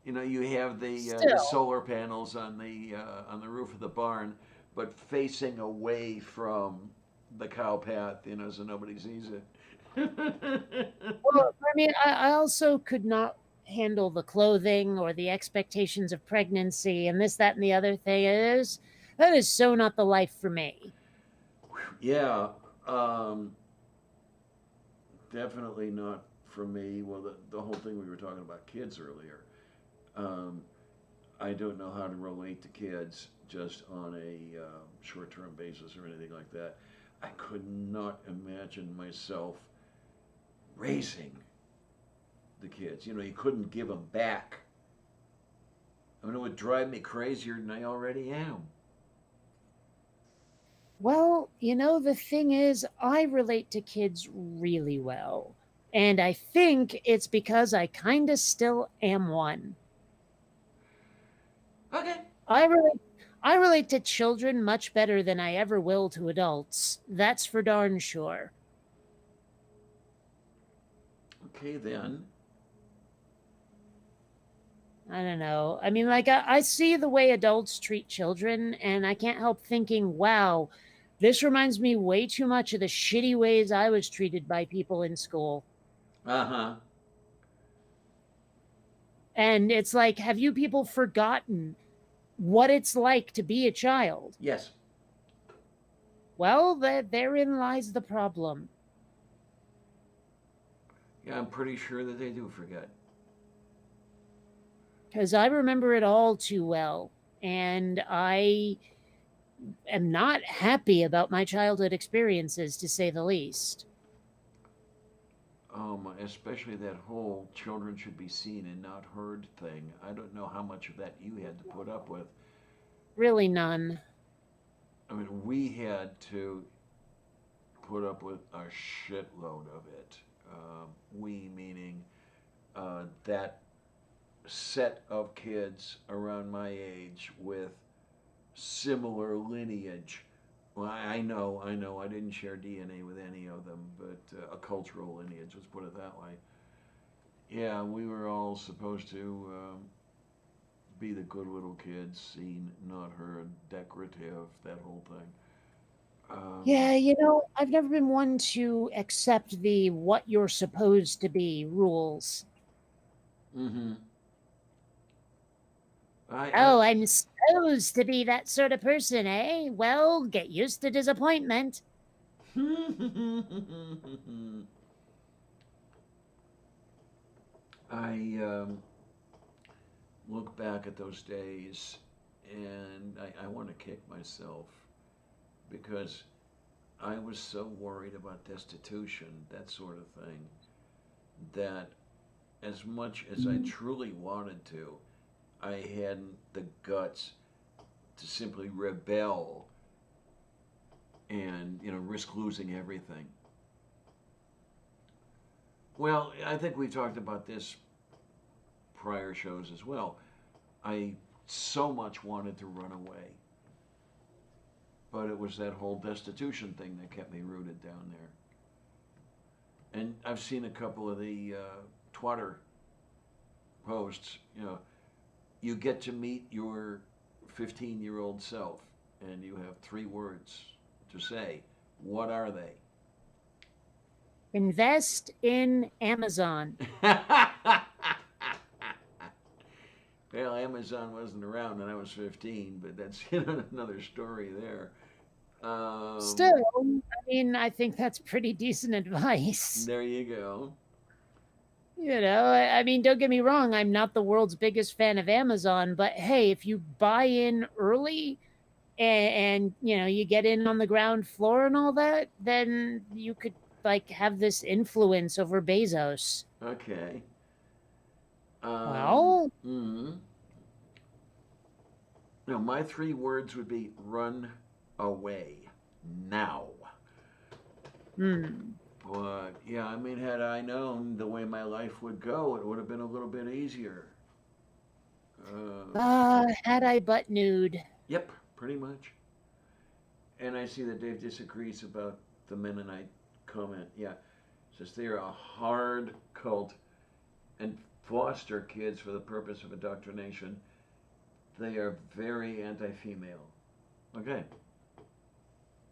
you know, you have the still. solar panels on the roof of the barn, but facing away from the cow path, you know, so nobody sees it. Well, I mean, I also could not handle the clothing or the expectations of pregnancy and this, that, and the other thing. That is so not the life for me. Yeah, um, definitely not for me. Well, the whole thing we were talking about kids earlier. Um, I don't know how to relate to kids just on a short-term basis or anything like that. I could not imagine myself raising the kids. You know, you couldn't give them back. I mean, it would drive me crazier than I already am. Well, the thing is, I relate to kids really well. And I think it's because I kind of still am one. Okay. I relate I relate to children much better than I ever will to adults. That's for darn sure. Okay, then. I don't know. I mean, like, I see the way adults treat children, and I can't help thinking, wow, this reminds me way too much of the shitty ways I was treated by people in school. Uh huh. And it's like, have you people forgotten what it's like to be a child? Yes. Well, therein lies the problem. Yeah, I'm pretty sure that they do forget. Because I remember it all too well. And I am not happy about my childhood experiences, to say the least. Especially that whole children should be seen and not heard thing. I don't know how much of that you had to put up with. Really, none. I mean, we had to put up with a shitload of it. We meaning that set of kids around my age with similar lineage. Well, I know, I didn't share DNA with any of them, but a cultural lineage, let's put it that way. Yeah, we were all supposed to be the good little kids, seen, not heard, decorative, that whole thing. Um, Yeah, I've never been one to accept the what you're supposed to be rules. mm-hmm. I Oh, I'm supposed to be that sort of person, eh? Well, get used to disappointment. I look back at those days and I want to kick myself because I was so worried about destitution, that sort of thing, that as much as I truly wanted to, I hadn't the guts to simply rebel and, you know, risk losing everything. Well, I think we talked about this prior shows as well. I so much wanted to run away, but it was that whole destitution thing that kept me rooted down there. And I've seen a couple of the Twitter posts. You know, you get to meet your 15-year-old self, and you have three words to say. What are they? Invest in Amazon. Well, Amazon wasn't around when I was 15, but that's another story there. Still, Um, I mean, I think that's pretty decent advice. there you go. I mean, don't get me wrong, I'm not the world's biggest fan of Amazon, but hey, if you buy in early and you get in on the ground floor and all that, then you could like have this influence over Bezos. Okay. Well, Mm, no, my three words would be run away now. hmm. But yeah, I mean, had I known the way my life would go, it would have been a little bit easier. Uh, Had I but nude. yep, pretty much. And I see that Dave disagrees about the Mennonite comment. Yeah, says they are a hard cult and foster kids for the purpose of indoctrination. They are very anti-female. Okay.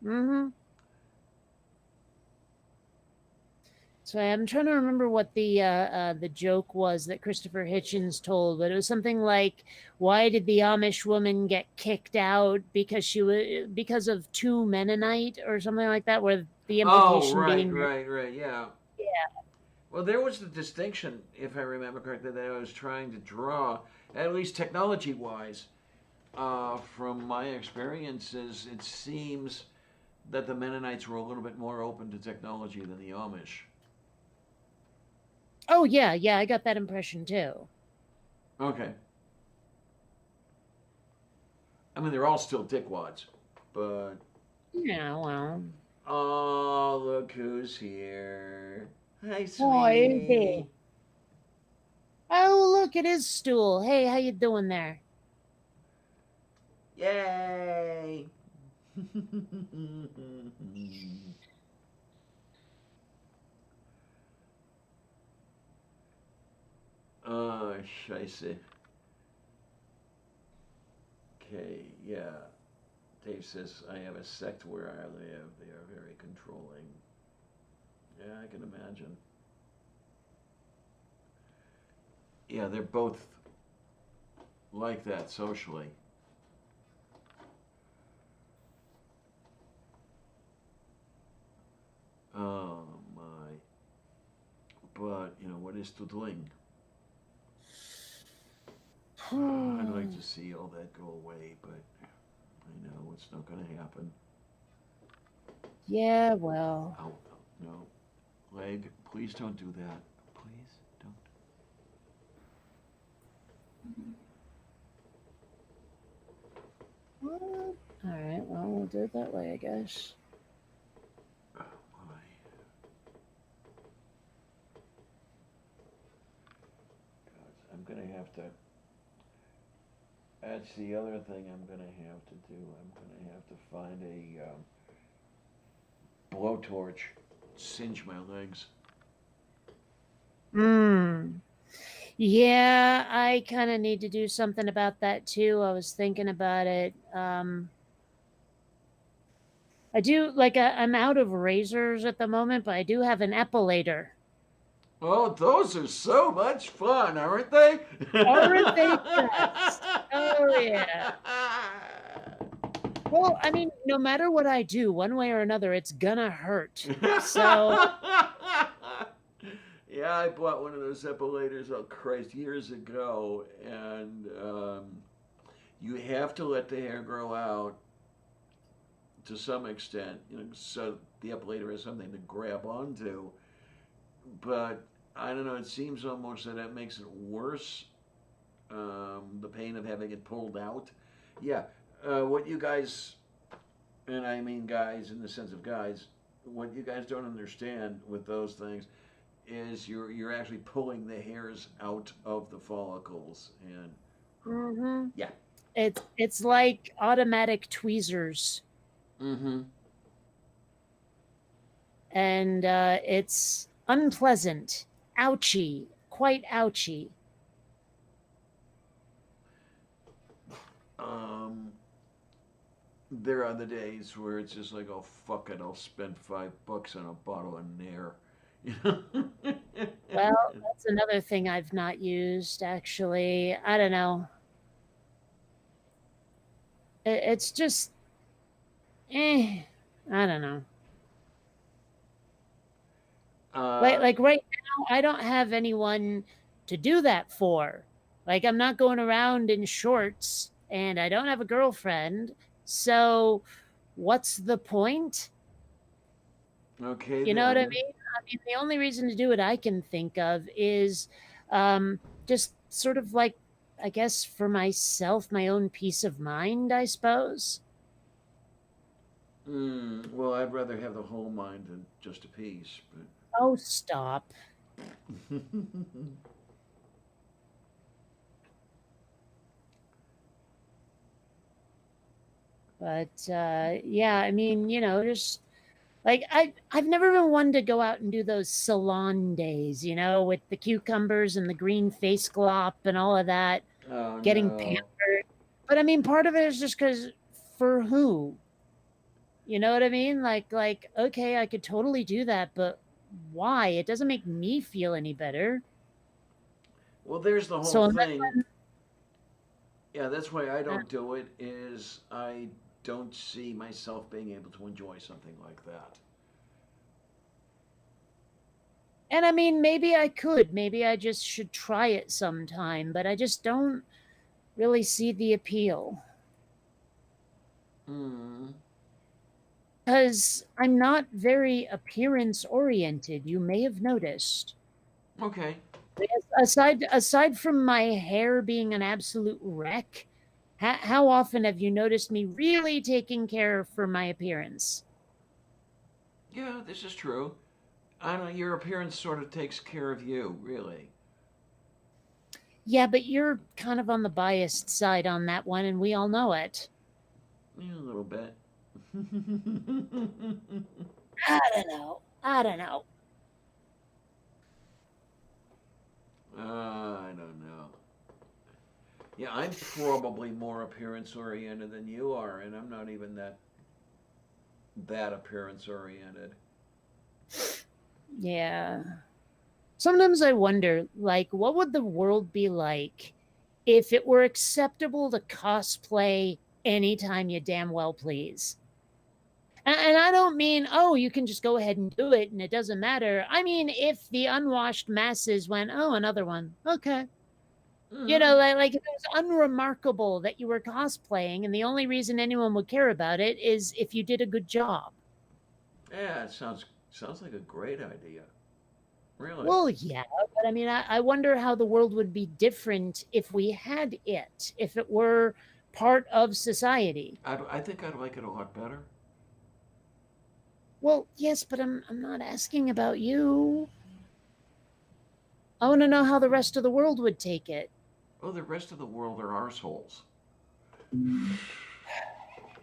Mm-hmm. So I'm trying to remember what the joke was that Christopher Hitchens told, but it was something like, "Why did the Amish woman get kicked out because she was because of two Mennonite or something like that?" Where the Oh, implication right, being that, right, right. Yeah. yeah, Well, there was the distinction, if I remember correctly, that I was trying to draw, at least technology-wise. From my experiences, it seems that the Mennonites were a little bit more open to technology than the Amish. oh yeah, I got that impression too. Okay. I mean, they're all still dickwads, but Yeah, well, oh, look who's here! Hi, oh, is it? sweetie. Oh, look, it is Stool. Hey, how you doing there? Yay! Oh, scheiße. Okay, yeah. Dave says, I have a sect where I live. They are very controlling. Yeah, I can imagine. Yeah, they're both like that socially. Oh my. But, what is doodling? I'd like to see all that go away, but I know it's not going to happen. Yeah, well. Oh, no. Leg, please don't do that. Please don't. What? All right, well, we'll do it that way, I guess. Oh my. God, I'm going to have to. That's the other thing I'm going to have to do. I'm going to have to find a blowtorch, singe my legs. Hmm. Yeah, I kind of need to do something about that too. I was thinking about it. I do like I'm out of razors at the moment, but I do have an epilator. Oh, those are so much fun, aren't they? Aren't they just? Oh yeah. Well, I mean, no matter what I do, one way or another, it's gonna hurt. So, Yeah, I bought one of those epilators, oh Christ, years ago, and you have to let the hair grow out to some extent, so the epilator has something to grab onto. But I don't know, it seems almost that makes it worse, the pain of having it pulled out. Yeah, what you guys, and I mean guys in the sense of guys, what you guys don't understand with those things is you're actually pulling the hairs out of the follicles, and hmm yeah. it's like automatic tweezers, Mm-hmm. and it's unpleasant, ouchy, quite ouchy. Um, there are the days where it's just like, oh fuck it, I'll spend $5 on a bottle of Nair, Well, that's another thing I've not used, actually. I don't know. It's just, eh, I don't know. uh, Like right now, I don't have anyone to do that for. Like I'm not going around in shorts and I don't have a girlfriend. So what's the point? okay You know what I then. mean? I mean, the only reason to do it I can think of is just sort of like, I guess, for myself, my own peace of mind, I suppose. Well, I'd rather have the whole mind than just a piece, Oh, stop. but. But yeah, I mean, just like I've never been one to go out and do those salon days, with the cucumbers and the green face glop and all of that, Oh getting no. pampered. But I mean, part of it is just because for who? You know what I mean? Like okay, I could totally do that, but why? It doesn't make me feel any better. Well, there's the whole So unless thing. Yeah, that's why I I'm, don't do it. Is I don't see myself being able to enjoy something like that. and I mean, maybe I could. Maybe I just should try it sometime, but I just don't really see the appeal. Hmm. Because I'm not very appearance oriented. You may have noticed. Okay. Yes, aside from my hair being an absolute wreck, how often have you noticed me really taking care for my appearance? Yeah, this is true. I don't know. Your appearance sort of takes care of you, really. Yeah, but you're kind of on the biased side on that one, and we all know it. Yeah, a little bit. I don't know. I don't know. I don't know. Yeah, I'm probably more appearance oriented than you are, and I'm not even that appearance oriented. Yeah. Sometimes I wonder, like, what would the world be like if it were acceptable to cosplay anytime you damn well please? And I don't mean, oh, you can just go ahead and do it and it doesn't matter. I mean, if the unwashed masses went, oh, another one. Okay. Hmm. Like if it was unremarkable that you were cosplaying and the only reason anyone would care about it is if you did a good job. Yeah, it sounds like a great idea. Really. Well, yeah, but I mean, I wonder how the world would be different if we had it, if it were part of society. I think I'd like it a lot better. Well, yes, but I'm not asking about you. I want to know how the rest of the world would take it. Oh, the rest of the world are arseholes.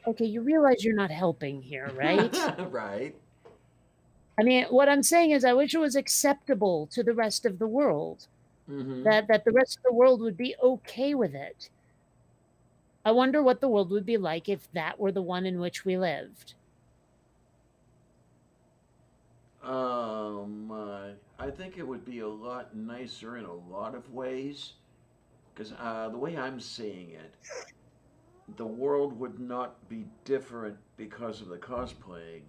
Okay, you realize you're not helping here, right? Right. I mean, what I'm saying is I wish it was acceptable to the rest of the world, Mm-hmm. that the rest of the world would be okay with it. I wonder what the world would be like if that were the one in which we lived. I think it would be a lot nicer in a lot of ways. Because the way I'm seeing it, the world would not be different because of the cosplaying.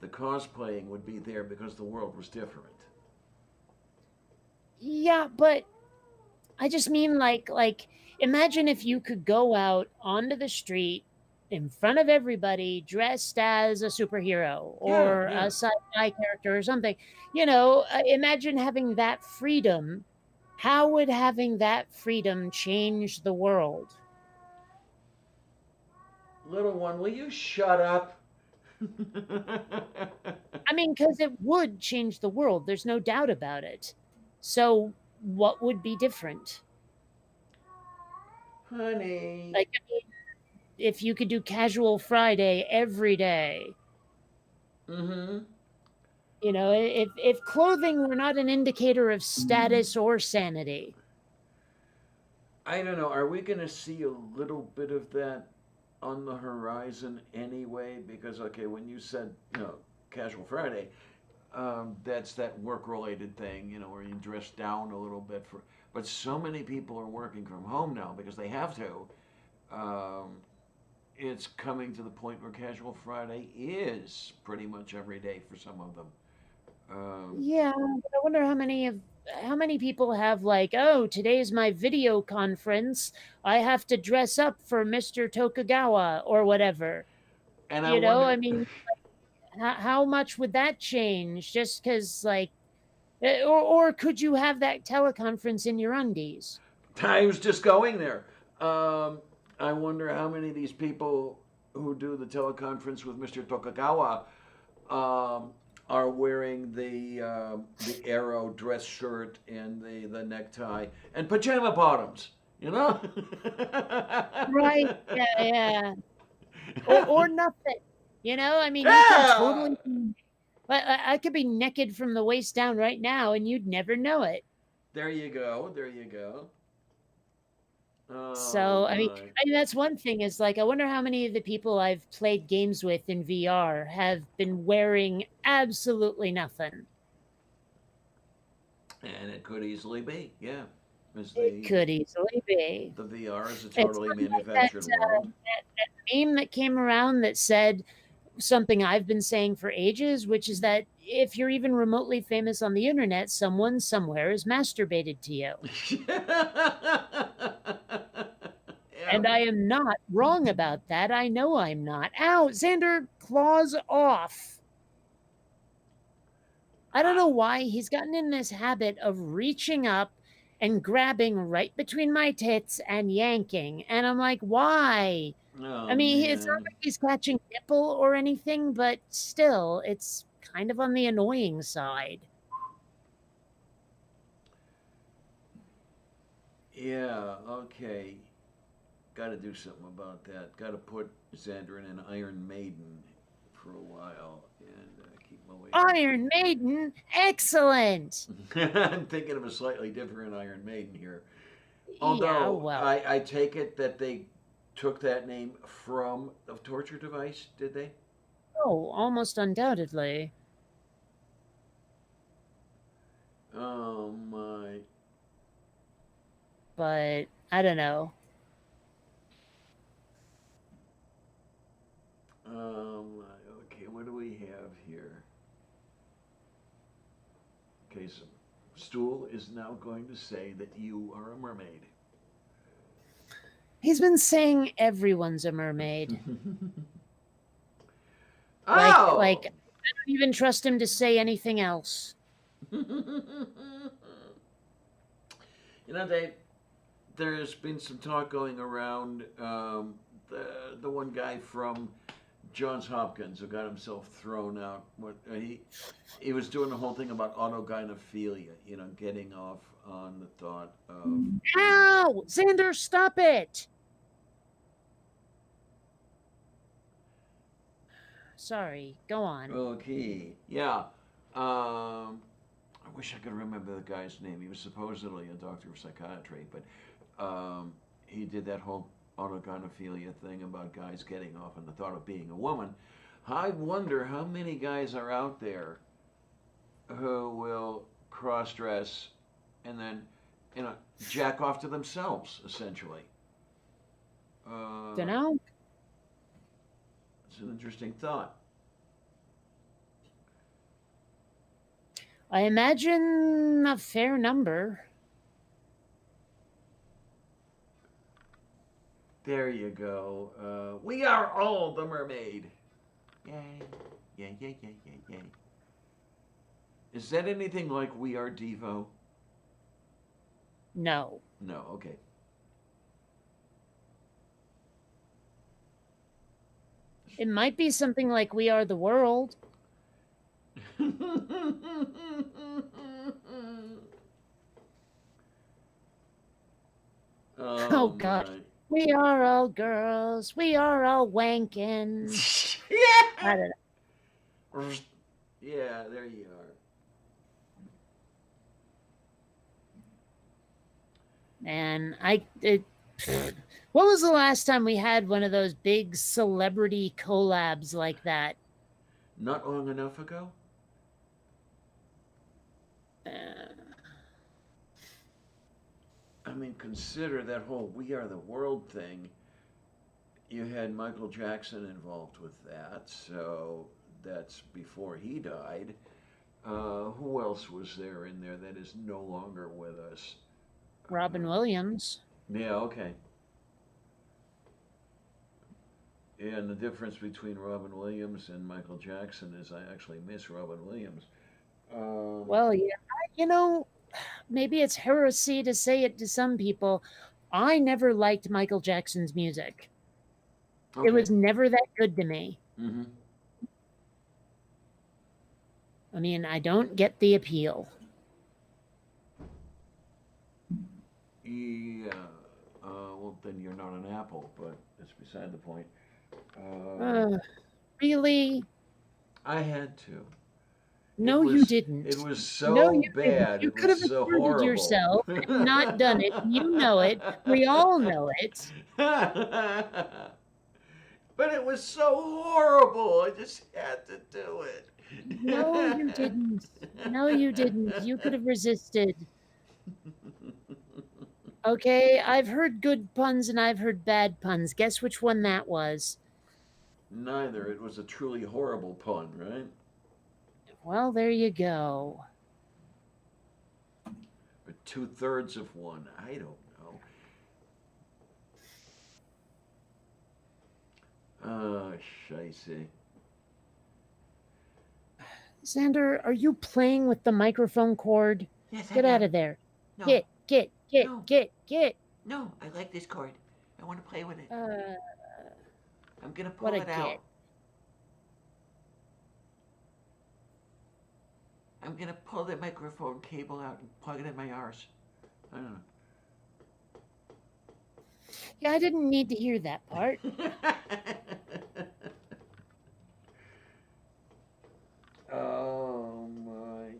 The cosplaying would be there because the world was different. Yeah, but I just mean like imagine if you could go out onto the street in front of everybody dressed as a superhero Yeah, or a yeah. sci-fi character or something. Imagine having that freedom. How would having that freedom change the world? Little one, will you shut up? I mean, because it would change the world. There's no doubt about it. So, what would be different? Honey. Like, I mean, if you could do casual Friday every day, Mm-hmm. if clothing were not an indicator of status or sanity. I don't know. Are we going to see a little bit of that on the horizon anyway? Because, okay, when you said, Casual Friday, That's that work-related thing, where you dress down a little bit for. But so many people are working from home now because they have to. Um, it's coming to the point where Casual Friday is pretty much every day for some of them. Um, Yeah, but I wonder how many people have like, oh, today's my video conference. I have to dress up for Mr. Tokugawa or whatever. and I You know, wonder. I mean, how much would that change just because, like, or could you have that teleconference in your undies? I was just going there. Um, I wonder how many of these people who do the teleconference with Mr. Tokugawa um, are wearing the arrow dress shirt and the necktie and pajama bottoms. You know. Right. Yeah, yeah. Or nothing. You know, I mean, you can Yeah. totally. But I could be naked from the waist down right now, and you'd never know it. There you go. There you go. Oh So, my. I mean, that's one thing is like, I wonder how many of the people I've played games with in VR have been wearing absolutely nothing. And it could easily be. Yeah. As It the could easily be. the VR is a It's totally kind of like that, manufactured world. meme that came around that said something I've been saying for ages, which is that if you're even remotely famous on the internet, someone somewhere has masturbated to you. Yeah. And I am not wrong about that. I know I'm not. Ow, Xander, claws off. I don't know why he's gotten in this habit of reaching up and grabbing right between my tits and yanking. And I'm like, why? I Oh mean, it's not man. like he's catching nipple or anything, but still, it's kind of on the annoying side. Yeah. Okay. Got to do something about that. Got to put Xander in an Iron Maiden for a while and keep him away from. Iron Maiden, excellent. I'm thinking of a slightly different Iron Maiden here. Yeah, Although well, I take it that they took that name from the torture device, did they? oh, almost undoubtedly. Oh my. But I don't know. Oh my. Okay, what do we have here? Okay, so Stool is now going to say that you are a mermaid. He's been saying everyone's a mermaid. Like Oh! I don't even trust him to say anything else. Dave, there's been some talk going around. The one guy from Johns Hopkins who got himself thrown out. He was doing the whole thing about autogynephilia. Getting off on the thought of. Ow! Xander, stop it! Sorry, go on. Okay, yeah. I wish I could remember the guy's name. He was supposedly a doctor of psychiatry, but he did that whole autogynephilia thing about guys getting off on the thought of being a woman. I wonder how many guys are out there who will cross dress and then, jack off to themselves, essentially. Don't Uh, know. it's an interesting thought. I imagine a fair number. There you go. We are all the mermaid. Yay. Yay, yay, yay, yay, yay. Is that anything like We Are Devo? No. No, okay. It might be something like We Are the World. Oh, Oh God. my. We are all girls. We are all wanking. I Yeah. don't Yeah, there you are. know. And what was the last time we had one of those big celebrity collabs like that? Not long enough ago? I mean, consider that whole "We Are the World" thing. You had Michael Jackson involved with that, so that's before he died. Who else was there in there that is no longer with us? Robin Williams. Yeah, okay. And the difference between Robin Williams and Michael Jackson is I actually miss Robin Williams. Um, Well, yeah, you know, maybe it's heresy to say it to some people. I never liked Michael Jackson's music. It okay. was never that good to me. Mm-hmm. I mean, I don't get the appeal. Yeah. Well, then you're not an apple, but that's beside the point. Um, Uh, really? I had to. It No, you was it didn't. was No, so you didn't. bad. You It could was have so asserted horrible. yourself and not done it. You know it. We all know it. But it was so horrible. I just had to do it. No, you didn't. No, you didn't. You could have resisted. Okay, I've heard good puns and I've heard bad puns. Guess which one that was? Neither. It was a truly horrible pun, right? Well, there you go. Or two-thirds of one. I don't know. Oh, shicey. Xander, are you playing with the microphone cord? Yes, I Get out am. of there. No, no, Get. no. I like this cord. I want to play with it. I'm gonna what pull a it out. git. I'm gonna pull the microphone cable out and plug it in my arse. I don't Yeah, I didn't need to hear that part. know. Oh my.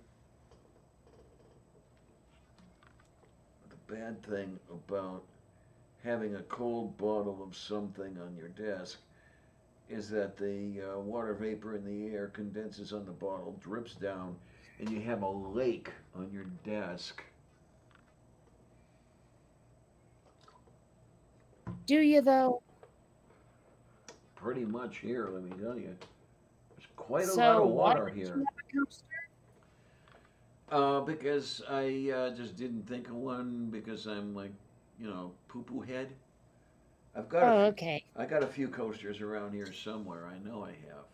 The bad thing about having a cold bottle of something on your desk is that the water vapor in the air condenses on the bottle, drips down, and you have a lake on your desk. Do you, though? Pretty much here, let me tell you. There's quite a lot So, of why water don't you here. have a coaster? Because I just didn't think of one because I'm like, poo poo head. I've got Oh, okay. I got a few coasters around here somewhere. I know I have.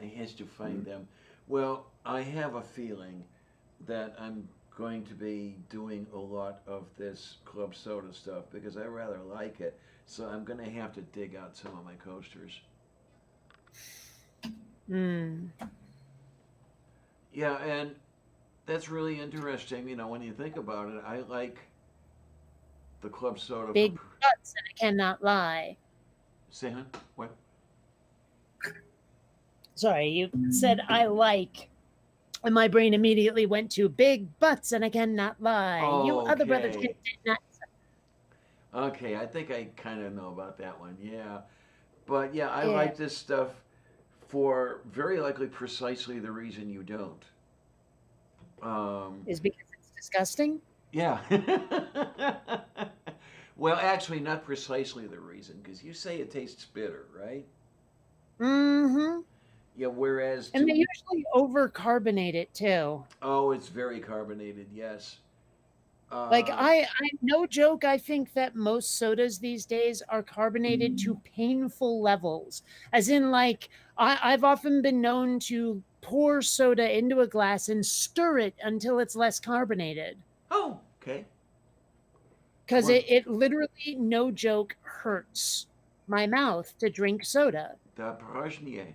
I has to find them. Well, I have a feeling that I'm going to be doing a lot of this club soda stuff because I rather like it. So I'm going to have to dig out some of my coasters. Hmm. Yeah, and that's really interesting. When you think about it, I like the club soda. Big butts, and I cannot lie. Say, huh? What? Sorry, you said I like. And my brain immediately went to big butts, and I cannot lie. You other brothers Okay. did not. Okay, I think I kind of know about that one. Yeah. But yeah, I Yeah. like this stuff for very likely precisely the reason you don't. Is because it's disgusting. Yeah. Well, actually, not precisely the reason, because you say it tastes bitter, right? Mm-hmm. Yeah, whereas And they usually overcarbonate it too. oh, it's very carbonated, yes. Like Uh, I no joke, I think that most sodas these days are carbonated to painful levels. As in, like, I've often been known to pour soda into a glass and stir it until it's less carbonated. oh, okay. Because Well, it literally, no joke, hurts my mouth to drink soda. the Porожnie.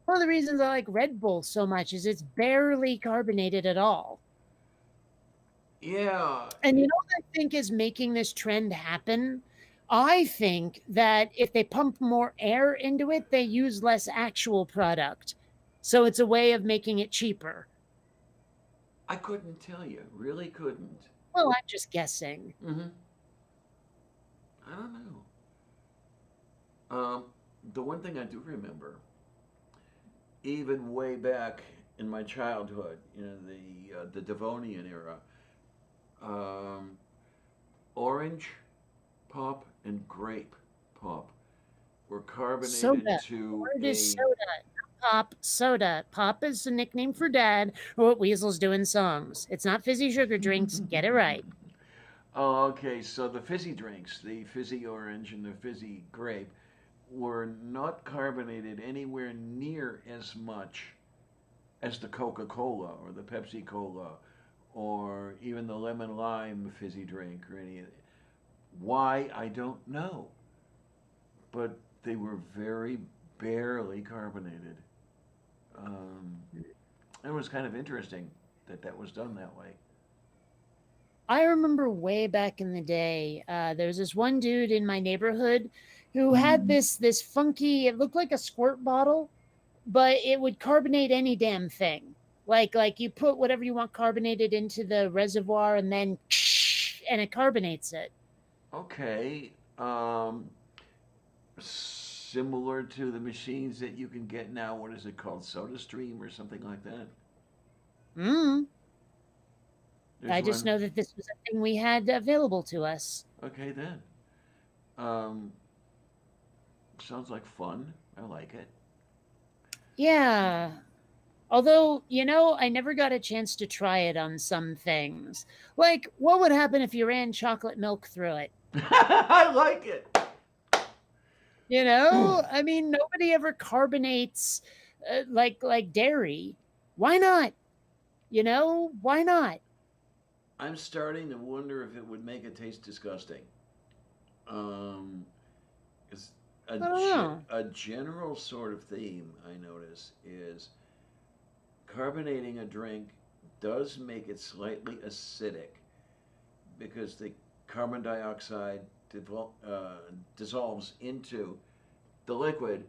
One of the reasons I like Red Bull so much is it's barely carbonated at all. Yeah. And you know what I think is making this trend happen? I think that if they pump more air into it, they use less actual product. So it's a way of making it cheaper. I couldn't tell you. Really couldn't. Well, I'm just guessing. Mm-hmm. I don't know. The one thing I do remember even way back in my childhood, the Devonian era, um, orange pop and grape pop were carbonated Soda. to Word is a. soda. Pop, soda. Pop is a nickname for dad, or what weasels do in songs. It's not fizzy sugar drinks. Get it right. Oh, okay. So the fizzy drinks, the fizzy orange and the fizzy grape, were not carbonated anywhere near as much as the Coca Cola or the Pepsi Cola or even the lemon lime fizzy drink or any of it. Why, I don't know. But they were very barely carbonated. Um, it was kind of interesting that that was done that way. I remember way back in the day, there was this one dude in my neighborhood who had this funky. It looked like a squirt bottle, but it would carbonate any damn thing. Like you put whatever you want carbonated into the reservoir, and then and it carbonates it. Okay. Similar to the machines that you can get now. What is it called? Soda Stream or something like that? Mm. There's I just one. know that this was a thing we had available to us. Okay, then. Um, sounds like fun. I like it. Yeah. Although, I never got a chance to try it on some things. Like, what would happen if you ran chocolate milk through it? I like it. I mean, nobody ever carbonates like dairy. Why not? Why not? I'm starting to wonder if it would make it taste disgusting. Um, it's I don't know. a general sort of theme I notice is carbonating a drink does make it slightly acidic because the carbon dioxide dissolves into the liquid,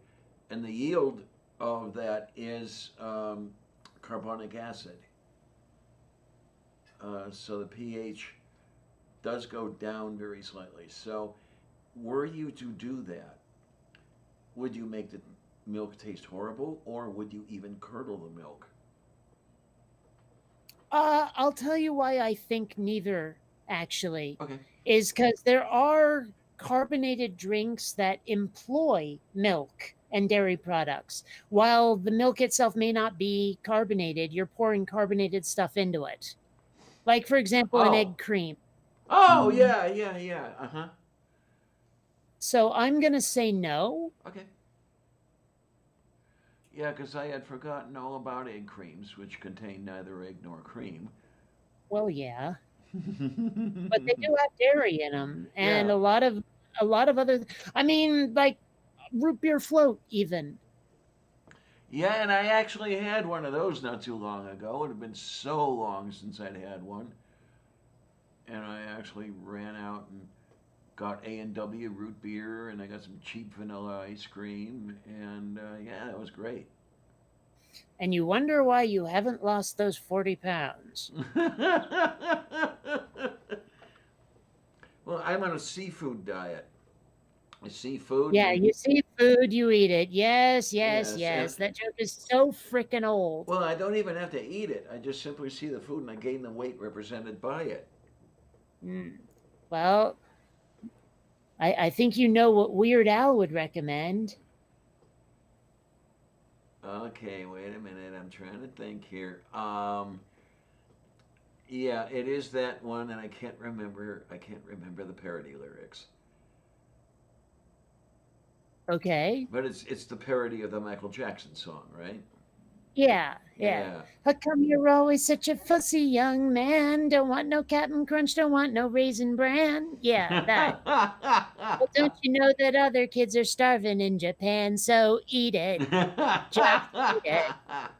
and the yield of that is carbonic acid. So the pH does go down very slightly. So, were you to do that, would you make the milk taste horrible, or would you even curdle the milk? I'll tell you why I think neither, actually, Okay. is because there are carbonated drinks that employ milk and dairy products. While the milk itself may not be carbonated, you're pouring carbonated stuff into it. Like, for example, an Oh. egg cream. Oh, yeah, yeah, yeah. Uh huh. So I'm going to say no. Okay. Yeah, because I had forgotten all about egg creams, which contain neither egg nor cream. Well, yeah, but they do have dairy in them, and Yeah. a lot of other. I mean, like root beer float, even. Yeah, and I actually had one of those not too long ago. It had been so long since I'd had one, and I actually ran out and got A&W root beer, and I got some cheap vanilla ice cream, and yeah, that was great. And you wonder why you haven't lost those 40 pounds. Well, I'm on a seafood diet. Seafood, Yeah, and you see food, you eat it. Yes, yes, yes, and yes. That joke is so freaking old. well, I don't even have to eat it. I just simply see the food and I gain the weight represented by it. Mm. Well, I think you know what Weird Al would recommend. Okay, wait a minute. I'm trying to think here. Yeah, it is that one, and I can't remember. I can't remember the parody lyrics. Okay. But it's the parody of the Michael Jackson song, right? Yeah, yeah. Yeah. How come you're always such a fussy young man? Don't want no Captain Crunch, don't want no Raisin Bran. Yeah, that. Well, don't you know that other kids are starving in Japan? So eat it. Just eat it.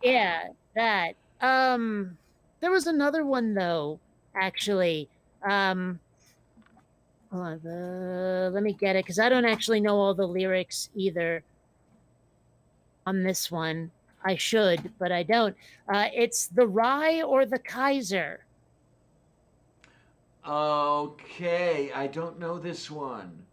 Yeah, that. There was another one though, actually. Um, hold on, let me get it because I don't actually know all the lyrics either on this one. I should, but I don't. It's the Rye or the Kaiser. Okay, I don't know this one.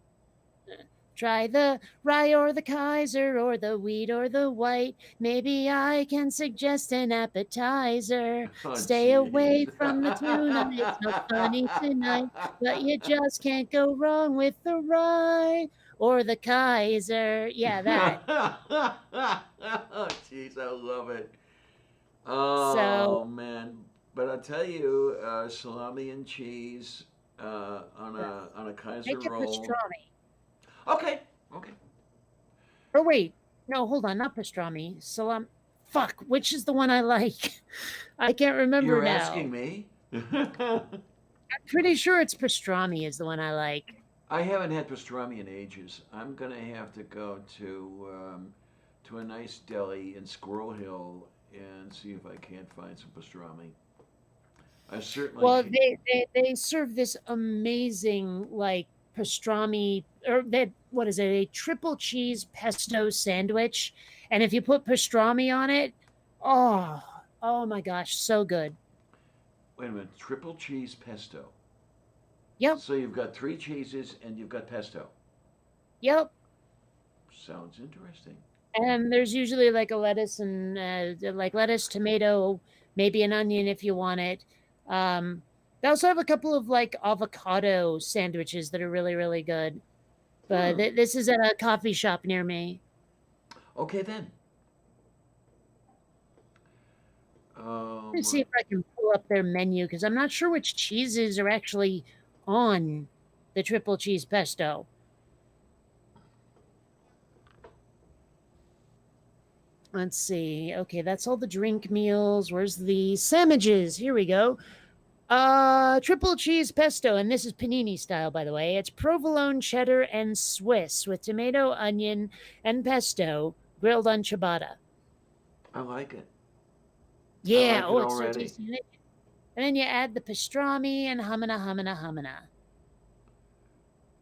Try the rye or the Kaiser or the wheat or the white. Maybe I can suggest an appetizer. Oh, Stay away jeez. from the tuna. It's not funny tonight, but you just can't go wrong with the rye or the Kaiser. Yeah, that. Oh, jeez, I love it. So Oh man, but I'll tell you, salami and cheese on a Kaiser make it roll. pastrami. Okay, okay. Or wait, no, hold on, not pastrami. Fuck, which is the one I like? I can't remember You're asking now. me? I'm pretty sure it's pastrami is the one I like. I haven't had pastrami in ages. I'm gonna have to go to a nice deli in Squirrel Hill and see if I can't find some pastrami. I certainly Well, can. they serve this amazing like pastrami or that what is it? A triple cheese pesto sandwich, and if you put pastrami on it, oh, oh my gosh, so good. Wait a minute, triple cheese pesto. Yep, So you've got three cheeses and you've got pesto. yep. Sounds interesting. And there's usually like a lettuce and like lettuce, tomato, maybe an onion if you want it. They also have a couple of like avocado sandwiches that are really, really good. But Hmm. this is at a coffee shop near me. Okay then. Let me see Um, if I can pull up their menu because I'm not sure which cheeses are actually on the triple cheese pesto. Let's see. Okay, that's all the drink meals. Where's the sandwiches? Here we go. Triple cheese pesto, and this is panini style, by the way. It's provolone, cheddar, and Swiss with tomato, onion, and pesto grilled on ciabatta. I like it. I Yeah, like it oh, it's so already. tasty. And then you add the pastrami and humana, humana, humana.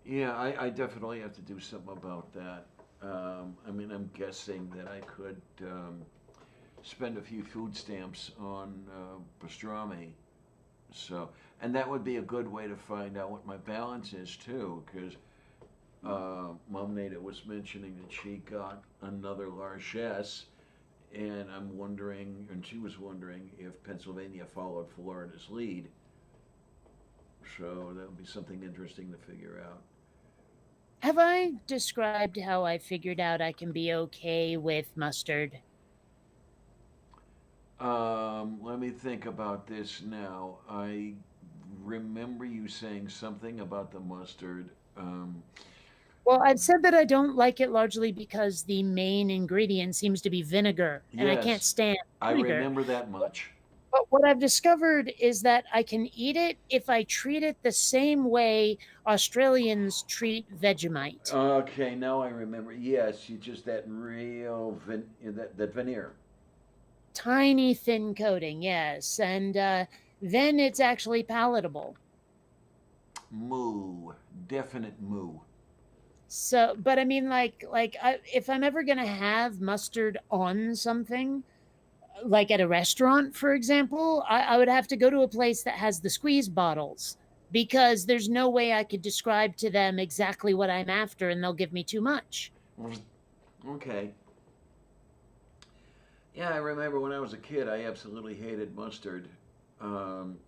Yeah, I definitely have to do something about that. I mean, I'm guessing that I could spend a few food stamps on pastrami. So, and that would be a good way to find out what my balance is too, because Mom Nada was mentioning that she got another largesse, and I'm wondering, and she was wondering if Pennsylvania followed Florida's lead. So that would be something interesting to figure out. Have I described how I figured out I can be okay with mustard? Let me think about this now. I remember you saying something about the mustard. Well, I've said that I don't like it largely because the main ingredient seems to be vinegar, and I can't Yes, stand I vinegar. remember that much. But what I've discovered is that I can eat it if I treat it the same way Australians treat Vegemite. Okay, now I remember. Yes, you just that real that veneer. Tiny thin coating, yes. And then it's actually palatable. Moo, definite moo. So, but I mean, if I'm ever gonna have mustard on something, like at a restaurant, for example, I would have to go to a place that has the squeeze bottles because there's no way I could describe to them exactly what I'm after and they'll give me too much. Okay. Yeah, I remember when I was a kid, I absolutely hated mustard. Um,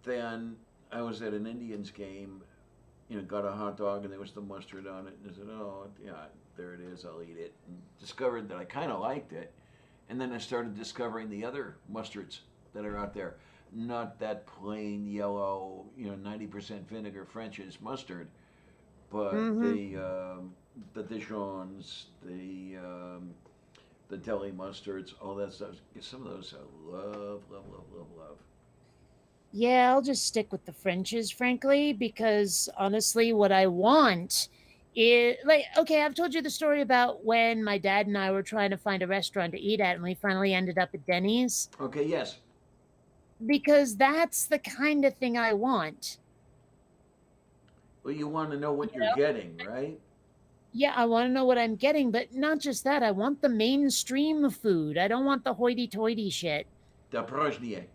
then I was at an Indians game, got a hot dog and there was the mustard on it, and I said, "Oh, yeah, there it is. I'll eat it." And discovered that I kind of liked it, and then I started discovering the other mustards that are out there. Not that plain yellow, 90% vinegar French's mustard, but Mm-hmm. the Dijons, the deli mustards, all that stuff. Some of those I love, love, love, love, love. Yeah, I'll just stick with the Frenches, frankly, because honestly, what I want is like, okay, I've told you the story about when my dad and I were trying to find a restaurant to eat at, and we finally ended up at Denny's, Okay, yes. because that's the kind of thing I want. Well, you want to know You what you're know? getting, right? Yeah, I want to know what I'm getting, but not just that. I want the mainstream food. I don't want the hoity-toity shit. The Prognier.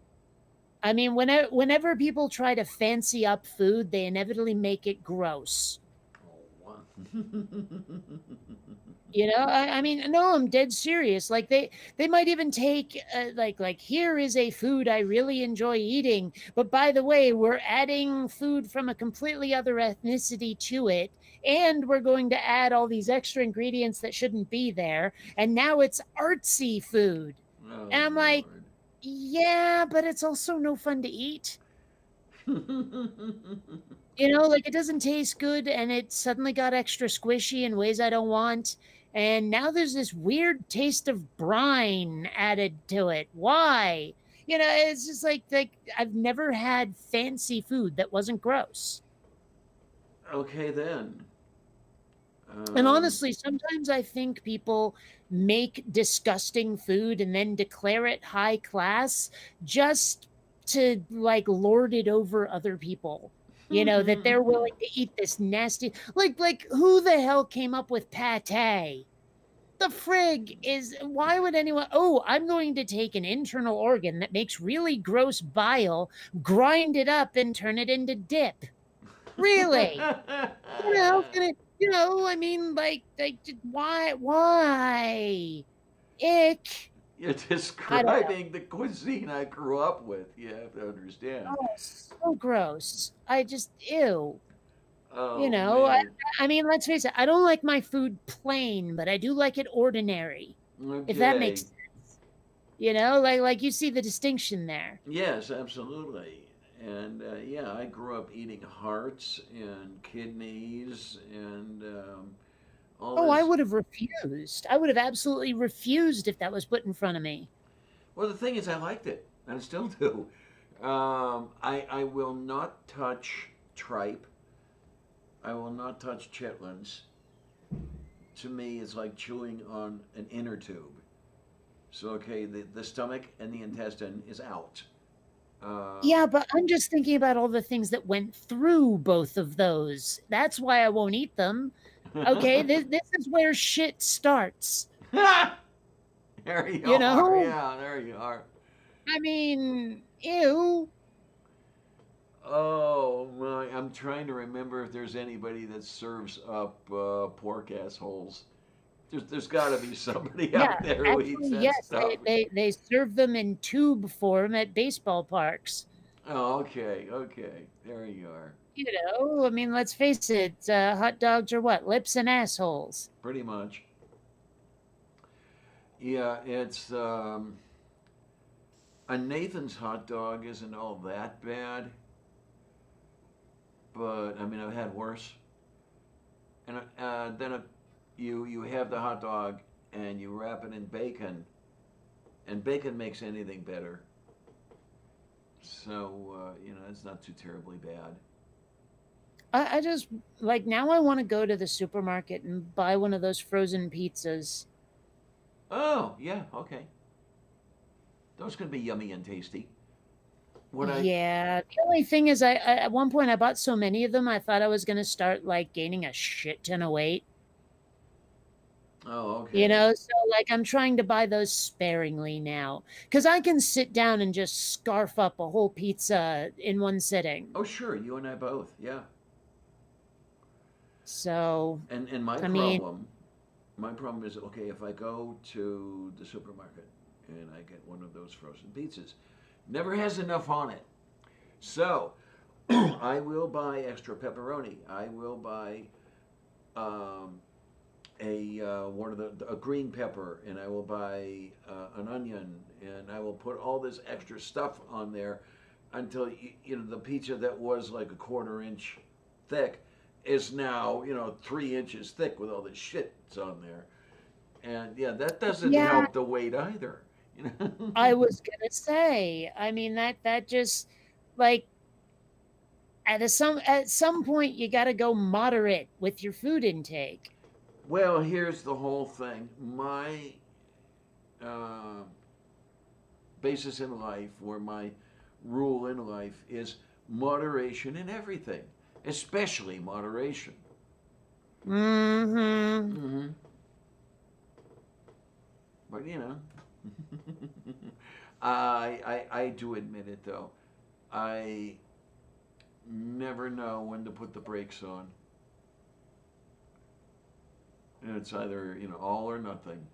I mean, whenever people try to fancy up food, they inevitably make it gross. Oh, I mean, no, I'm dead serious. Like they might even take like here is a food I really enjoy eating, but by the way, we're adding food from a completely other ethnicity to it, and we're going to add all these extra ingredients that shouldn't be there, and now it's artsy food. Oh And I'm like, Lord. yeah, but it's also no fun to eat. Like it doesn't taste good and it suddenly got extra squishy in ways I don't want. And now there's this weird taste of brine added to it. Why? It's just like I've never had fancy food that wasn't gross. Okay then. And Um, honestly, sometimes I think people make disgusting food and then declare it high class just to like lord it over other people. That they're willing to eat this nasty like who the hell came up with pate? The frig is why would anyone I'm going to take an internal organ that makes really gross bile, grind it up and turn it into dip. Really? What the hell's gonna I mean, why? Ick. You're I don't know. describing the cuisine I grew up with. You have to understand. Oh, so gross. I just ew. You Oh know, I, man. I mean, let's face it. I don't like my food plain, but I do like it ordinary. If that makes Okay. sense. Like you see the distinction there. Yes, absolutely. And yeah, I grew up eating hearts and kidneys and all Oh, I this. would have refused. I would have absolutely refused if that was put in front of me. Well, the thing is, I liked it, and I still do. I will not touch tripe. I will not touch chitlins. To me, it's like chewing on an inner tube. So, okay, the stomach and the intestine is out. Um, Yeah, but I'm just thinking about all the things that went through both of those. That's why I won't eat them. Okay, this is where shit starts. there you You are. know? Yeah, there you are. I mean, ew. Oh my! I'm trying to remember if there's anybody that serves up pork assholes. There's got to be somebody Yeah, out there who eats actually, that yes, stuff. they serve them in tube form at baseball parks. Oh, okay, okay. There you are. I mean, let's face it, hot dogs are what? Lips and assholes. Pretty much. Yeah, it's a Nathan's hot dog isn't all that bad, but I mean I've had worse. And then you have the hot dog and you wrap it in bacon, and bacon makes anything better. So it's not too terribly bad. I just like now I want to go to the supermarket and buy one of those frozen pizzas. Oh yeah, okay. Those can be yummy and tasty. What I Yeah, the only thing is, I at one point I bought so many of them, I thought I was gonna start like gaining a shit ton of weight. Oh, okay. So like I'm trying to buy those sparingly now because I can sit down and just scarf up a whole pizza in one sitting. Oh sure, you and I both. Yeah. So, And I mean, my problem is okay if I go to the supermarket and I get one of those frozen pizzas, never has enough on it. So I will buy extra pepperoni. I will buy um, a one of a green pepper, and I will buy an onion, and I will put all this extra stuff on there until the pizza that was like a quarter inch thick is now 3 inches thick with all this shit that's on there, and yeah, that doesn't yeah, help the weight either. You know? I was gonna say, I mean that just like at some point you got to go moderate with your food intake. Well, here's the whole thing. My uh, basis in life, or my rule in life, is moderation in everything, especially moderation. Mm-hmm. Hmm. But I do admit it though. I never know when to put the brakes on. It's either all or nothing.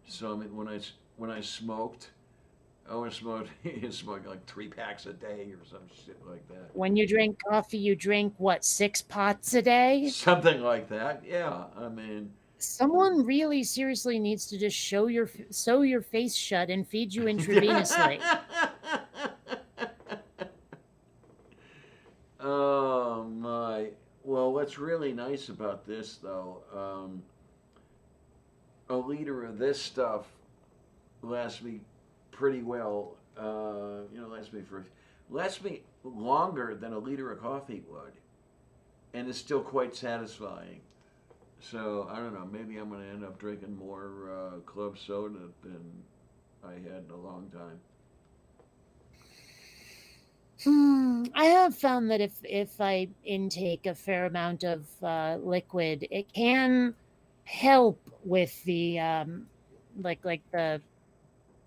So I mean, when I smoked, I always smoked smoked like 3 packs a day or some shit like that. When you drink coffee, you drink what, 6 pots a day? Something like that. Yeah. I mean. Someone really seriously needs to just sew your face shut and feed you intravenously. Oh my. Well, what's really nice about this though, a liter of this stuff lasts me pretty well. Lasts me longer than a liter of coffee would, and it's still quite satisfying. So I don't know. Maybe I'm going to end up drinking more club soda than I had in a long time. I have found that if I intake a fair amount of liquid, it can help with the like the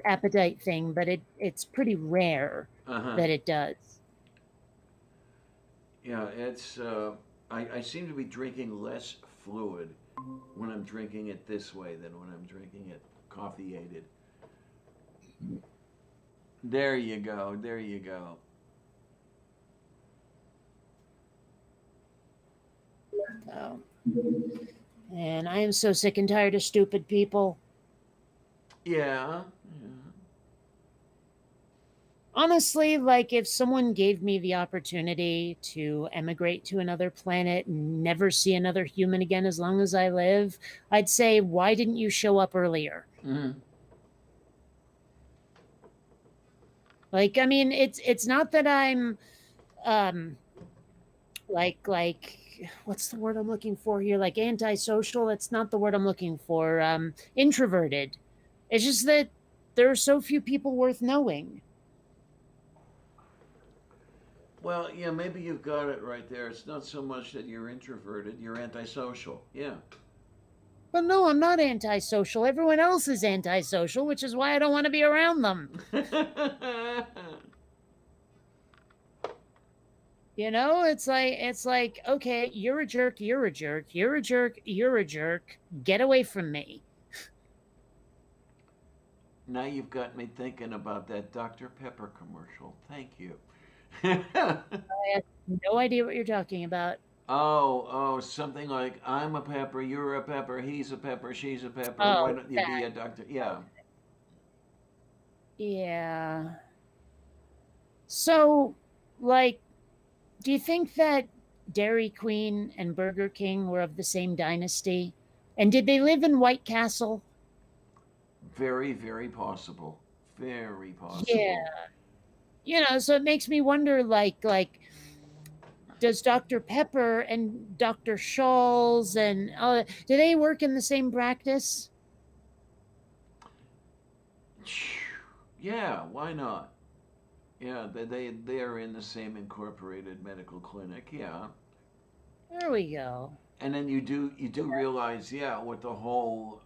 appetite thing, but it's pretty rare that it does. Yeah, it's. I seem to be drinking less fluid when I'm drinking it this way than when I'm drinking it coffee aided. There you go. There you go. Oh. And I am so sick and tired of stupid people. Yeah. Honestly, like if someone gave me the opportunity to emigrate to another planet and never see another human again as long as I live, I'd say, why didn't you show up earlier? Mm-hmm. Like, I mean, it's not that I'm like what's the word I'm looking for here? Like antisocial. That's not the word I'm looking for. Introverted. It's just that there are so few people worth knowing. Well, yeah, maybe you've got it right there. It's not so much that you're introverted, you're antisocial. Yeah. But no, I'm not antisocial. Everyone else is antisocial, which is why I don't want to be around them. It's like, okay, you're a jerk, you're a jerk, you're a jerk, you're a jerk. Get away from me. Now you've got me thinking about that Dr. Pepper commercial. Thank you. I have no idea what you're talking about. Oh, something like I'm a pepper, you're a pepper, he's a pepper, she's a pepper. Oh, why don't you be a doctor? Yeah. Yeah. So, like, do you think that Dairy Queen and Burger King were of the same dynasty? And did they live in White Castle? Very, very possible. Very possible. Yeah. So it makes me wonder, like, does Dr. Pepper and Dr. Scholl's and do they work in the same practice? Yeah, why not? Yeah, they are in the same incorporated medical clinic. Yeah. There we go. And then you do realize, yeah, with the whole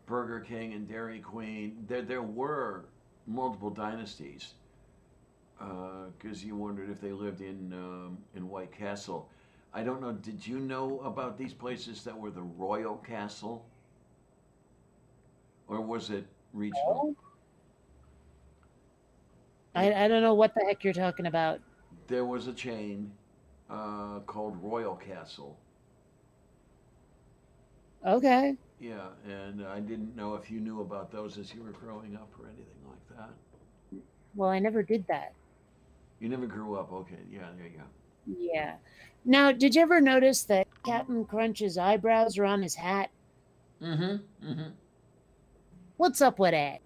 Burger King and Dairy Queen, there were multiple dynasties. Because you wondered if they lived in White Castle. I don't know. Did you know about these places that were the Royal Castle, or was it regional? I don't know what the heck you're talking about. There was a chain called Royal Castle. Okay. Yeah, and I didn't know if you knew about those as you were growing up or anything like that. Well, I never did that. You never grew up. Okay, yeah, there you go. Yeah. Now, did you ever notice that Captain Crunch's eyebrows are on his hat? Mm-hmm. What's up with that?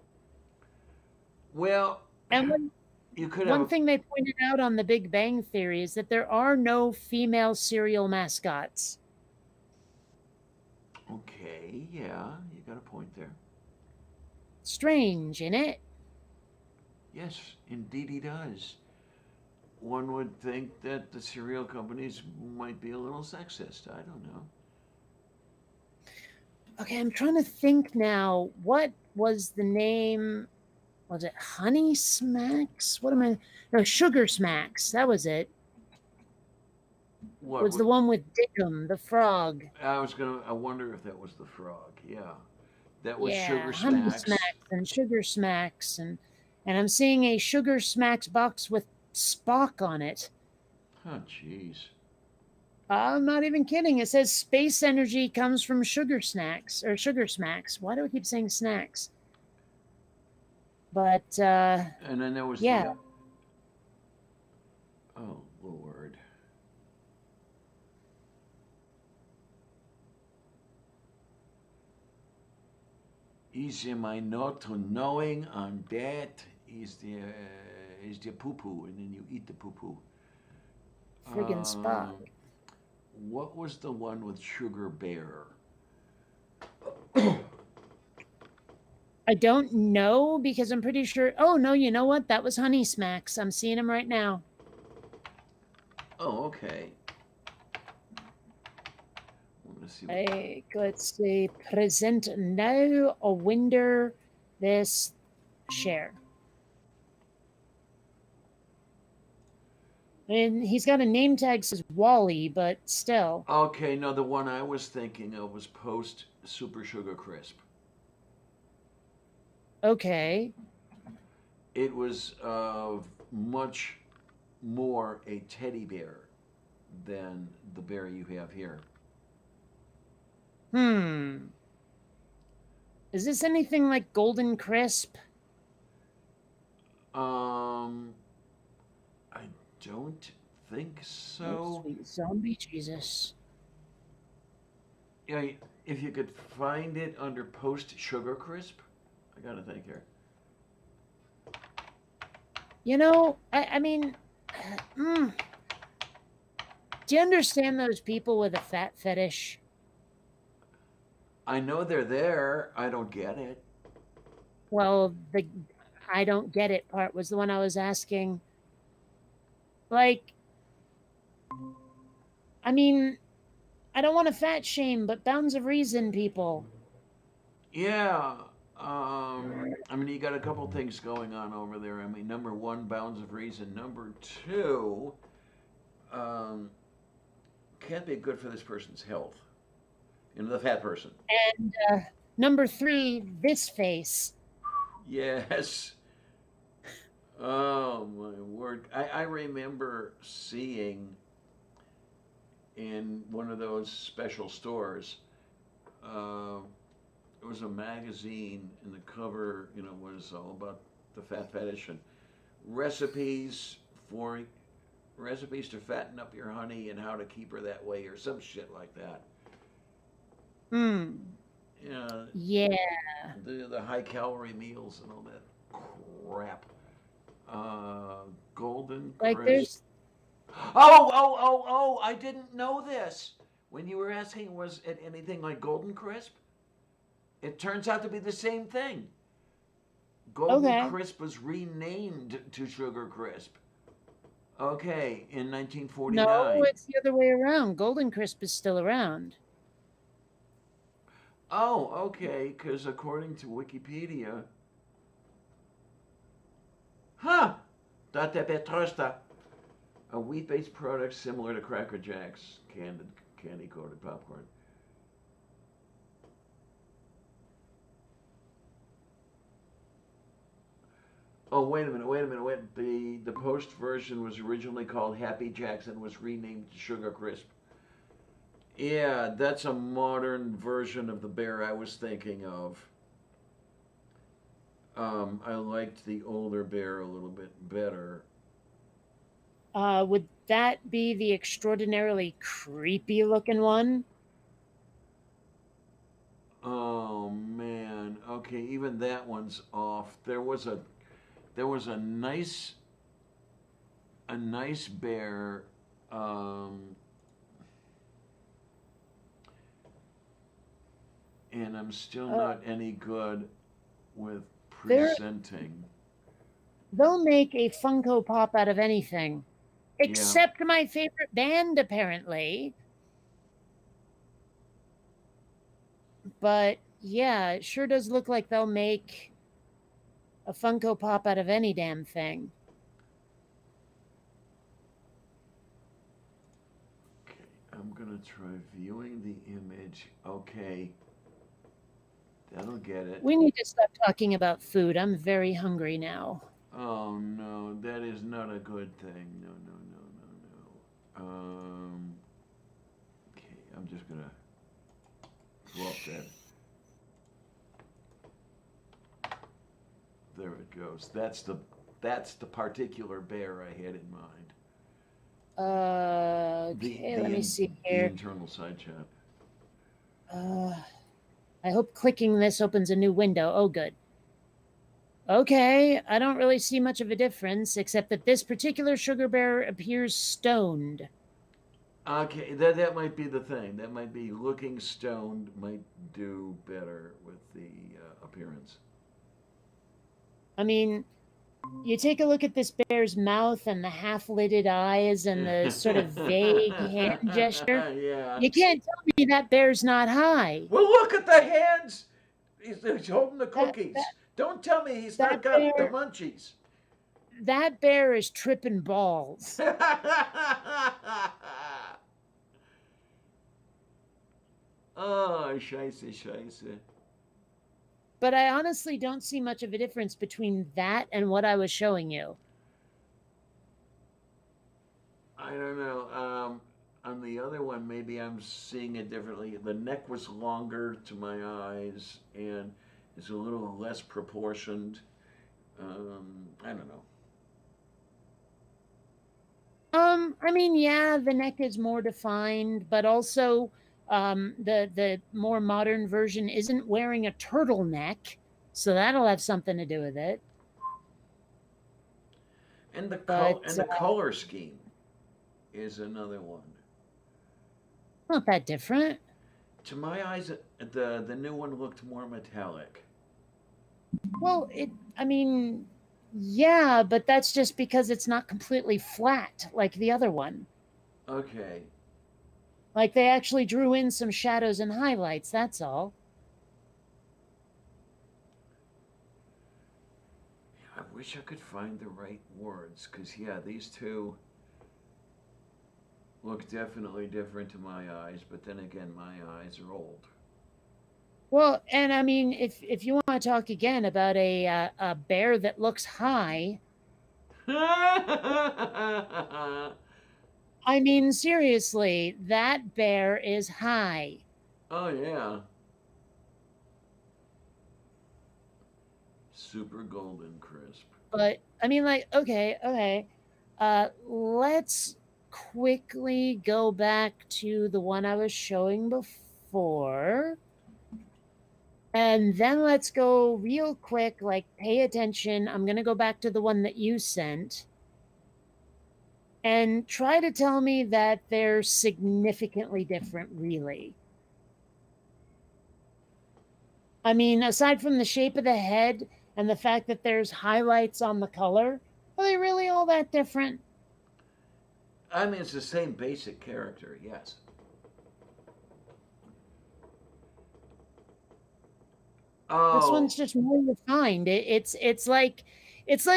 Well, and one thing they pointed out on The Big Bang Theory is that there are no female cereal mascots. Okay, yeah, you got a point there. Strange, innit? Yes, indeed he does. One would think that the cereal companies might be a little sexist. I don't know. Okay, I'm trying to think now. What was the name? Was it Honey Smacks? No, Sugar Smacks. That was it. What? Was the one with Dickum, the frog. I wonder if that was the frog. Yeah. That was Sugar Yeah, Honey Smacks. Smacks and Sugar Smacks, and I'm seeing a Sugar Smacks box with Spock on it. Oh, jeez. I'm not even kidding. It says space energy comes from sugar snacks or sugar smacks. Why do I keep saying snacks? But And then there was yeah, the. Oh, Lord. Is my not knowing on that is the poo poo, and then you eat the poo poo. friggin' Spock. What was the one with Sugar Bear? I don't know because I'm pretty sure. Oh no, you know what? That was Honey Smacks. I'm seeing him right now. Oh, okay. Let's see. Hey, let's see. Present now or winder this share. And he's got a name tag says Wally, but still. Okay, no, the one I was thinking of was post Super Sugar Crisp. Okay. It was much more a teddy bear than the bear you have here. Is this anything like Golden Crisp? Um, I don't think Oh, so. sweet zombie Jesus. Yeah, if you could find it under post Sugar Crisp, I gotta think here. You know, I mean, do you understand those people with a fat fetish? I know they're there. I don't get it. Well, the I don't get it part was the one I was asking. Like, I mean, I don't want to fat shame, but bounds of reason, people. Yeah. I mean, you got a couple things going on over there. I mean, number one, bounds of reason. Number two, um, can't be good for this person's health. You know, the fat person. And number 3, this face. Yes. Oh my word! I remember seeing in one of those special stores. Uh, it was a magazine, and the cover, was all about the fat fetish and recipes for recipes to fatten up your honey and how to keep her that way, or some shit like that. Yeah, Yeah. the high calorie meals and all that crap. Uh, Golden Like, Crisp. there's. Oh! I didn't know this. When you were asking, was it anything like Golden Crisp? It turns out to be the same thing. Golden Okay. Crisp was renamed to Sugar Crisp. Okay, in No, 1949. it's the other way around. Golden Crisp is still around. Oh, okay, because according to Wikipedia. Huh! Date Petrosta. A wheat based product similar to Cracker Jacks candy coated popcorn. Oh, wait a minute. The post version was originally called Happy Jacks and was renamed to Sugar Crisp. Yeah, that's a modern version of the bear I was thinking of. I liked the older bear a little bit better. Would that be the extraordinarily creepy looking one? Oh man. Okay, even that one's off. There was a nice bear. And I'm still not any good with presenting. They'll make a Funko Pop out of anything. Yeah. Except my favorite band, apparently. But yeah, it sure does look like they'll make a Funko Pop out of any damn thing. Let's try viewing the image. Okay. That'll get it. We need to stop talking about food. I'm very hungry now. Oh no, that is not a good thing. No, no, no, no, no. Okay, I'm just gonna swap that. There it goes. That's the particular bear I had in mind. Okay, let me see The here. internal side chat. I hope clicking this opens a new window. Oh, good. Okay, I don't really see much of a difference, except that this particular sugar bear appears stoned. Okay, that might be the thing. That might be looking stoned might do better with the appearance. I mean, you take a look at this bear's mouth and the half-lidded eyes and the sort of vague hand gesture. Yeah. You can't tell me that bear's not high. Well, look at the hands. He's holding the That, cookies. that, Don't tell me he's not that got the bear, munchies. that bear is tripping balls. Oh, scheiße, scheiße. But I honestly don't see much of a difference between that and what I was showing you. I don't know. On the other one, maybe I'm seeing it differently. The neck was longer to my eyes and it's a little less proportioned. I don't know. I mean, yeah, the neck is more defined, but also the more modern version isn't wearing a turtleneck, so that'll have something to do with it. And the But color scheme is another one. not that different. To my eyes, the new one looked more metallic. Well, I mean, yeah, but that's just because it's not completely flat like the other one. Okay. Like they actually drew in some shadows and highlights, that's all. I wish I could find the right words, because, yeah, these two look definitely different to my eyes, but then again, my eyes are old. Well, and I mean, if you want to talk again about a bear that looks high, I mean, seriously, that bear is high. Oh, yeah. Super golden crisp. But I mean, like, okay. Let's quickly go back to the one I was showing before. And then let's go real quick, like, pay attention. I'm going to go back to the one that you sent. And try to tell me that they're significantly different, really. I mean, aside from the shape of the head and the fact that there's highlights on the color, are they really all that different? I mean, it's the same basic character, yes. Oh. This one's just more refined. It's like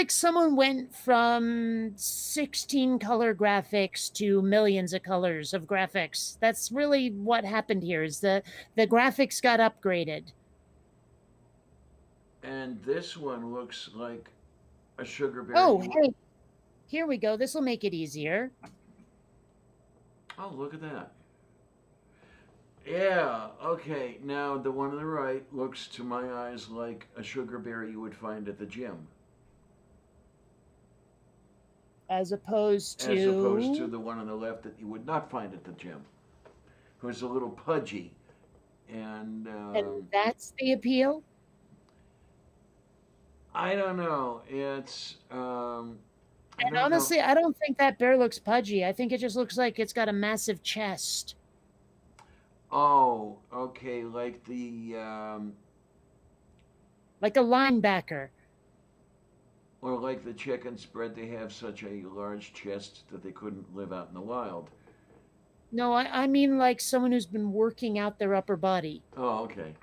someone went from 16 color graphics to millions of colors of graphics. That's really what happened here. Is the graphics got upgraded. And this one looks like a sugar bear. Oh, hey, here we go. This will make it easier. Oh, look at that. Yeah, okay. Now, the one on the right looks to my eyes like a sugar bear you would find at the gym. As opposed to the one on the left that you would not find at the gym, who's a little pudgy. And that's the appeal? I don't know. It's and honestly, I don't think that bear looks pudgy. I think it just looks like it's got a massive chest. Oh, okay, like the like a linebacker. Or like the chicken spread, they have such a large chest that they couldn't live out in the wild. No, I mean like someone who's been working out their upper body. Oh, okay.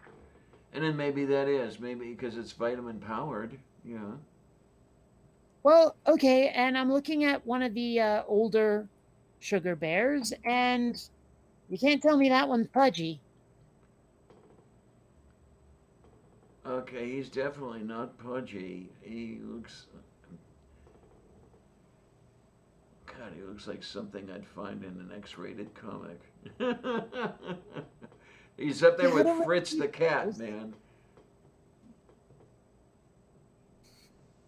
And then maybe that is, maybe because it's vitamin powered, yeah. Well, okay, and I'm looking at one of the older sugar bears, and You can't tell me that one's pudgy. Okay, he's definitely not pudgy. He looks. God, he looks like something I'd find in an X-rated comic. He's up there Yeah, I with don't Fritz the cat, know. man.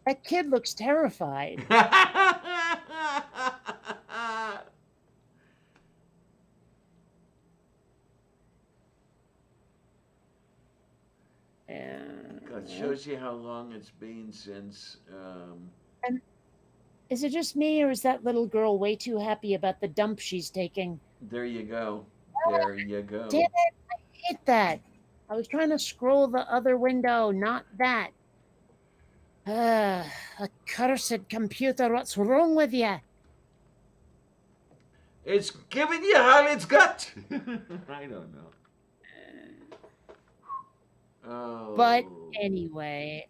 That kid looks terrified. God, Uh, shows you how long it's been since. and is it just me, or is that little girl way too happy about the dump she's taking? There you go. There you Damn go. it! I hate that. I was trying to scroll the other window, not that. A cursed computer, what's wrong with you? It's giving you all it's got. I don't know. But Oh. anyway,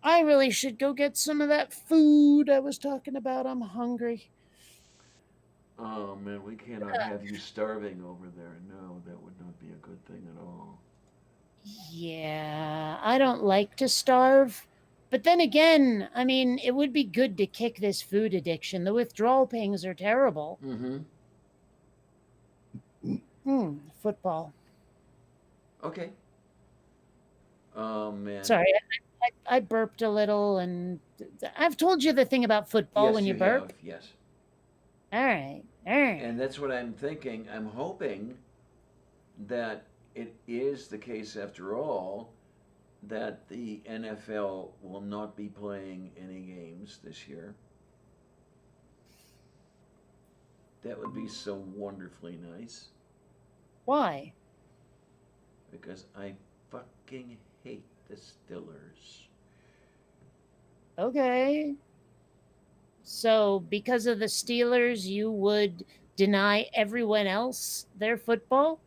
I really should go get some of that food I was talking about. I'm hungry. Oh man, we cannot have you starving over there. No, that would not be a good thing at all. Yeah, I don't like to starve. But then again, I mean, it would be good to kick this food addiction. The withdrawal pangs are terrible. Mm-hmm. Football. Okay. Oh man. Sorry, I burped a little, and I've told you the thing about football Yes, when you you burp. have. Yes. All right, all right. And that's what I'm thinking. I'm hoping that it is the case after all that the NFL will not be playing any games this year. That would be so wonderfully nice Why? because I fucking hate the Stillers. Okay. So, because of the Steelers, you would deny everyone else their football?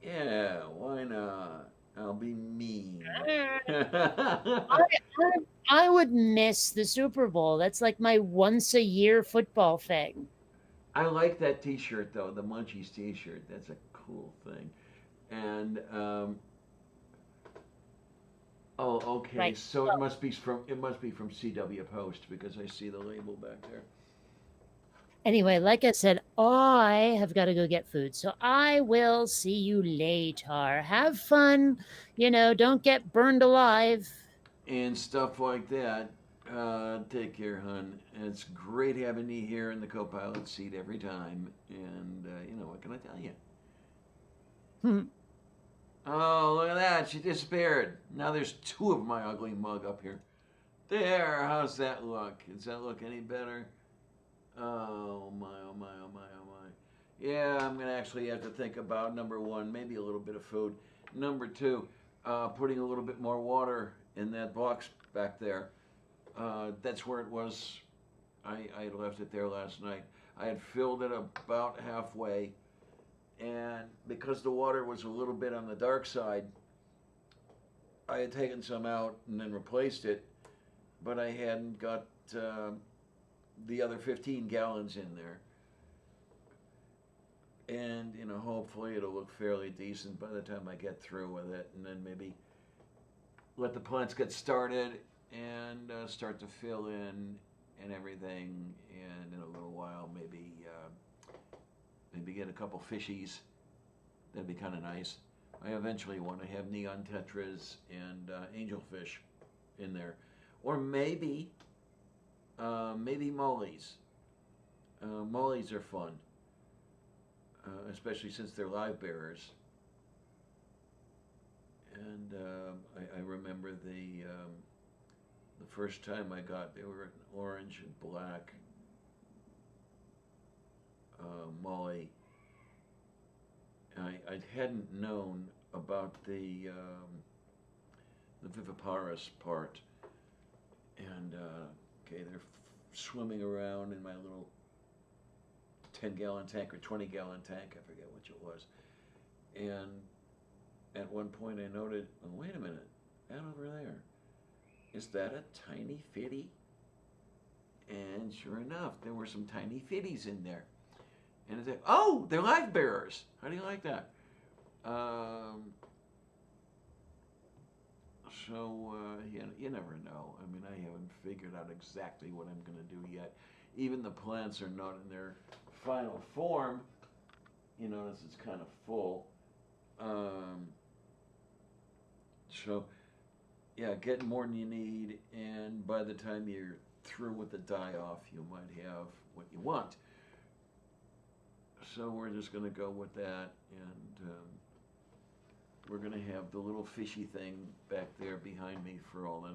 Yeah, why not? I'll be mean. I, I would miss the Super Bowl. That's like my once a year football thing. I like that T-shirt though, the Munchies T-shirt. That's a cool thing. And oh, okay. Right. So it must be from CW Post because I see the label back there. Anyway, like I said, I have got to go get food. So I will see you later. Have fun. Don't get burned alive. And stuff like that. Take care, hun. It's great having you here in the co-pilot seat every time. And what can I tell you? Hmm. Oh, look at that. She disappeared. Now there's two of my ugly mug up here. There. How's that look? Does that look any better? Oh, my, oh, my, oh, my, oh, my. Yeah, I'm going to actually have to think about number one, maybe a little bit of food. Number two, putting a little bit more water in that box back there. That's where it was. I had left it there last night. I had filled it about halfway, and because the water was a little bit on the dark side, I had taken some out and then replaced it, but I hadn't got the other 15 gallons in there. And hopefully it'll look fairly decent by the time I get through with it, and then maybe let the plants get started and start to fill in and everything. And in a little while, maybe get a couple fishies. That'd be kind of nice. I eventually want to have neon tetras and angelfish in there, or maybe mollies. Mollies are fun, especially since they're live bearers. And I remember the first time I got, they were an orange and black molly. I hadn't known about the viviparous part, and okay, they're swimming around in my little 10-gallon tank or 20-gallon tank, I forget which it was, and at one point I noted, oh, wait a minute, that over there, is that a tiny fitty? And sure enough, there were some tiny fitties in there. And it's like, oh, they're life bearers. How do you like that? You never know. I mean, I haven't figured out exactly what I'm going to do yet. Even the plants are not in their final form. You notice it's kind of full. So, yeah, getting more than you need, and by the time you're through with the die-off, you might have what you want. So we're just going to go with that, and we're going to have the little fishy thing back there behind me for all the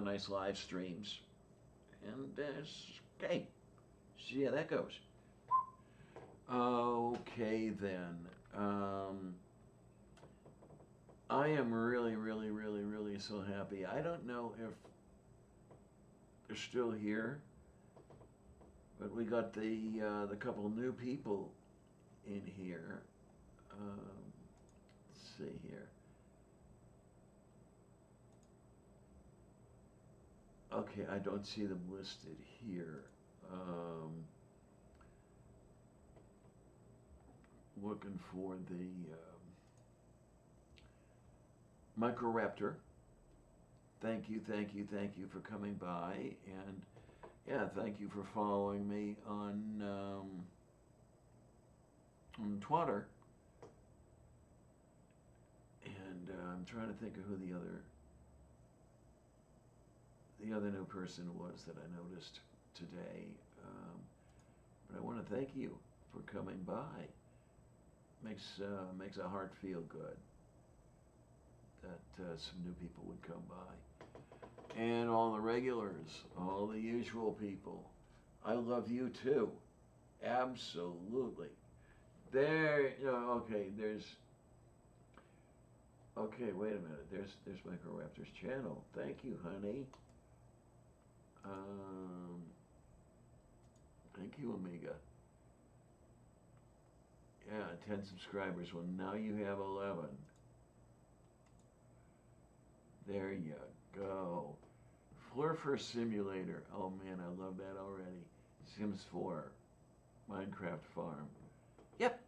nice live streams, and okay, see how that goes. Okay then. I am really so happy. I don't know if they're still here, but we got the couple new people in here. Let's see here. Okay, I don't see them listed here. Looking for the Microraptor. Thank you for coming by, and yeah, thank you for following me on Twitter. And I'm trying to think of who the other new person was that I noticed today. But I want to thank you for coming by. Makes a heart feel good that some new people would come by. And all the regulars, all the usual people. I love you too. Absolutely. Okay, wait a minute. There's Microraptor's channel. Thank you, honey. Thank you, Amiga. Yeah, 10 subscribers. Well, now you have 11. There you go. Flurfur Simulator. Oh man, I love that already. Sims 4. Minecraft Farm. Yep.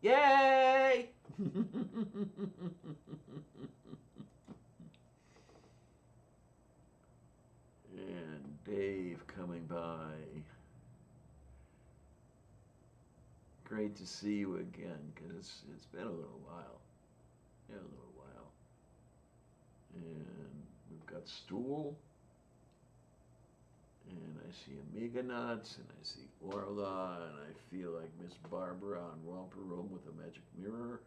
Yay! And Dave coming by. Great to see you again, because it's been a little while. Yeah, a little while. And we've got Stool. And I see Amiga Nuts, and I see Orla, and I feel like Miss Barbara on Romper Room with a Magic Mirror.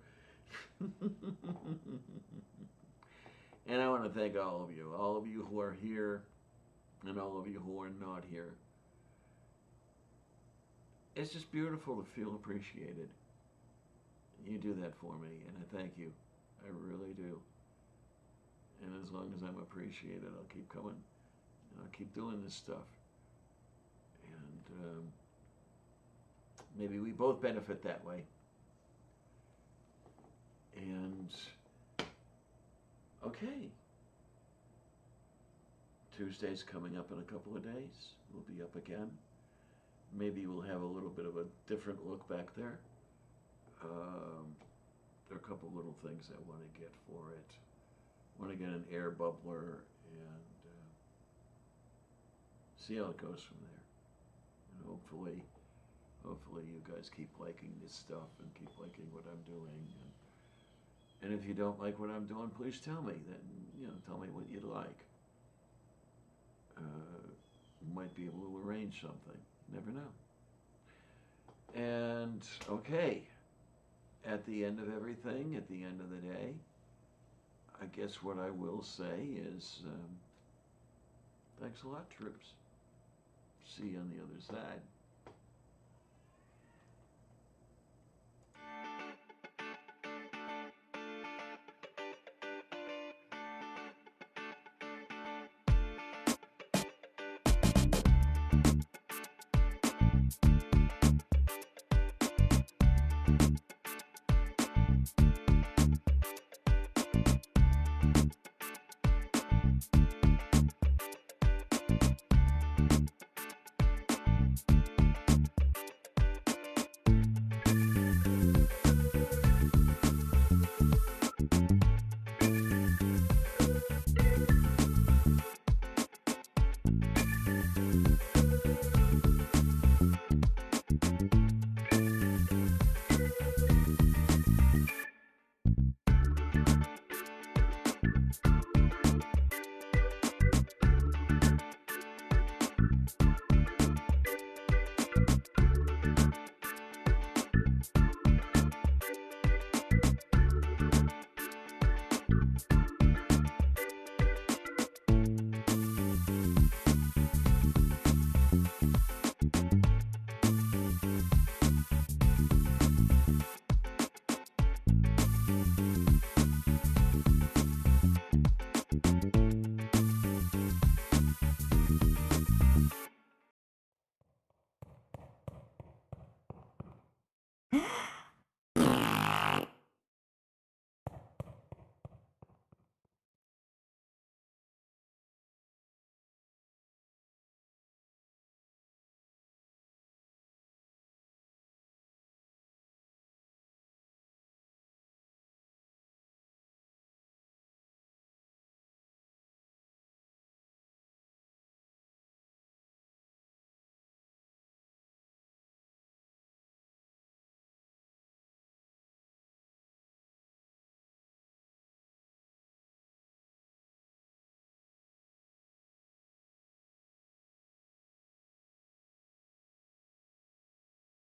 And I want to thank all of you who are here, and all of you who are not here. It's just beautiful to feel appreciated. You do that for me, and I thank you. I really do. And as long as I'm appreciated, I'll keep coming. And I'll keep doing this stuff. And maybe we both benefit that way. And, okay. Tuesday's coming up in a couple of days. We'll be up again. Maybe we'll have a little bit of a different look back there. There are a couple little things I want to get for it. I want to get an air bubbler and see how it goes from there. And hopefully you guys keep liking this stuff and keep liking what I'm doing. And if you don't like what I'm doing, please tell me. Then tell me what you'd like. Might be able to arrange something. Never know. And okay, at the end of everything, at the end of the day, I guess what I will say is thanks a lot, troops. See you on the other side.